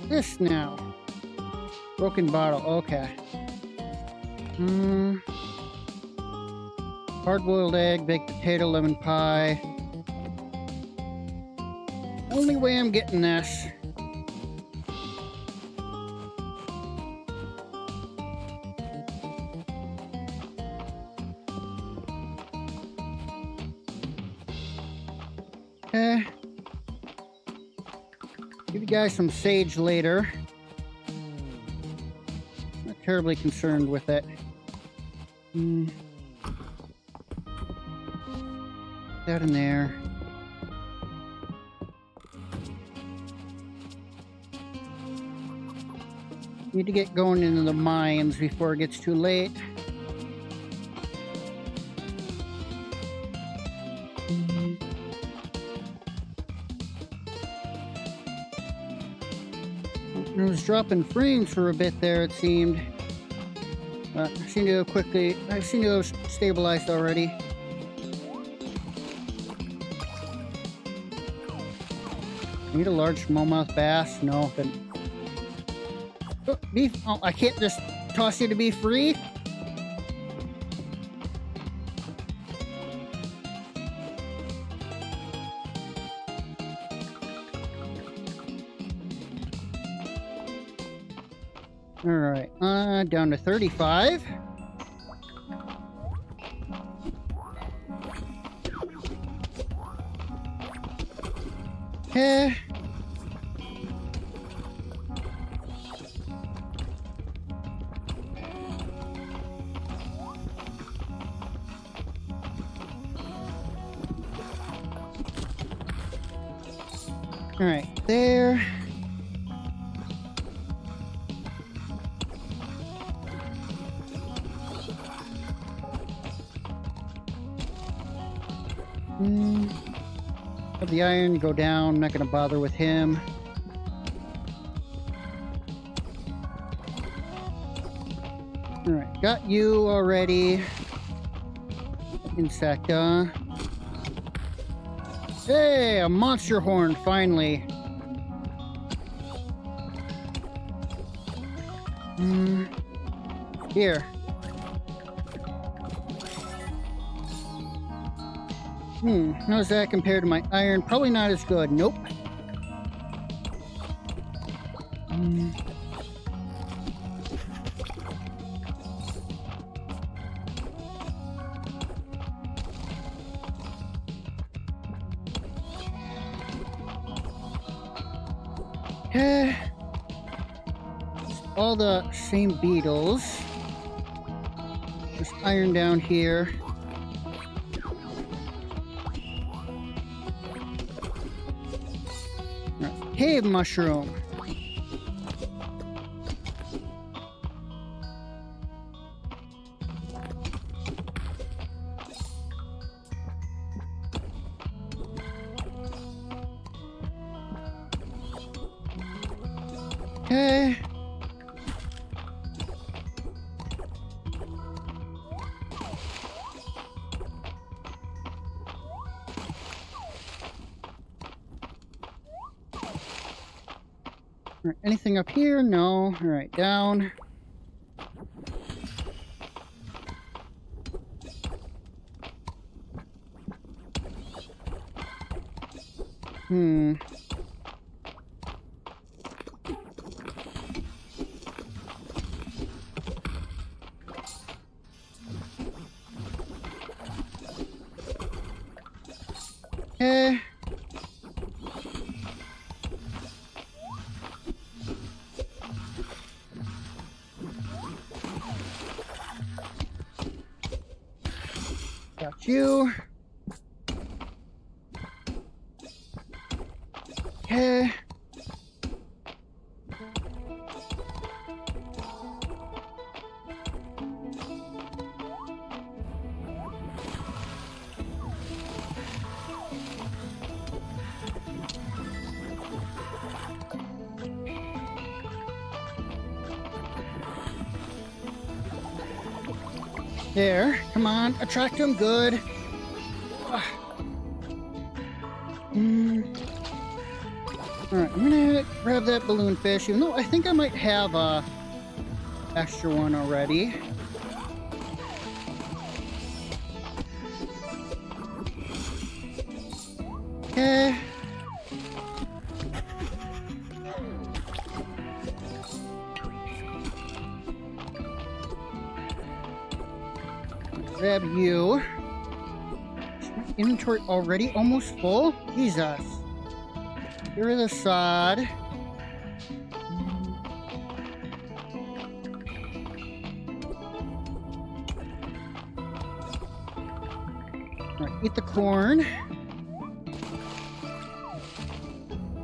this now? Broken bottle, okay. Hard-boiled egg, baked potato, lemon pie. Only way I'm getting this. Give you guys some sage later. Not terribly concerned with it. That in there. Need to get going into the mines before it gets too late. It was dropping frames for a bit there, it seemed. But I seem to have stabilized already. Need a large smallmouth bass? No, then. Oh, beef. Oh, I can't just toss you to be free. All right, down to 35. Okay. All right, there. Have the iron go down. I'm not going to bother with him. All right, got you already. Insecta. Hey, a monster horn, finally. Here. How's that compared to my iron? Probably not as good. Nope. Okay. All the same beetles. Just iron down here. Cave mushroom. Okay. Anything up here? No. All right, down. Okay. Got you. Okay. There, come on, attract him, good. Alright, I'm gonna grab that balloon fish, even though I think I might have a extra one already. Okay. Grab you. Is my inventory already almost full? Jesus. Get rid of the sod. Alright, eat the corn.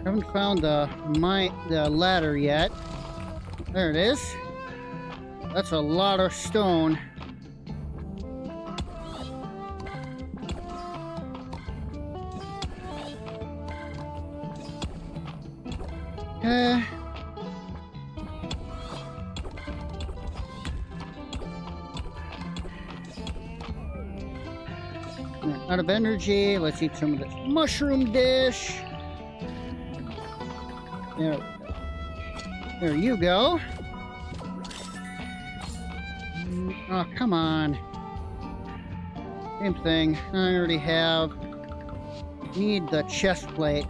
Haven't found the ladder yet. There it is. That's a lot of stone. Okay. Out of energy. Let's eat some of this mushroom dish. There we go. There you go. Oh, come on. Same thing. I already have. Need the chest plate.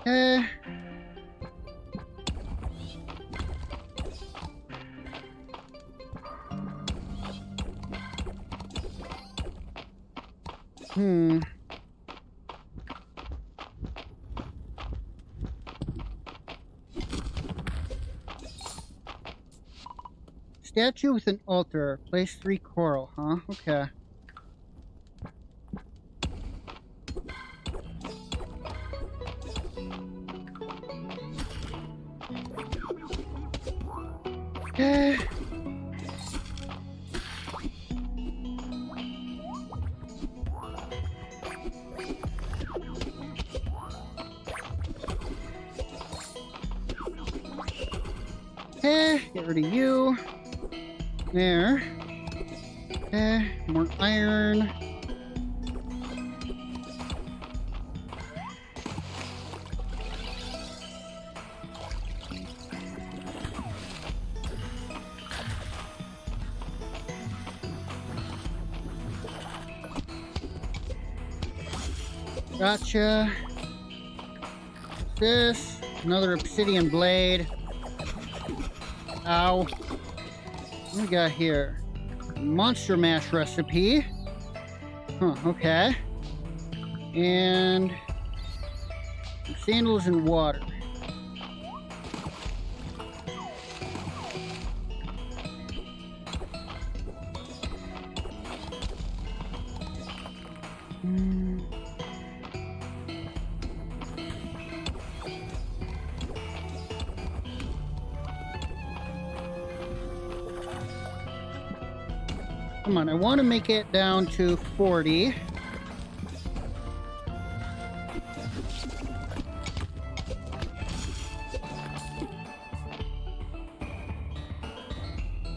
Uh, hmm. Statue with an altar. Place 3 coral, huh? Okay. Okay. Okay, get rid of you. There. Okay, more iron. Gotcha. This, another obsidian blade. Ow. What do we got here? Monster mash recipe. Huh, okay. And sandals and water. Come on, I want to make it down to 40.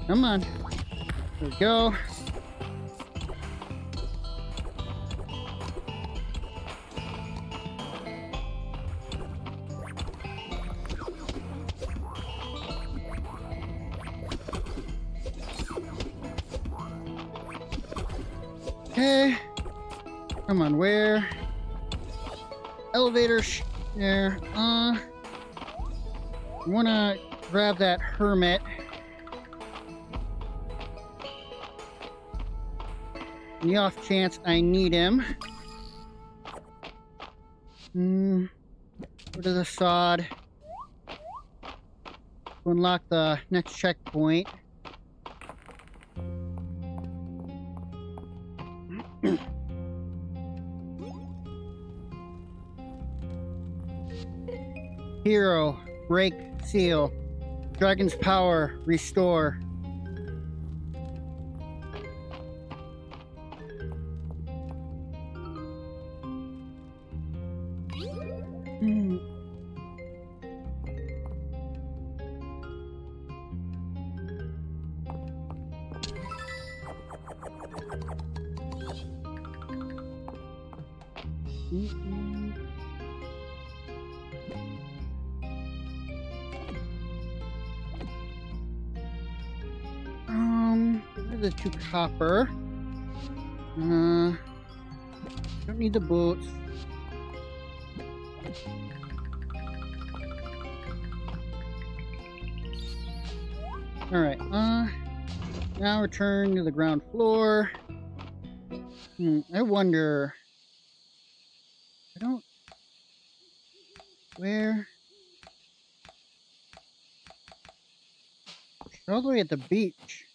Come on. There we go. Okay. Come on, where? Elevator there. I wanna grab that hermit. On the off chance I need him. Go to the sod. To unlock the next checkpoint. Hero, break seal. Dragon's power, restore. Get rid of the 2 copper. Don't need the boots. Alright, now return to the ground floor. I wonder... Where? All the way at the beach.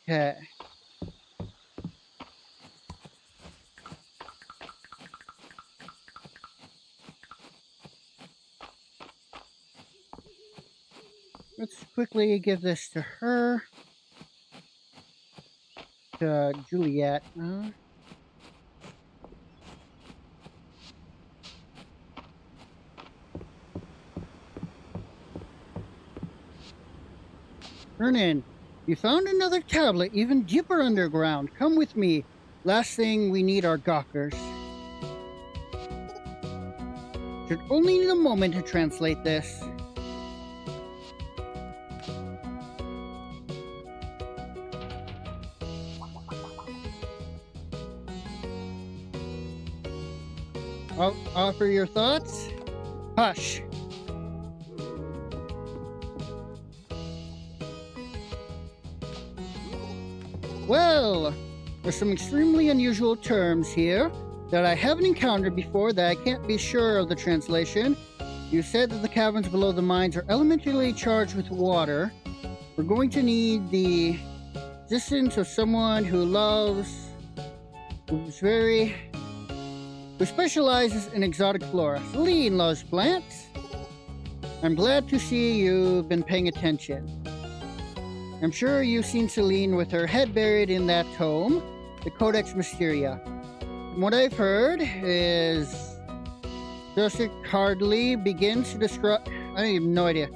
Okay. Let's quickly give this to her. To Juliet. Vernon, you found another tablet even deeper underground. Come with me. Last thing we need are gawkers. Should only need a moment to translate this. I'll offer your thoughts? Hush. Well, there's some extremely unusual terms here that I haven't encountered before that I can't be sure of the translation. You said that the caverns below the mines are elementally charged with water. We're going to need the assistance of someone who specializes in exotic flora. Celine loves plants. I'm glad to see you've been paying attention. I'm sure you've seen Celine with her head buried in that tome, the Codex Mistria. From what I've heard is just it hardly begins to describe... I have no idea.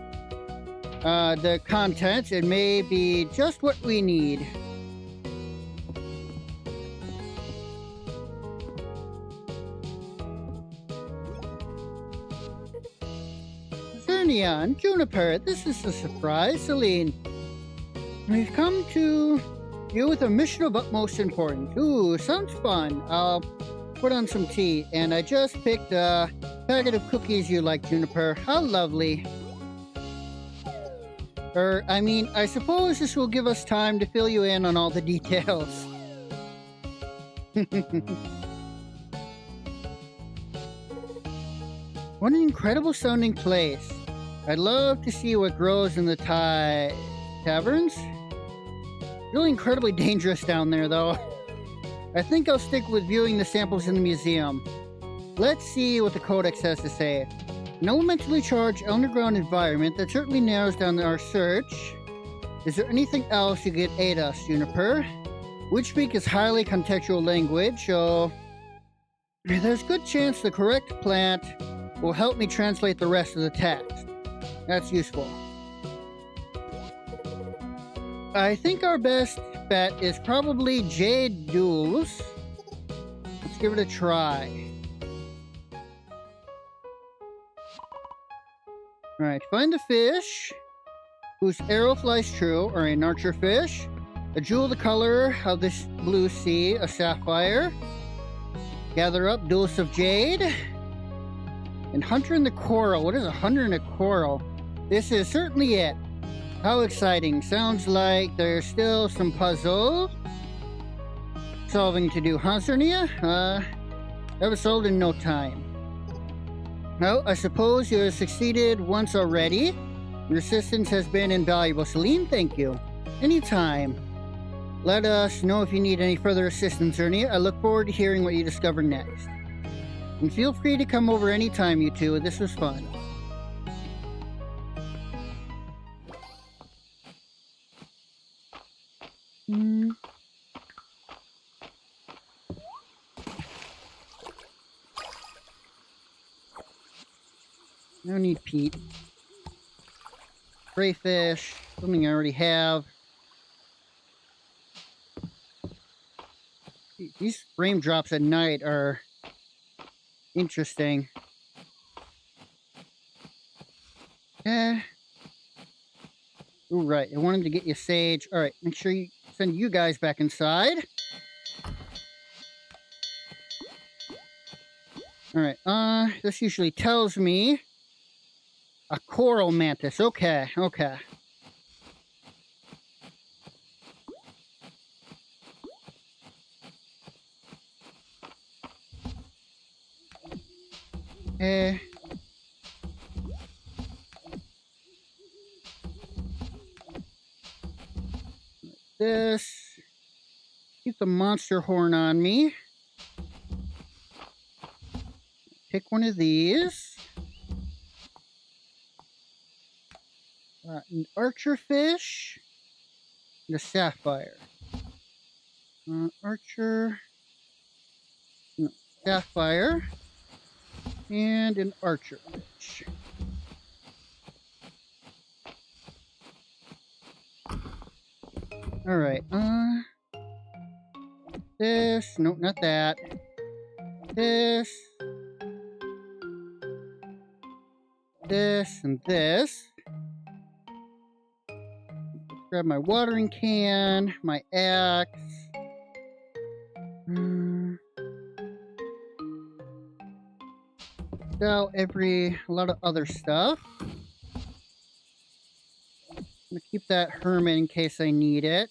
The contents, it may be just what we need. Zernia and Juniper, this is a surprise, Celine. We've come to you with a mission of utmost importance. Ooh, sounds fun. I'll put on some tea, and I just picked a packet of cookies you like, Juniper. How lovely. I suppose this will give us time to fill you in on all the details. What an incredible sounding place. I'd love to see what grows in the taverns. Really incredibly dangerous down there, though. I think I'll stick with viewing the samples in the museum. Let's see what the Codex has to say. An elementally charged underground environment that certainly narrows down our search. Is there anything else you could aid us, Juniper? Witchspeak is highly contextual language, so there's a good chance the correct plant will help me translate the rest of the text. That's useful. I think our best bet is probably Jade Duels. Let's give it a try. Alright, find a fish whose arrow flies true, or an archer fish. A jewel the color of this blue sea, a sapphire. Gather up dose of jade. And hunter in the coral. What is a hunter in a coral? This is certainly it. How exciting. Sounds like there's still some puzzle solving to do, huh, Cernia? That was solved in no time. Well, I suppose you have succeeded once already. Your assistance has been invaluable. Celine, thank you. Anytime. Let us know if you need any further assistance, Ernie. I look forward to hearing what you discover next. And feel free to come over anytime, you two. This was fun. repeat. Crayfish, something I already have. These frame drops at night are interesting. Ooh, right. I wanted to get you sage. All right, make sure you send you guys back inside. All right. This usually tells me a coral mantis. Okay. Eh. This. Keep the monster horn on me. Pick one of these. An archer fish. And a sapphire. Archer. No, sapphire. And an archer fish. All right. This. Nope, not that. This. This and this. Grab my watering can, my axe. Sell a lot of other stuff. I'm gonna keep that hermit in case I need it.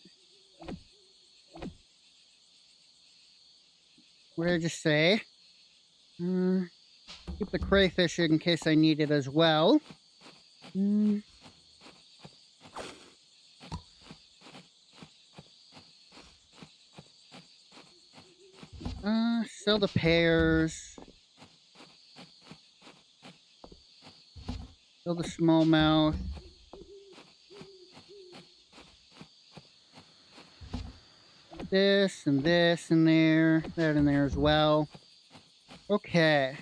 What did I just say? Keep the crayfish in case I need it as well. Sell the pears. Sell the smallmouth. This and this in there. That in there as well. Okay.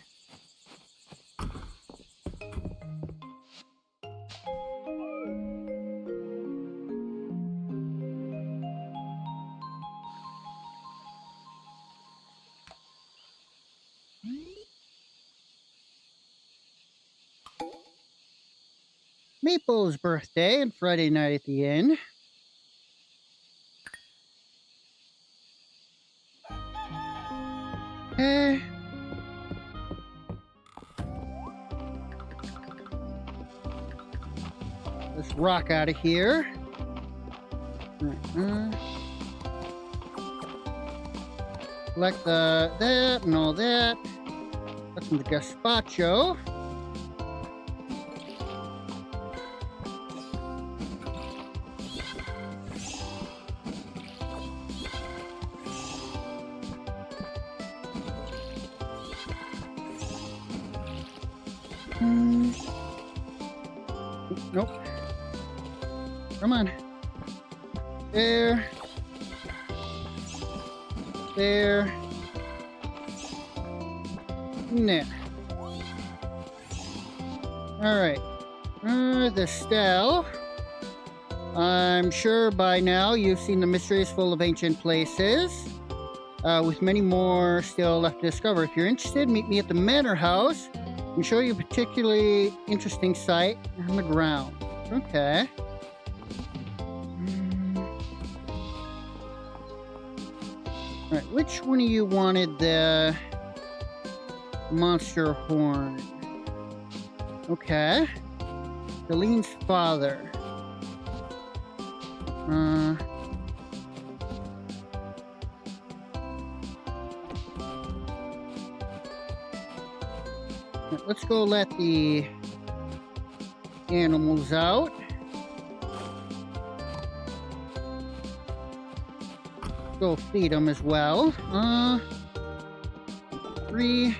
Maple's birthday and Friday night at the inn. Let's rock out of here. Collect that and all that. Got some gazpacho. Nope. Come on. There. There. There. Alright. The Stell. I'm sure by now you've seen the mysteries full of ancient places, with many more still left to discover. If you're interested, meet me at the Manor House and show you a particularly interesting site on the ground. Okay. Alright, which one of you wanted the monster horn? Okay. Delene's father. Let's go let the animals out. Go feed them as well. 3.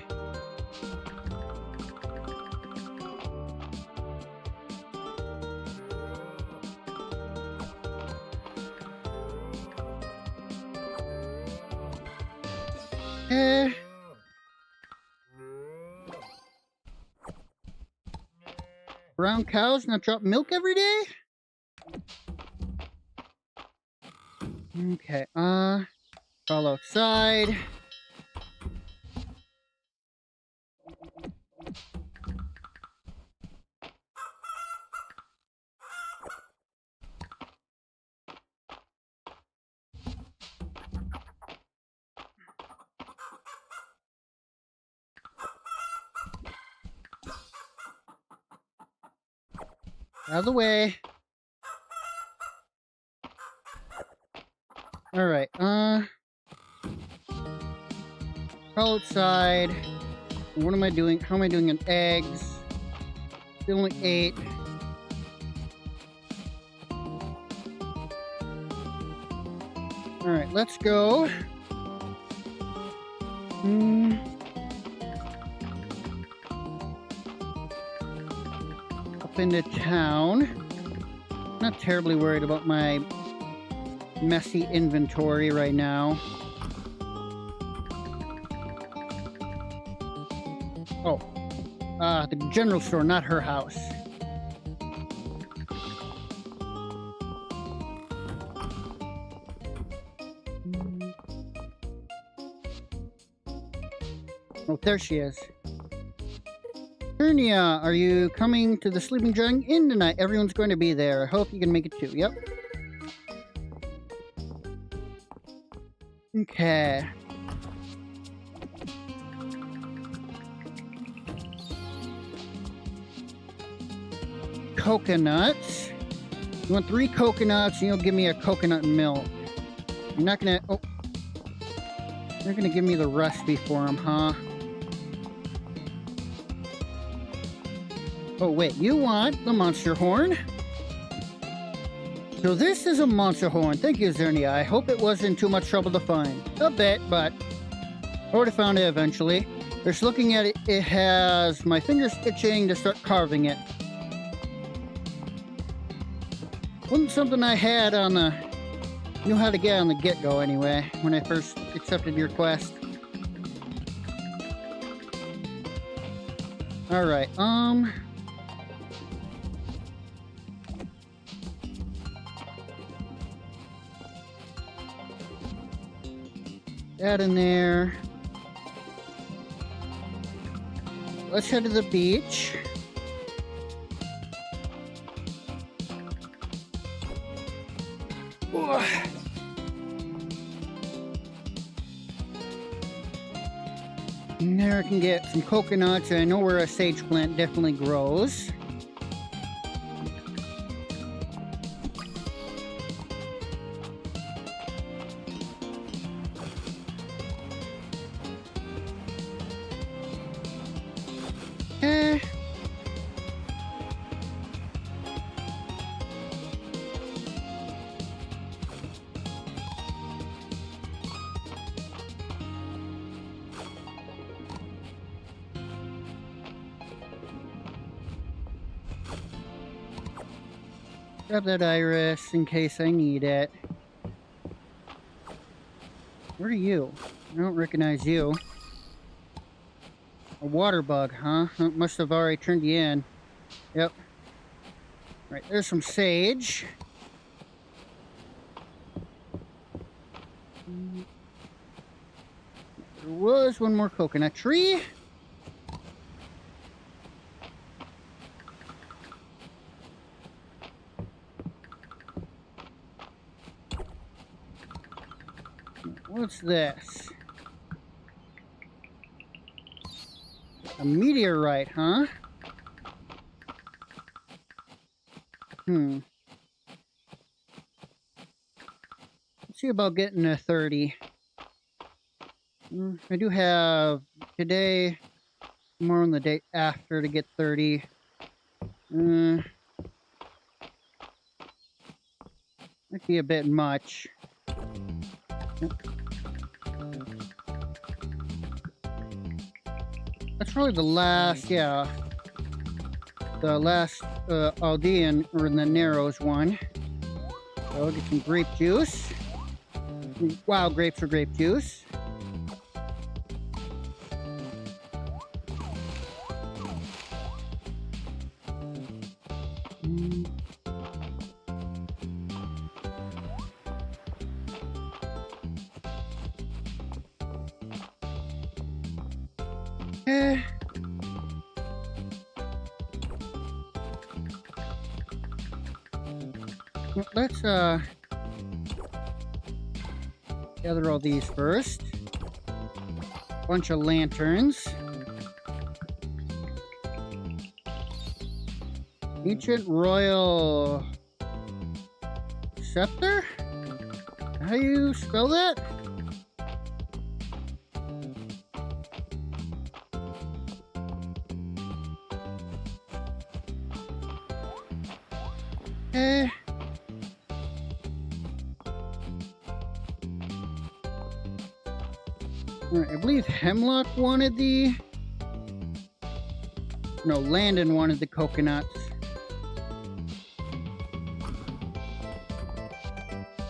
brown cows not drop milk every day? Okay, crawl outside. Out of the way. Alright, crawl outside. What am I doing? How am I doing on eggs? Still only 8. Alright, let's go. Up into town. Not terribly worried about my messy inventory right now. Oh, the general store, not her house. Oh, there she is. Mistria, are you coming to the Sleeping Dragon Inn tonight? Everyone's going to be there. I hope you can make it too. Yep. Okay. Coconuts. You want 3 coconuts and you'll give me a coconut milk. You're not gonna... Oh. You're gonna give me the recipe for them, huh? Oh, wait. You want the monster horn? So this is a monster horn. Thank you, Zernia. I hope it wasn't too much trouble to find. A bit, but I would have found it eventually. Just looking at it, it has my fingers itching to start carving it. Wasn't something I had on the... knew how to get on the get-go anyway, when I first accepted your quest. Alright, that in there. Let's head to the beach. And there I can get some coconuts. I know where a sage plant definitely grows. Grab that iris in case I need it. Where are you? I don't recognize you. A water bug, huh? Must have already turned you in. Yep. Right, there's some sage. There was one more coconut tree. What's this? A meteorite, huh? Let's see about getting a 30. I do have today, tomorrow, and the day after to get 30. Might be a bit much. That's probably the last, yeah. The last Aldean, or in the Narrows one. So I'll get some grape juice. Wild grapes for grape juice. Eh. Let's gather all these first. Bunch of lanterns. Ancient Royal Scepter? How do you spell that? Eh. Alright, I believe Hemlock wanted the... No, Landon wanted the coconuts.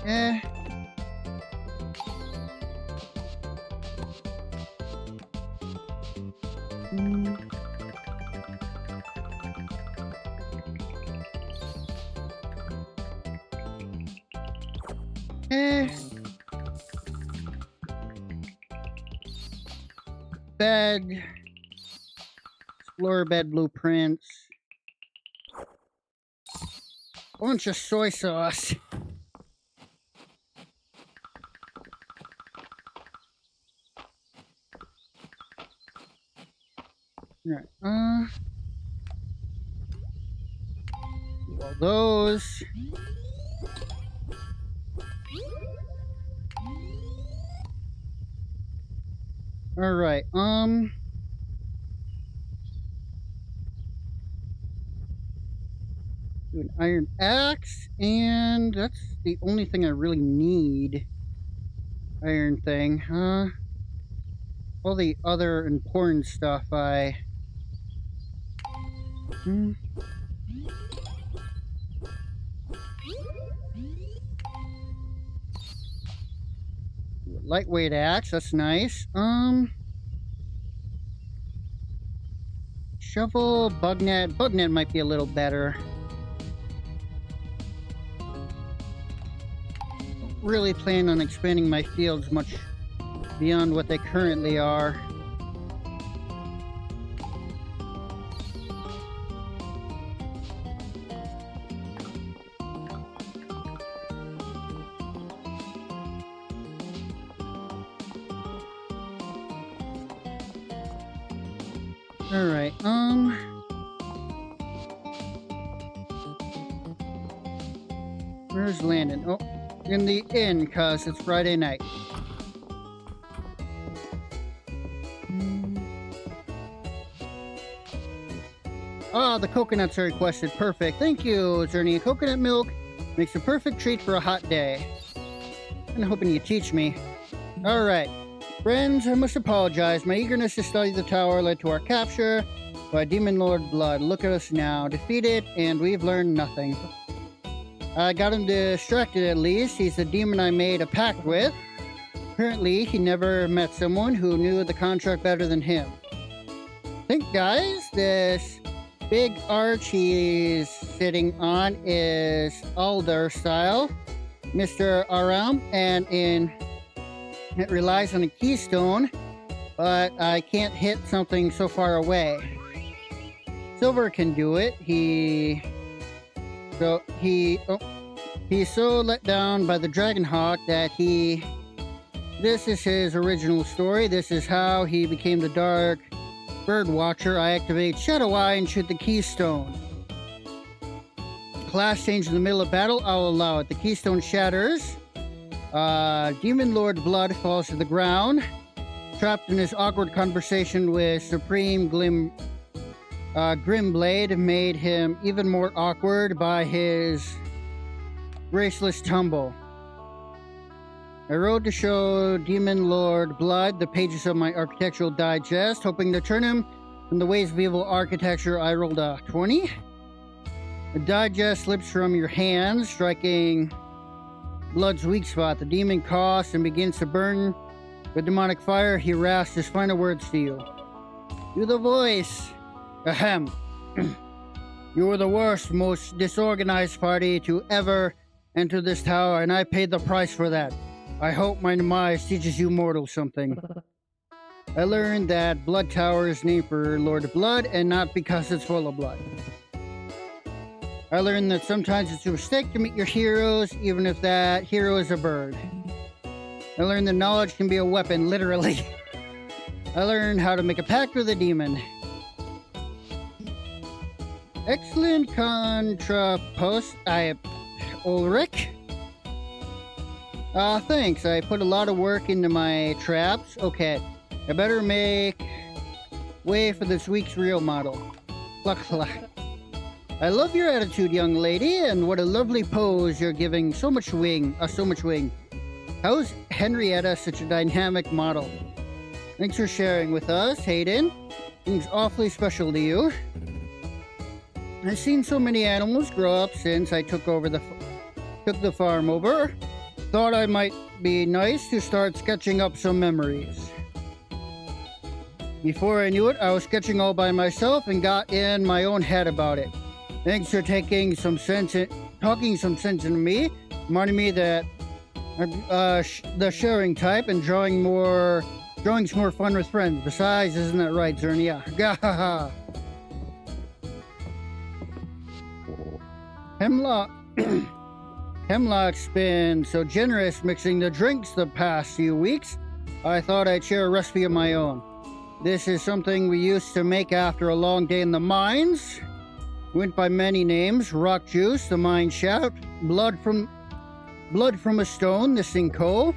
Eh. Eh. Bed. Explorer bed blueprints. Bunch of soy sauce. Right. All those. All right. Do an iron axe, and that's the only thing I really need. Iron thing. All the other important stuff Lightweight axe, that's nice. Shovel, bug net. Bug net might be a little better. Don't really plan on expanding my fields much beyond what they currently are. Alright, where's Landon? Oh, in the inn, cause it's Friday night. Ah, the coconuts are requested. Perfect. Thank you, Zernie. Coconut milk makes a perfect treat for a hot day. I'm hoping you teach me. Alright. Friends, I must apologize. My eagerness to study the tower led to our capture by Demon Lord Blood. Look at us now. Defeated, and we've learned nothing. I got him distracted at least. He's the demon I made a pact with. Apparently, he never met someone who knew the contract better than him. Think, guys, this big arch he's sitting on is Alder style, Mr. Aram, and it relies on a keystone, but I can't hit something so far away. Silver can do it. He's so let down by the Dragonhawk that this is his original story. This is how he became the Dark Bird Watcher. I activate Shadow Eye and shoot the keystone. Class change in the middle of battle, I'll allow it. The keystone shatters. Demon Lord Blood falls to the ground, trapped in his awkward conversation with Supreme Grimblade, made him even more awkward by his graceless tumble. I wrote to show Demon Lord Blood the pages of my architectural digest, hoping to turn him from the ways of evil architecture. I rolled a 20. The digest slips from your hands, striking Blood's weak spot. The demon coughs and begins to burn with demonic fire. He rasps his final words to you. Do the voice. Ahem. You were the worst, most disorganized party to ever enter this tower, and I paid the price for that. I hope my demise teaches you mortals something. I learned that Blood Tower is named for Lord of Blood and not because it's full of blood. I learned that sometimes it's a mistake to meet your heroes, even if that hero is a bird. I learned that knowledge can be a weapon, literally. I learned how to make a pact with a demon. Excellent contrapost, Ulrich. Thanks. I put a lot of work into my traps. Okay, I better make way for this week's real model. Cluck, cluck. I love your attitude, young lady, and what a lovely pose you're giving. So much wing. How's Henrietta such a dynamic model? Thanks for sharing with us, Hayden. Seems awfully special to you. I've seen so many animals grow up since I took the farm over. Thought I might be nice to start sketching up some memories. Before I knew it, I was sketching all by myself and got in my own head about it. Thanks for talking some sense into me, reminding me that the sharing type and drawing's more fun with friends. Besides, isn't that right, Zernia? Gahaha. Hemlock's been so generous mixing the drinks the past few weeks. I thought I'd share a recipe of my own. This is something we used to make after a long day in the mines. Went by many names: rock juice, the mine shaft, blood from a stone, the sinkhole,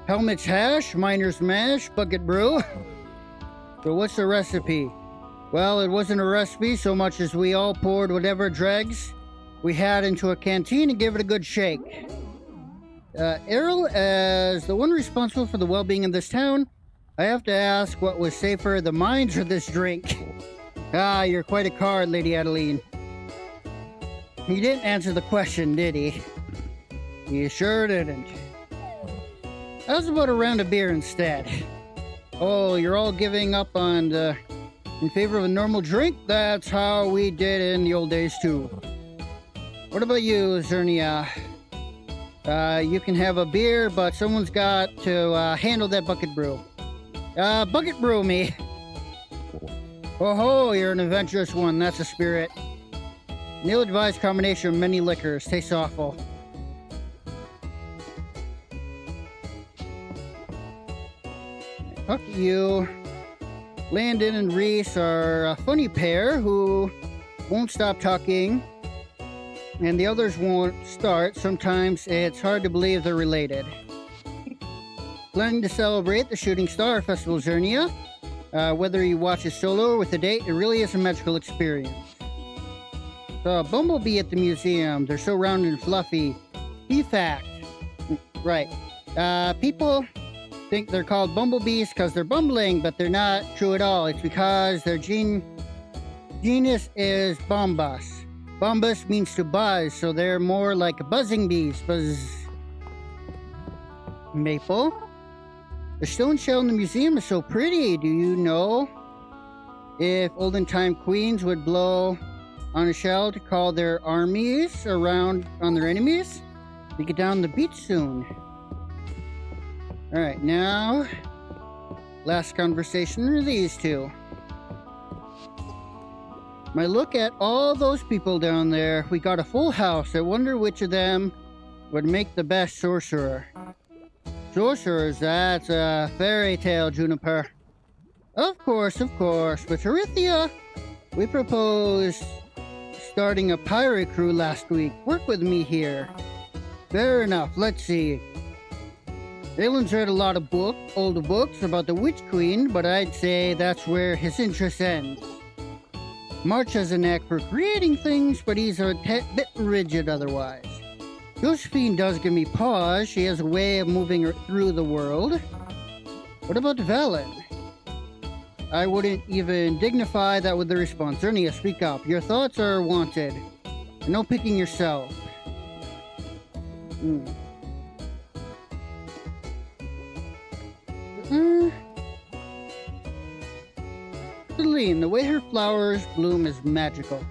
helmet's hash, miner's mash, bucket brew. So what's the recipe? Well, it wasn't a recipe so much as we all poured whatever dregs we had into a canteen and gave it a good shake. Errol, as the one responsible for the well-being of this town, I have to ask what was safer, the mines or this drink? Ah, you're quite a card, Lady Adeline. He didn't answer the question, did he? He sure didn't. How's about a round of beer instead? Oh, you're all giving up in favor of a normal drink? That's how we did in the old days, too. What about you, Zernia? You can have a beer, but someone's got to handle that bucket brew. Bucket brew me. Oh ho, you're an adventurous one. That's a spirit. An ill-advised combination of many liquors. Tastes awful. Fuck you. Landon and Reese are a funny pair who won't stop talking, and the others won't start. Sometimes it's hard to believe they're related. Planning to celebrate the Shooting Star Festival, Zernia. Whether you watch it solo or with a date, it really is a magical experience. The bumblebee at the museum, they're so round and fluffy. Key fact. Right. People think they're called bumblebees because they're bumbling, but they're not true at all. It's because their genus is bombus. Bombus means to buzz, so they're more like buzzing bees. Buzz. Maple? The stone shell in the museum is so pretty. Do you know if olden time queens would blow on a shell to call their armies around on their enemies? We get down the beach soon. Alright, now last conversation are these two. My look at all those people down there. We got a full house. I wonder which of them would make the best sorcerer. Sorcerers, that's a fairy tale, Juniper. Of course. But Tarithia, we proposed starting a pirate crew last week. Work with me here. Fair enough, let's see. Alan's read a lot of older books about the Witch Queen, but I'd say that's where his interest ends. March has a knack for creating things, but he's a bit rigid otherwise. Josephine does give me pause. She has a way of moving through the world. What about Valen? I wouldn't even dignify that with the response. Zernia, speak up. Your thoughts are wanted. And no picking yourself. Celine, the way her flowers bloom is magical.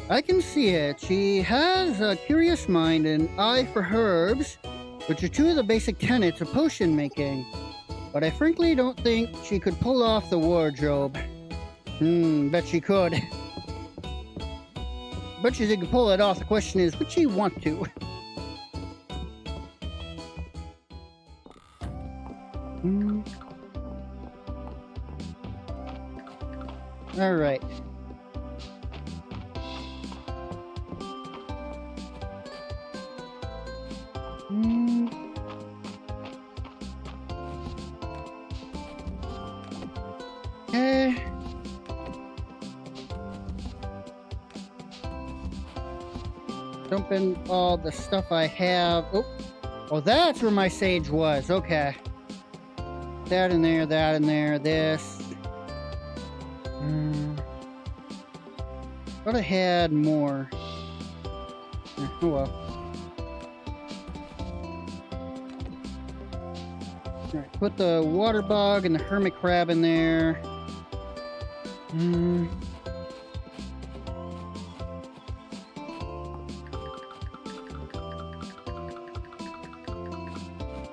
I can see it. She has a curious mind and eye for herbs, which are two of the basic tenets of potion making. but I frankly don't think she could pull off the wardrobe. Bet she could. Bet she could pull it off. The question is, would she want to? All right. Okay. Dumping all the stuff I have. Oh, that's where my sage was. Okay. That in there, this. Thought I had more. Oh well. Alright, put the water bug and the hermit crab in there.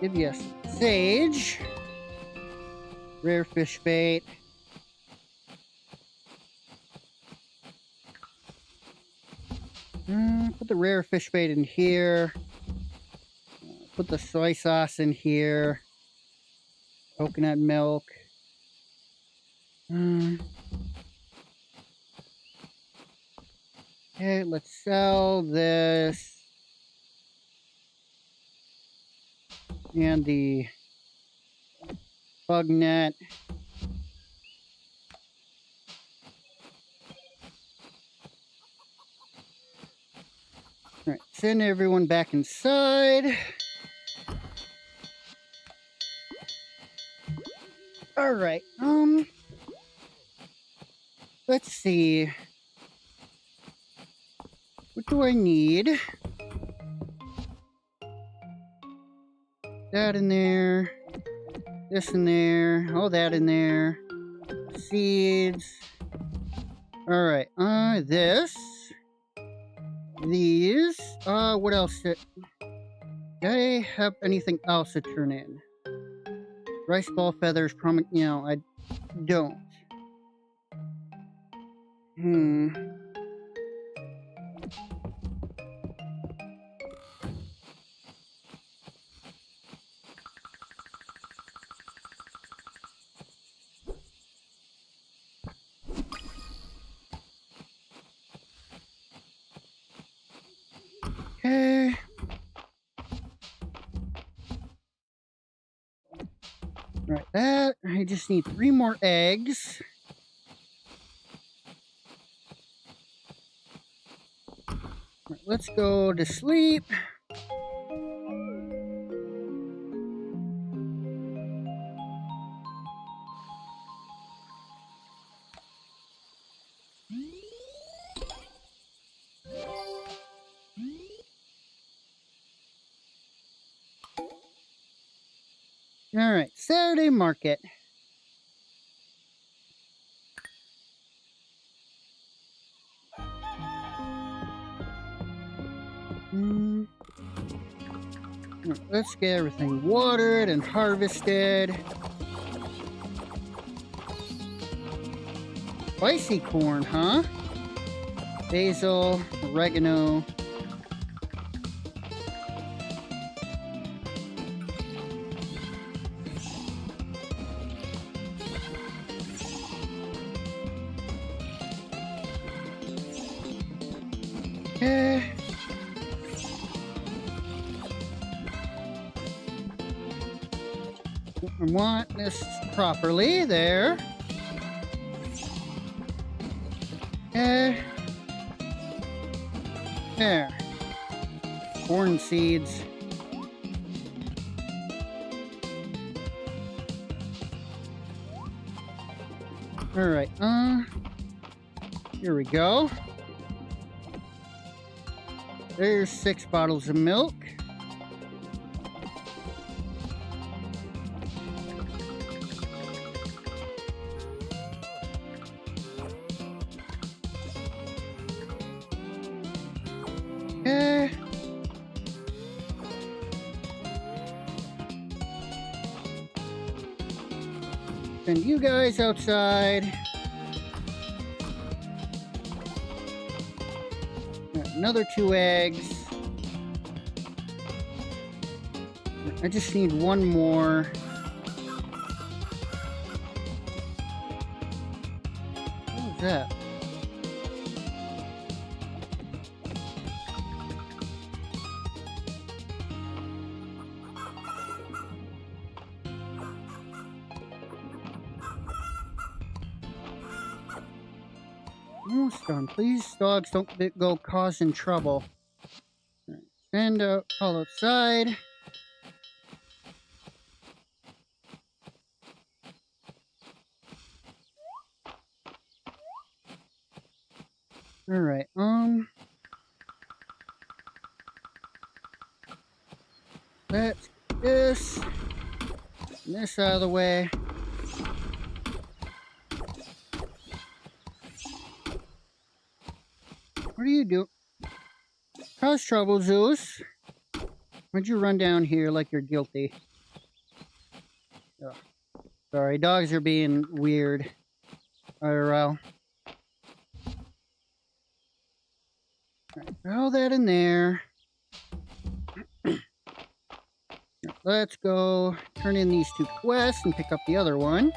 Give you some sage. Rare fish bait. Put the rare fish bait in here. Put the soy sauce in here. Coconut milk. Okay, let's sell this. And the bug net. Alright, send everyone back inside. Alright, let's see. What do I need? That in there. This in there. All that in there. Seeds. Alright, this. These. What else did I have anything else to turn in? Rice ball feathers, I don't. Okay. Right, that. I just need 3 more eggs. Right, let's go to sleep. Alright, Saturday market. Let's get everything watered and harvested. Spicy corn, huh? Basil, oregano. Okay. I want this properly there. Okay. There. Corn seeds. All right. Here we go. There's 6 bottles of milk. Okay. Send you guys outside. Another 2 eggs. I just need one more. What was that? Almost done. Please, dogs, don't go causing trouble. Stand up, call outside. Alright, let's get this out of the way. What do you do? Cause trouble, Zeus. Why'd you run down here like you're guilty? Ugh. Sorry, dogs are being weird. IRL. Right, throw that in there. Let's go turn in these 2 quests and pick up the other one.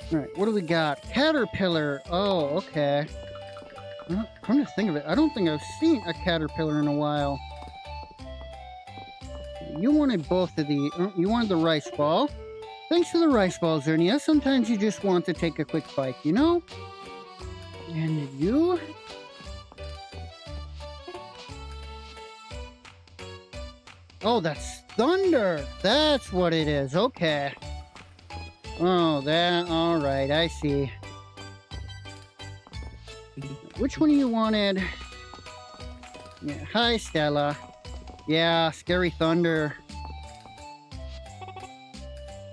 Alright, what do we got? Caterpillar. Oh, okay. Well, come to think of it, I don't think I've seen a caterpillar in a while. You wanted both of the... you wanted the rice ball. Thanks for the rice ball, Zernia. Sometimes you just want to take a quick bite, you know? And you... Oh, that's thunder! That's what it is, okay. Oh, that... Alright, I see. Which one of you wanted? Yeah, hi, Stella. Yeah, scary thunder.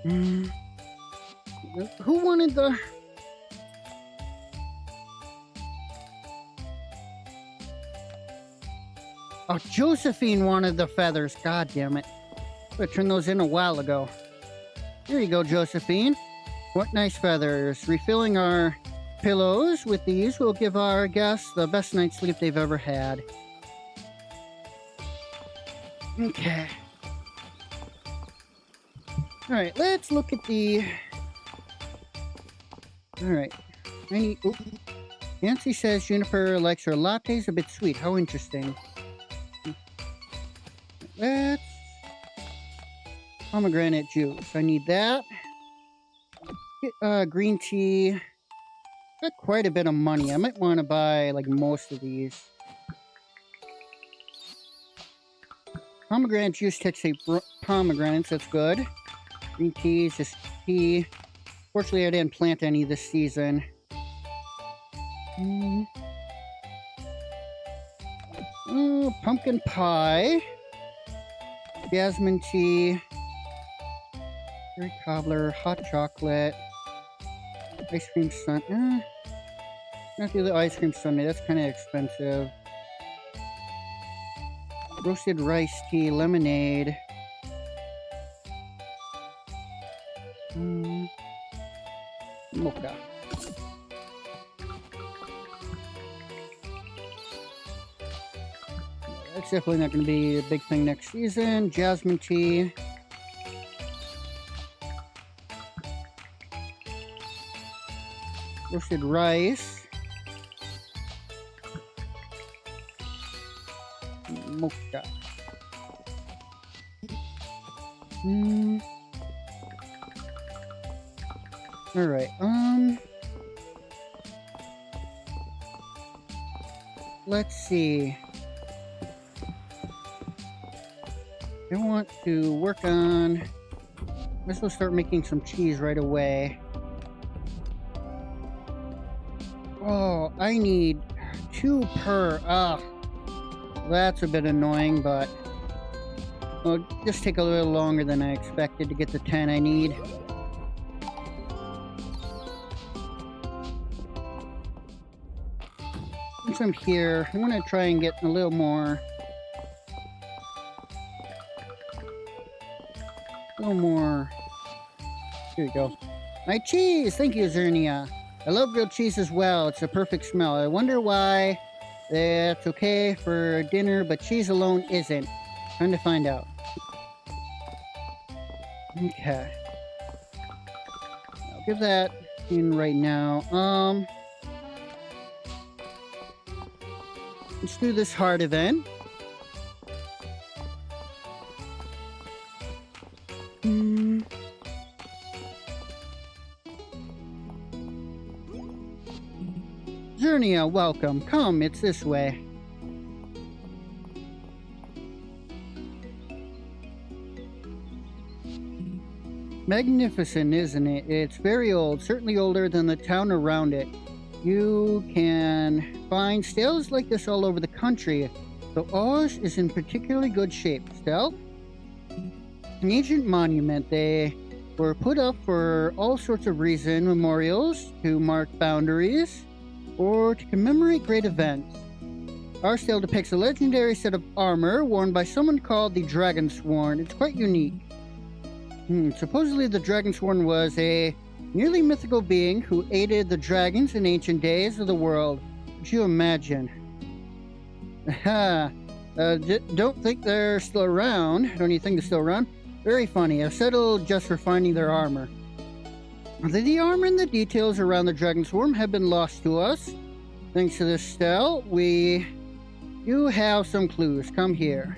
Who wanted the... Oh, Josephine wanted the feathers. God damn it. I turned those in a while ago. Here you go, Josephine. What nice feathers. Refilling our pillows with these will give our guests the best night's sleep they've ever had. Okay. Alright, let's look at the... Alright. I need... Oop. Nancy says Juniper likes her lattes a bit sweet. How interesting. Let's... Pomegranate juice. I need that. Get, green tea. Got quite a bit of money. I might want to buy, like, most of these. Pomegranate juice takes 8 pomegranates. That's good. Green tea is just tea. Fortunately, I didn't plant any this season. Oh, pumpkin pie. Jasmine tea. Berry cobbler. Hot chocolate. Ice cream sun. Not the other ice cream sundae. That's kind of expensive. Roasted rice tea. Lemonade. Mocha. That's definitely not going to be a big thing next season. Jasmine tea. Roasted rice. Mocha. Alright, let's see. I want to work on... Might as well start making some cheese right away. Oh, I need 2 per... that's a bit annoying, but... It'll just take a little longer than I expected to get the 10 I need. since I'm here, I'm gonna try and get a little more. Here you go. My cheese! Thank you, Zernia. I love grilled cheese as well. It's a perfect smell. I wonder why that's okay for dinner, but cheese alone isn't. Trying to find out. Okay. I'll give that in right now. Let's do this hard event. Zernia, welcome. Come, it's this way. Magnificent, isn't it? It's very old, certainly older than the town around it. You can find stelae like this all over the country, so ours is in particularly good shape. Still, an ancient monument. They were put up for all sorts of reasons, memorials, to mark boundaries, or to commemorate great events. Our stele depicts a legendary set of armor worn by someone called the Dragonsworn. It's quite unique. Supposedly the Dragonsworn was a nearly mythical being who aided the dragons in ancient days of the world. Could you imagine? Don't think they're still around. Don't you think they're still around? Very funny. I've settled just for finding their armor. The armor and the details around the Dragonsworn have been lost to us. Thanks to this stele, you have some clues. Come here.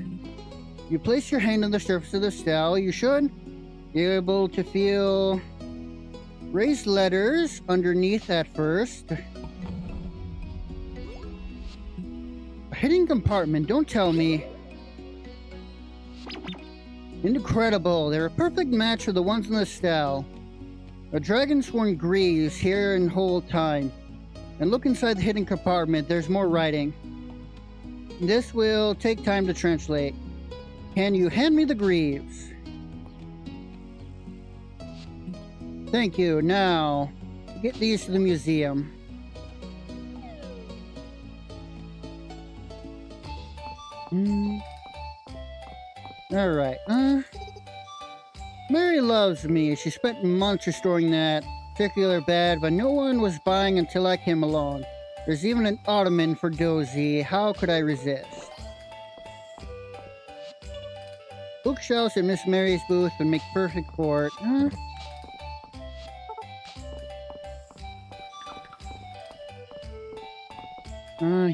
You place your hand on the surface of the stele. You should be able to feel raised letters underneath at first. A hidden compartment, don't tell me. Incredible, they're a perfect match for the ones in the stele. A Dragonsworn grieves here and whole time. And look inside the hidden compartment, there's more writing. This will take time to translate. Can you hand me the greaves? Thank you. Now, get these to the museum. Alright, Mary loves me. She spent months restoring that particular bed, but no one was buying until I came along. There's even an ottoman for Dozy. How could I resist? Bookshelves in Miss Mary's booth would make perfect for it.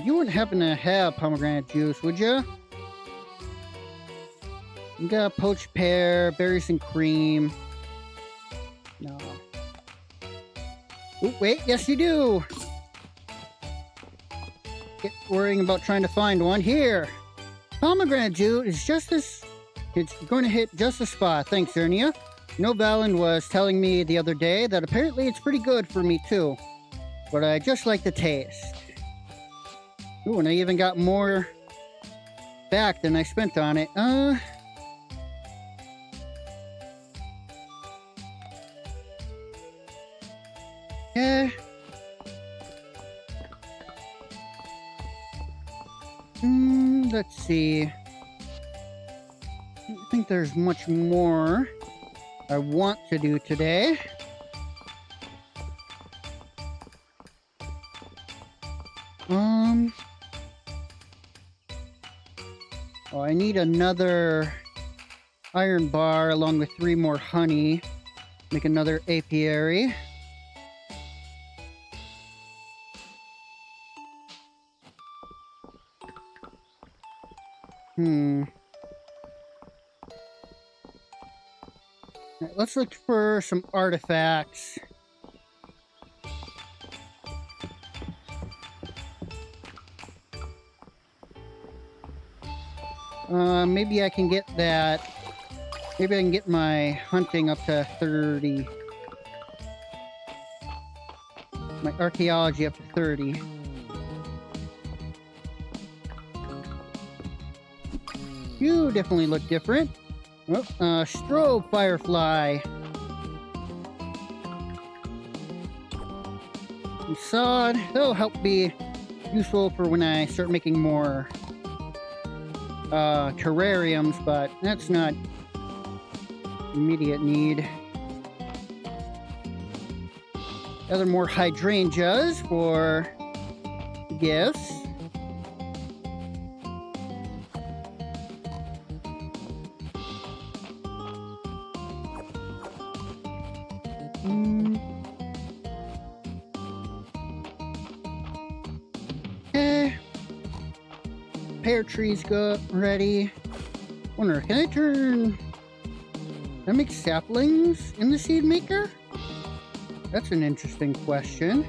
You wouldn't happen to have pomegranate juice, would you? You got a poached pear, berries and cream. No. Oh, wait, yes you do! Get worrying about trying to find one. Here! Pomegranate juice is just this... It's going to hit just the spot. Thanks, Zernia. No, Valen was telling me the other day that apparently it's pretty good for me too. But I just like the taste. Ooh, and I even got more back than I spent on it. Yeah. Let's see. I don't think there's much more I want to do today. Oh, I need another iron bar along with 3 more honey. Make another apiary. Right, let's look for some artifacts. Maybe I can get that. Maybe I can get my hunting up to 30. My archaeology up to 30. You definitely look different. Oh, strobe firefly. Sod. That'll help me useful for when I start making more terrariums, but that's not immediate need. Other more hydrangeas for gifts. Pear trees go ready. Wonder, can I make saplings in the seed maker? That's an interesting question.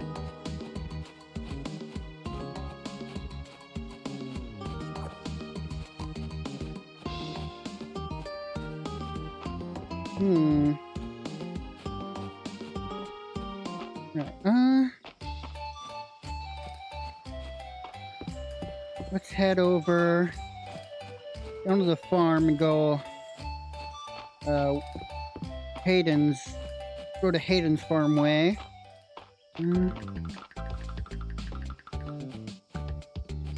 Right, let's head over down to the farm and go go to Hayden's farm way.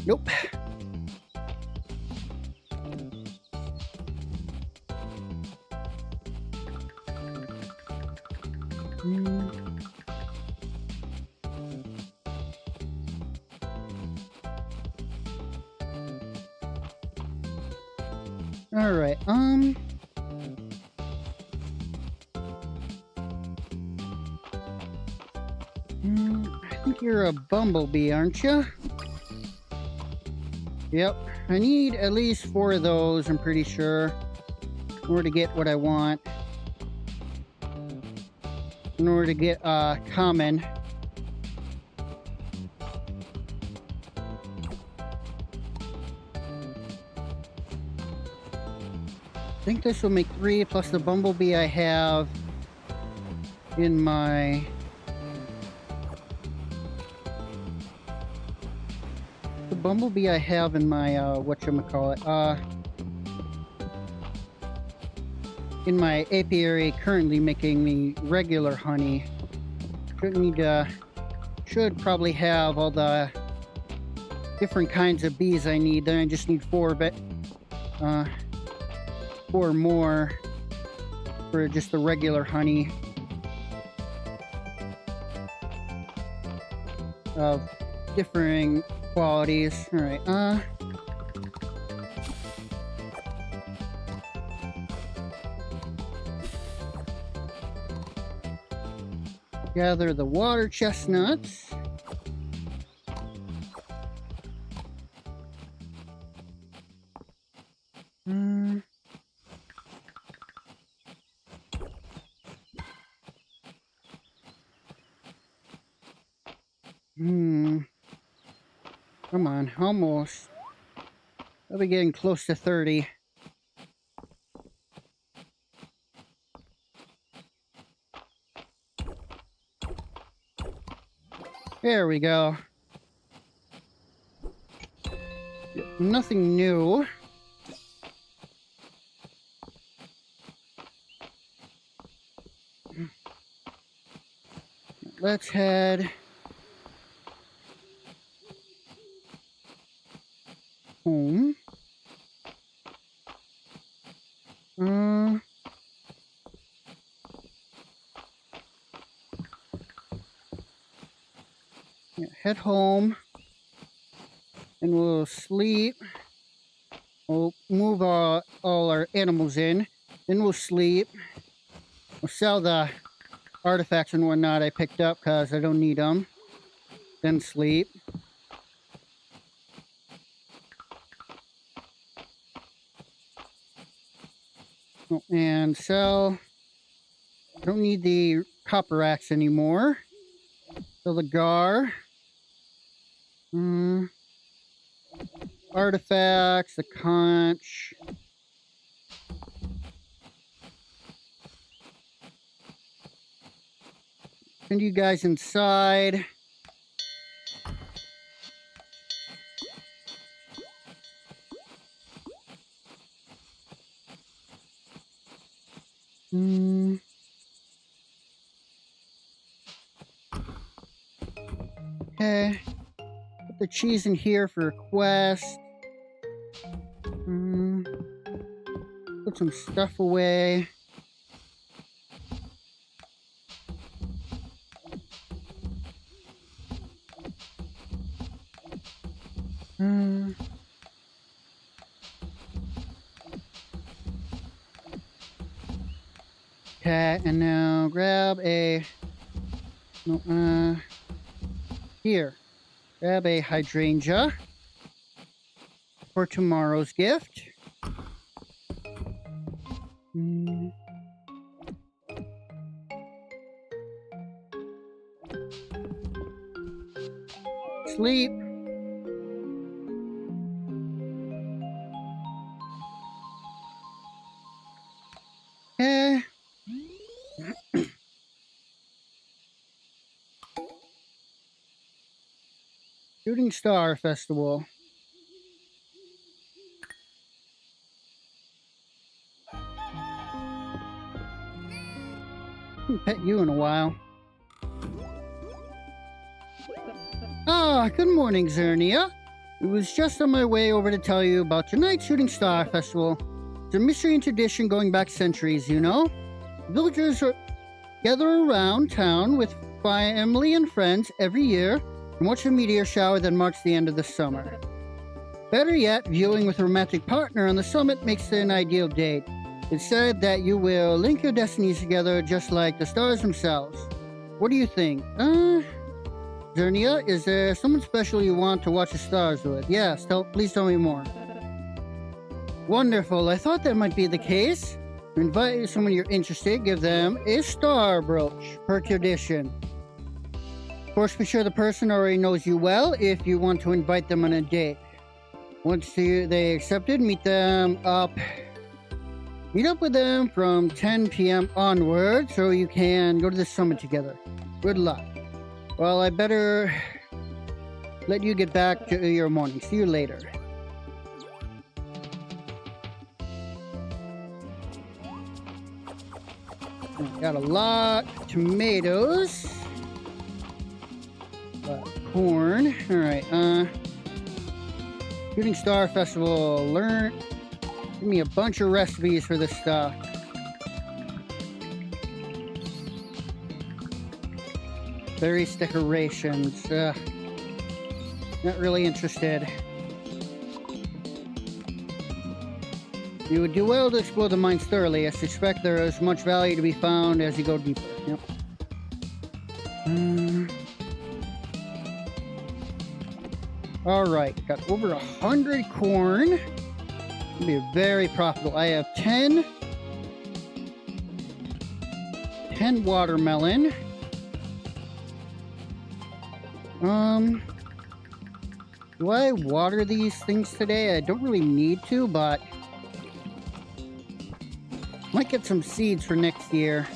Nope. All right. I think you're a bumblebee, aren't you? Yep. I need at least 4 of those, I'm pretty sure, in order to get what I want. In order to get common. I think this will make 3 plus the bumblebee I have in my whatchamacallit, in my apiary currently making the regular honey. Should probably have all the different kinds of bees I need. Then I just need 4 more for just the regular honey of differing qualities. All right, gather the water chestnuts. Come on, almost. I'll be getting close to 30. There we go. Nothing new. Let's head home. Head home and we'll sleep. We'll move all our animals in, then we'll sleep. We'll sell the artifacts and whatnot I picked up because I don't need them. Then sleep. And sell. I don't need the copper axe anymore. Sell the gar. Artifacts, the conch. Send you guys inside. Okay. Put the cheese in here for a quest. Put some stuff away. Okay, and now grab a... No, here. Grab a hydrangea for tomorrow's gift. Sleep. Okay. Shooting Star Festival. Haven't pet you in a while. Ah, good morning, Zernia. It was just on my way over to tell you about tonight's Shooting Star Festival. It's a mystery and tradition going back centuries, you know? Villagers gather around town with family and friends every year and watch a meteor shower that marks the end of the summer. Better yet, viewing with a romantic partner on the summit makes it an ideal date. It's said that you will link your destinies together just like the stars themselves. What do you think? Zernia, is there someone special you want to watch the stars with? Yes, please tell me more. Wonderful, I thought that might be the case. To invite someone you're interested, give them a star brooch, per tradition. Of course, be sure the person already knows you well if you want to invite them on a date. Once they accepted, meet up with them from 10 p.m. onward so you can go to the summit together. Good luck. Well, I better let you get back to your morning. See you later. Got a lot of tomatoes. Corn. Alright, Shooting Star Festival. Give me a bunch of recipes for this stuff. Various decorations. Not really interested. You would do well to explore the mines thoroughly. I suspect there is much value to be found as you go deeper. Yep. Alright, got over 100 corn. It'll be very profitable. I have 10 watermelon. Do I water these things today? I don't really need to, but might get some seeds for next year.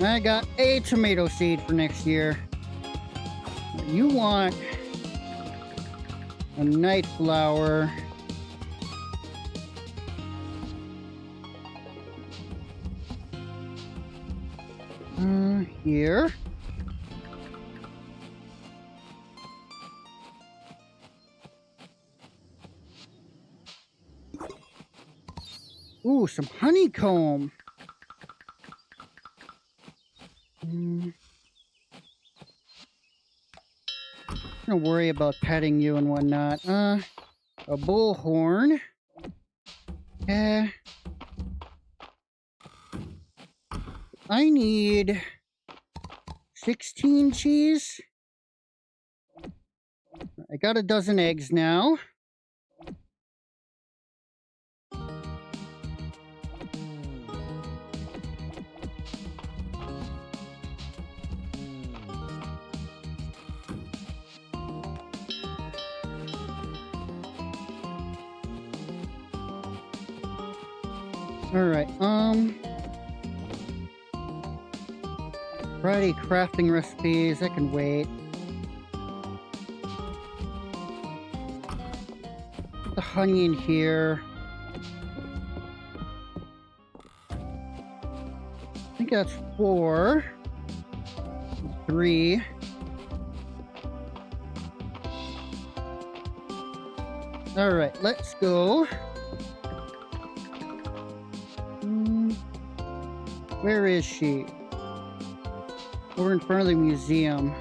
I got a tomato seed for next year. You want a night flower. Here. Ooh, some honeycomb. Don't worry about petting you and whatnot. A bullhorn. I need 16 cheese. I got a dozen eggs now. Alright, Friday crafting recipes, that can wait. Put the honey in here. I think that's 4. 3. Alright, let's go. Where is she? Over in front of the museum.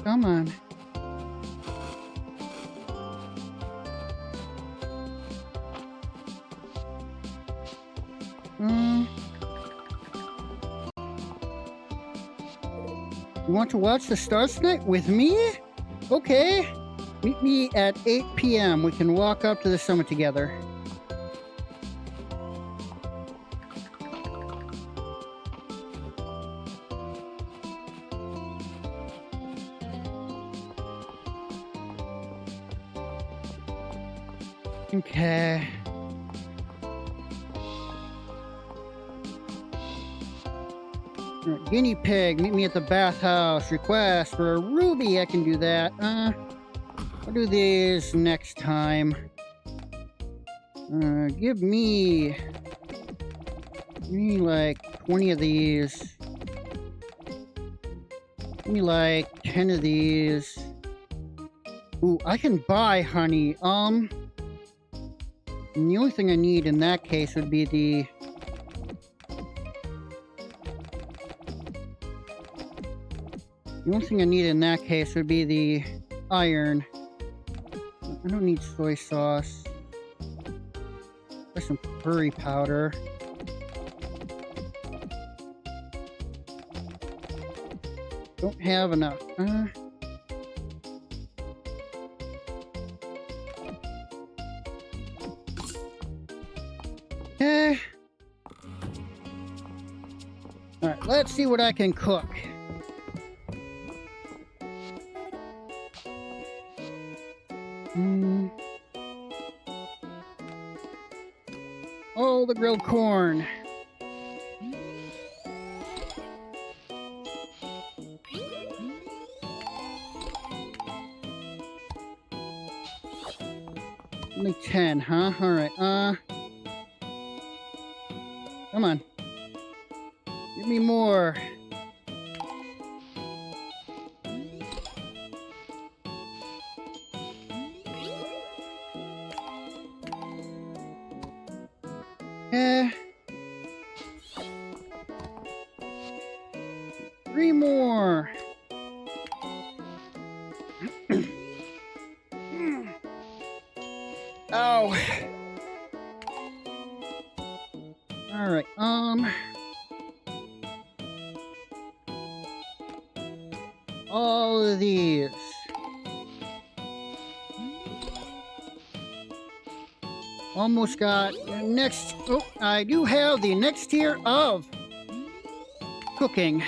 Come on. You want to watch the stars tonight with me? Okay. Meet me at 8 p.m. We can walk up to the summit together. Okay. Alright, guinea pig, meet me at the bathhouse. Request for a ruby, I can do that. I'll do these next time. Give me like 20 of these. Give me like 10 of these. Ooh, I can buy honey. And the only thing I need in that case would be the... The only thing I need in that case would be the iron. I don't need soy sauce. There's some curry powder. Don't have enough. Okay. Alright, let's see what I can cook. All the grilled corn. Only 10, huh? Alright, come on. Give me more. Eh. 3 more. Ow. Alright, all of these. Almost got the next... Oh, I do have the next tier of cooking.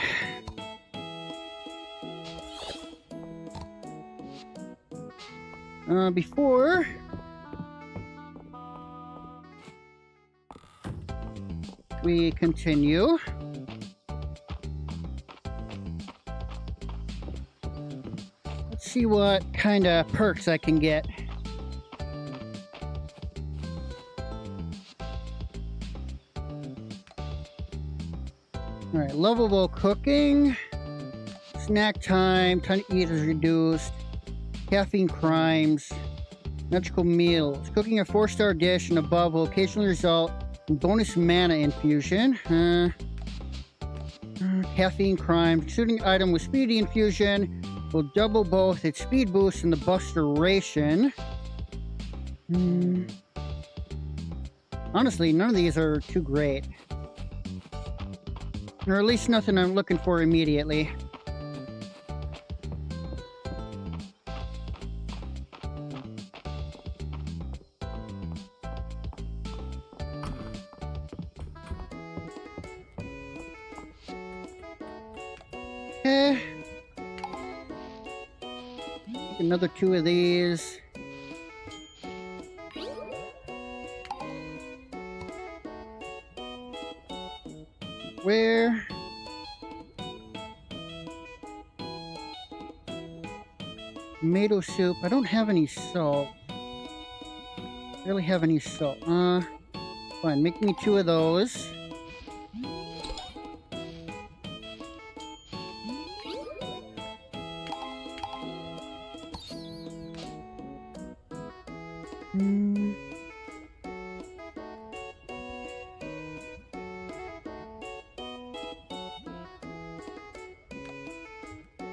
Before... we continue. Let's see what kind of perks I can get. Alright, lovable cooking. Snack time. Time to eat is reduced. Caffeine crimes. Magical meals. Cooking a 4-star dish and above will occasionally result in bonus mana infusion. Caffeine crimes. Shooting item with speedy infusion will double both its speed boost and the buster ration. Honestly, none of these are too great. Or at least nothing I'm looking for immediately. another 2 of these. Where? Tomato soup. I don't have any salt. Really have any salt. Fine. Make me 2 of those.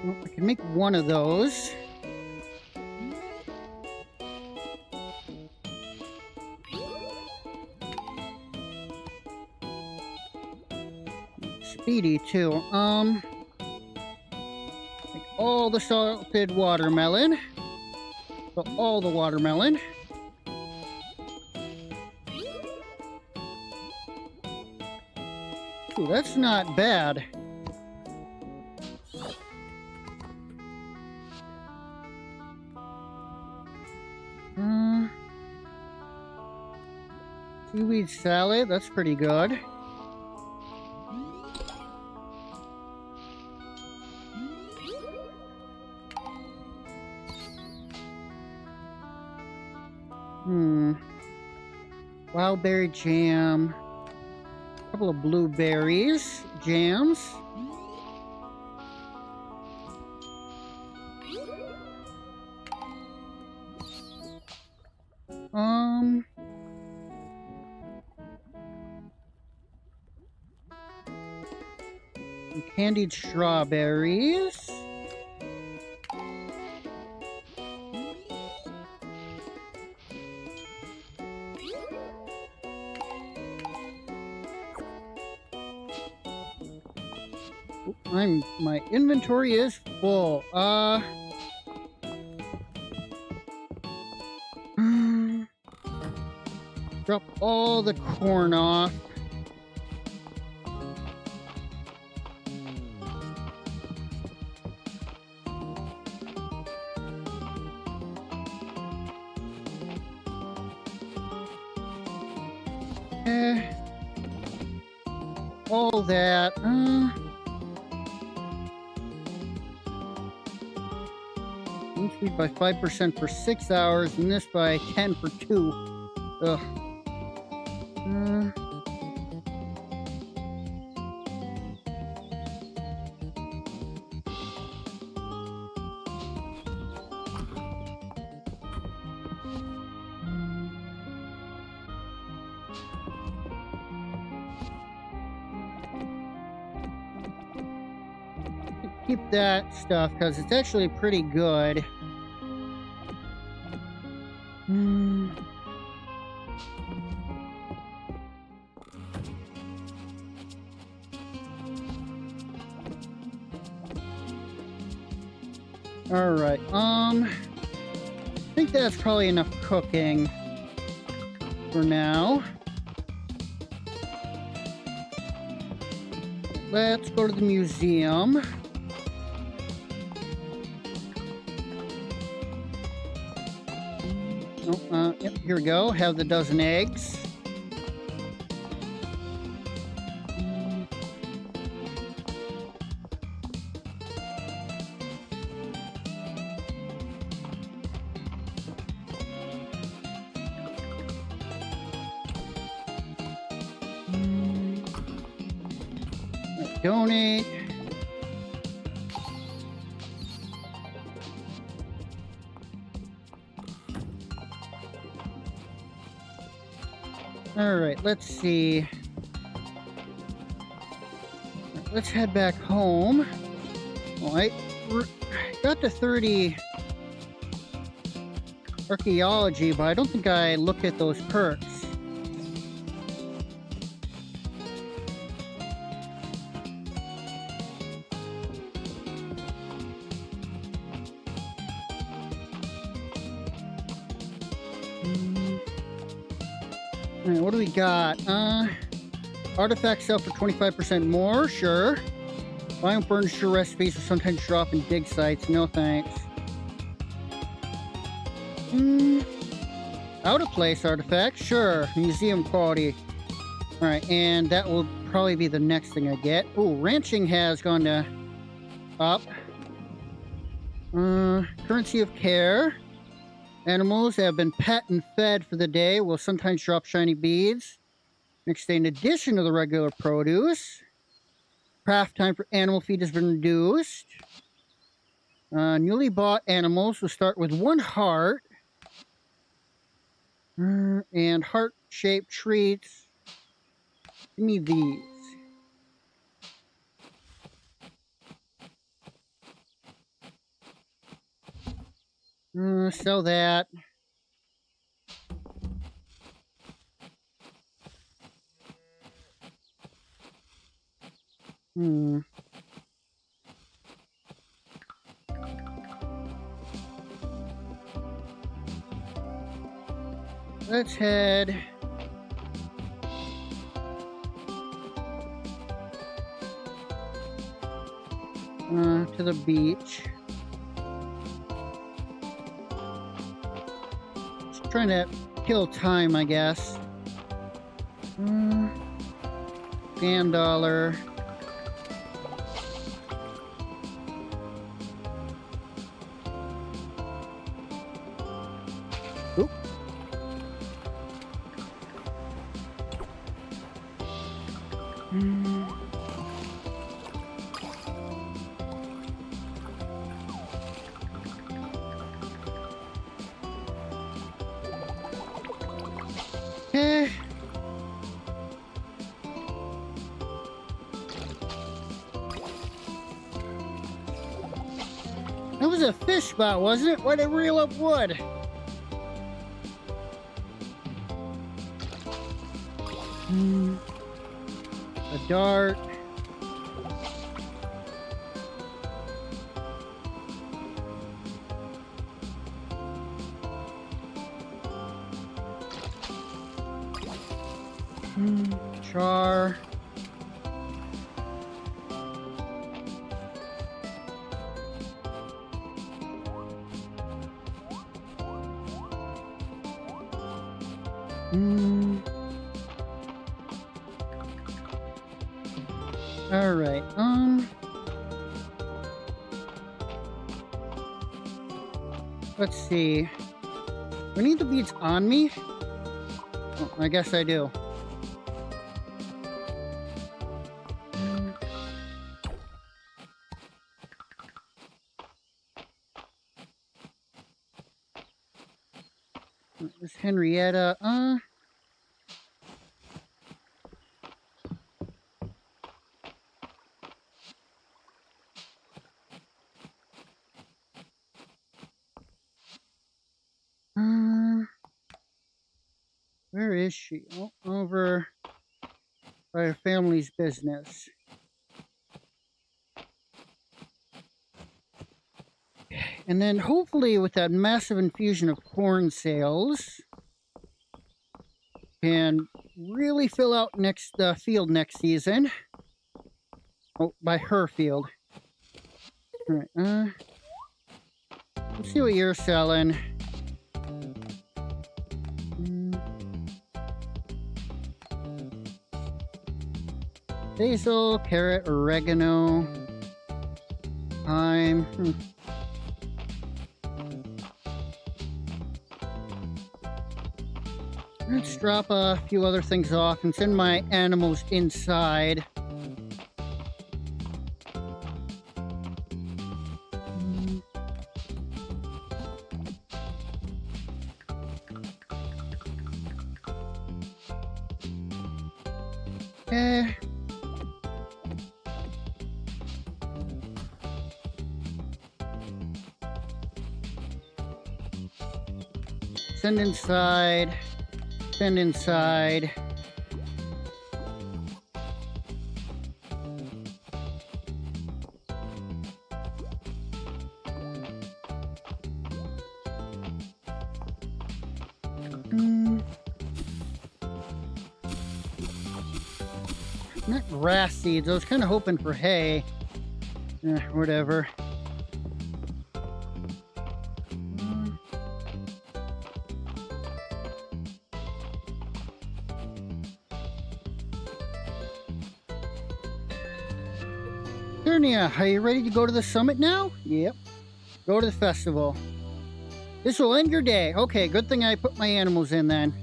Well, I can make 1 of those. Speedy too. Make all the salted watermelon. So all the watermelon. Ooh, that's not bad. Seaweed salad, that's pretty good. Wild berry jam. A couple of blueberries jams. Some candied strawberries. My inventory is full. Drop all the corn off. All that. Speed by 5% for 6 hours, and this by 10 for 2. Ugh. Keep that stuff because it's actually pretty good. All right. I think that's probably enough cooking for now. Let's go to the museum. Yep, here we go. Have the dozen eggs. Donate. All right, let's see. Let's head back home. Well, I got to 30 archaeology, but I don't think I looked at those perks. All right, what do we got? Artifacts sell for 25% more, sure. Buying furniture recipes will sometimes show up in dig sites, no thanks. Hmm. Out of place artifact, sure. Museum quality. All right, and that will probably be the next thing I get. Oh, ranching has gone to up. Currency of care. Animals that have been pet and fed for the day will sometimes drop shiny beads. Next day, in addition to the regular produce. Craft time for animal feed has been reduced. Newly bought animals will start with 1 heart. And heart-shaped treats. Give me these. Sell that. Hmm. Let's head to the beach. Just trying to kill time, I guess. Scan dollar. Oop. Okay. That was a fish spot, wasn't it? Why'd I reel up wood? A dart. Char. All right. Let's see. Do I need the beads on me? Oh, I guess I do. This Henrietta. Where is she? Oh, over by her family's business. And then hopefully with that massive infusion of corn sales, can really fill out next field next season. Oh, by her field. All right. Let's see what you're selling. Basil, carrot, oregano, thyme. Let's drop a few other things off and send my animals inside. Okay. Send inside. Send inside. Not grass seeds. I was kind of hoping for hay. Whatever. Zernia, are you ready to go to the summit now? Yep. Go to the festival. This will end your day. Okay, good thing I put my animals in then.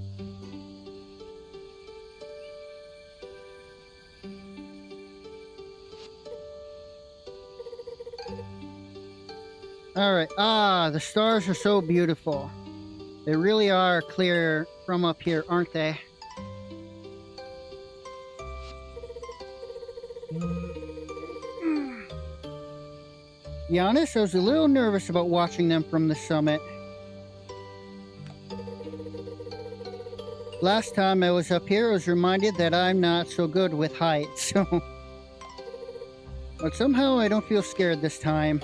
Alright, the stars are so beautiful. They really are clear from up here, aren't they? To be honest, I was a little nervous about watching them from the summit. Last time I was up here, I was reminded that I'm not so good with heights, so... But somehow I don't feel scared this time.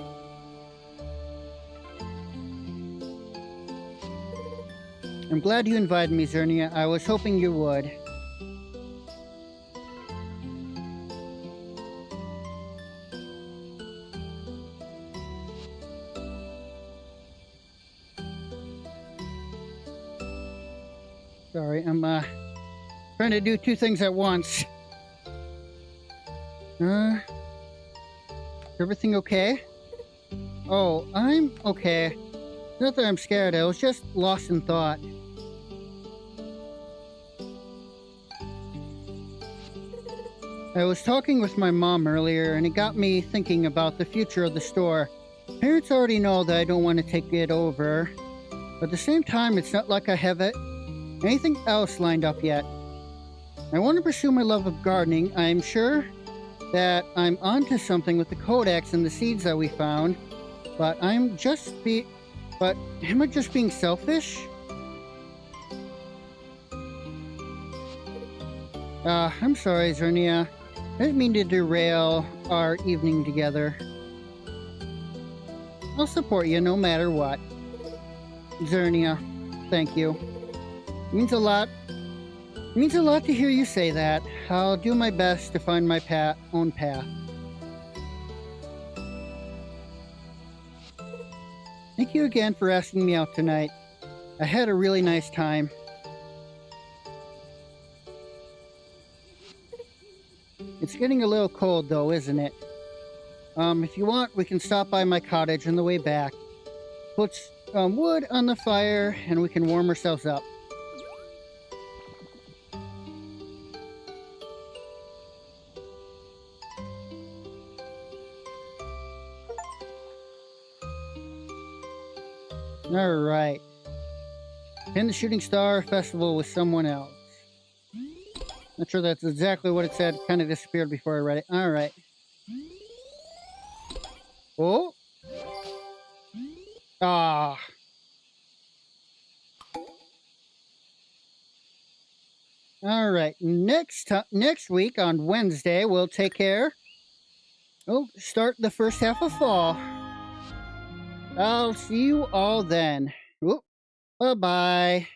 I'm glad you invited me, Zernia. I was hoping you would. Sorry, I'm trying to do two things at once. Is everything okay? Oh, I'm okay. Not that I'm scared, I was just lost in thought. I was talking with my mom earlier, and it got me thinking about the future of the store. Parents already know that I don't want to take it over, but at the same time, it's not like I have anything else lined up yet. I want to pursue my love of gardening. I'm sure that I'm onto something with the codex and the seeds that we found, but am I just being selfish? I'm sorry, Zernia. I didn't mean to derail our evening together. I'll support you no matter what. Zernia, thank you. It means a lot. It means a lot to hear you say that. I'll do my best to find my own path. Thank you again for asking me out tonight. I had a really nice time. It's getting a little cold though, isn't it? If you want, we can stop by my cottage on the way back. Put wood on the fire and we can warm ourselves up. Alright. Attend the Shooting Star Festival with someone else. Not sure that's exactly what it said. Kind of disappeared before I read it. Alright. Oh. Ah. Alright. Next week on Wednesday, we'll take care. We'll start the first half of fall. I'll see you all then. Bye-bye.